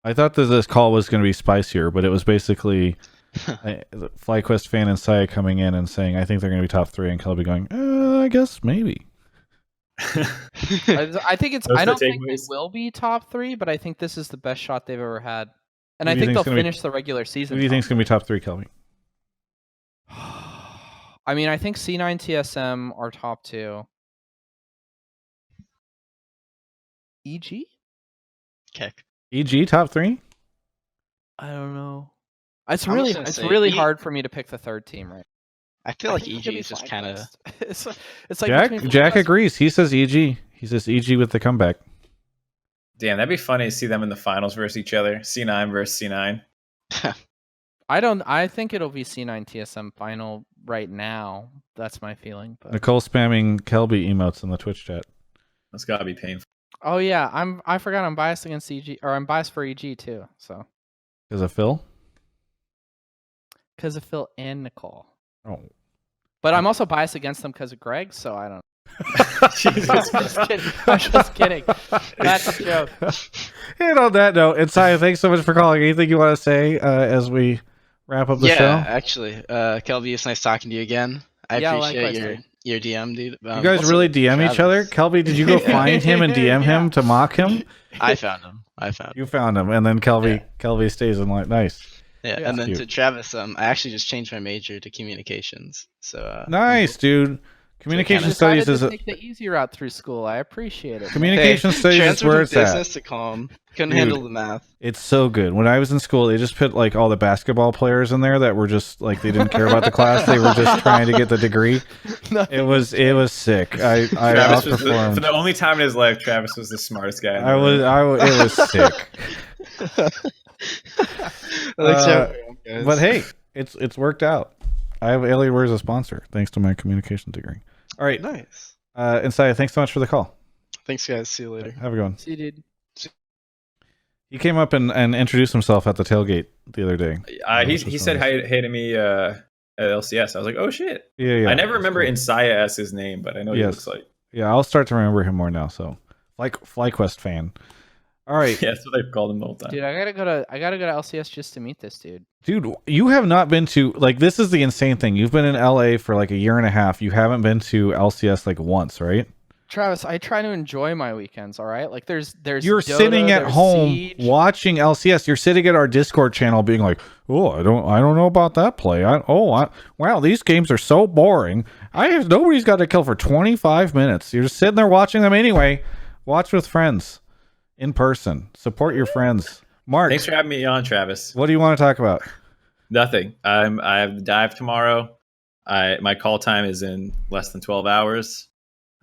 I thought that this call was going to be spicier, but it was basically the FlyQuest fan inside coming in and saying, I think they're going to be top 3, and Kelby going, I guess maybe. I think it's. I don't think they will be top 3, but I think this is the best shot they've ever had, and I think they'll finish the regular season. Who do you think is going to be top 3, Kelby? I mean, I think C9 TSM are top 2. EG? Kick. EG top 3? I don't know. It's really hard for me to pick the third team, right? I feel like EG is just kind of. It's like Jack agrees. He says EG. He says EG with the comeback. Damn, that'd be funny to see them in the finals versus each other. C9 versus C9. I think it'll be C9 TSM final right now. That's my feeling. But... Nicole spamming Kelby emotes in the Twitch chat. That's gotta be painful. Oh yeah, I forgot I'm biased against EG, or I'm biased for EG too. So. Because of Phil? Because of Phil and Nicole. Oh. But I'm also biased against them because of Greg, so I don't know. Jesus, I'm just kidding. That's a joke. And on that note, Inside, thanks so much for calling. Anything you want to say as we wrap up the show? Yeah, actually, Kelby, it's nice talking to you again. I appreciate Your DM, dude. You guys really DM each other? Kelby, did you go find him and DM him to mock him? I found him. You found him, and then Kelby stays in line. Nice. Yeah, and then to Travis, I actually just changed my major to communications. So nice, dude. Communication studies is take the easy route through school. I appreciate it. Communication studies is where it's at. Business to comm. Couldn't handle the math. It's so good. When I was in school, they just put like all the basketball players in there that were just like they didn't care about the class. They were just trying to get the degree. It was sick. I outperformed. For the only time in his life, Travis was the smartest guy. It was sick. But hey, it's worked out. I have Alienware as a sponsor thanks to my communication degree. All right, nice. Inside, thanks so much for the call. Thanks, guys. See you later. Have a good one. See you, dude. He came up and introduced himself at the tailgate the other day. He said hi to me at LCS. I was like, oh shit. Yeah. I never remember Insaya as his name, but I know he looks like. Yeah, I'll start to remember him more now. So, FlyQuest fan. All right. Yeah, that's what they've called him the whole time. Dude, I gotta go to LCS just to meet this dude. Dude, you have not been to this is the insane thing. You've been in LA for like a year and a half. You haven't been to LCS like once, right? Travis, I try to enjoy my weekends, all right? Like there's You're Dota, sitting at there's home Siege. watching LCS. You're sitting at our Discord channel being like, "Oh, I don't know about that play. Wow, these games are so boring. Nobody's got to kill for 25 minutes." You're just sitting there watching them anyway. Watch with friends in person. Support your friends. Mark, thanks for having me on, Travis. What do you want to talk about? Nothing. I have the dive tomorrow. My call time is in less than 12 hours.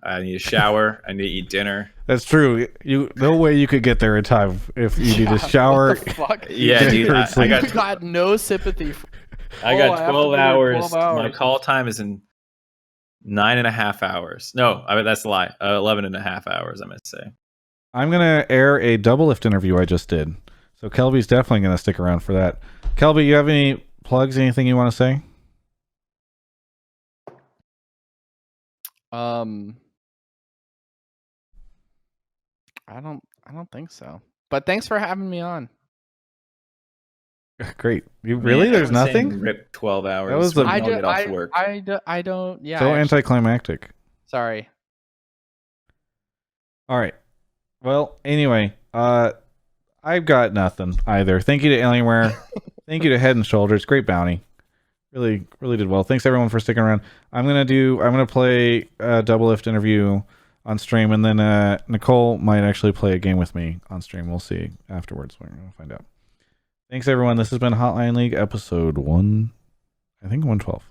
I need a shower. I need to eat dinner. That's true. No way you could get there in time if you need a shower. What the fuck? Yeah, dude. I got no sympathy. I got 12 hours. My call time is in 9.5 hours. No, that's a lie. 11.5 hours, I must say. I'm going to air a double lift interview I just did. So Kelby's definitely going to stick around for that. Kelby, you have any plugs, anything you want to say? I don't think so. But thanks for having me on. Great. There's nothing? Rip 12 hours. That was the get off work. I don't. Yeah. So anticlimactic. Sorry. All right. Well, anyway, I've got nothing either. Thank you to Alienware. Thank you to Head and Shoulders. Great bounty. Really did well. Thanks everyone for sticking around. I'm gonna play a double lift interview on stream, and then Nicole might actually play a game with me on stream. We'll see afterwards. We're gonna find out. Thanks everyone. This has been Hotline League episode 112.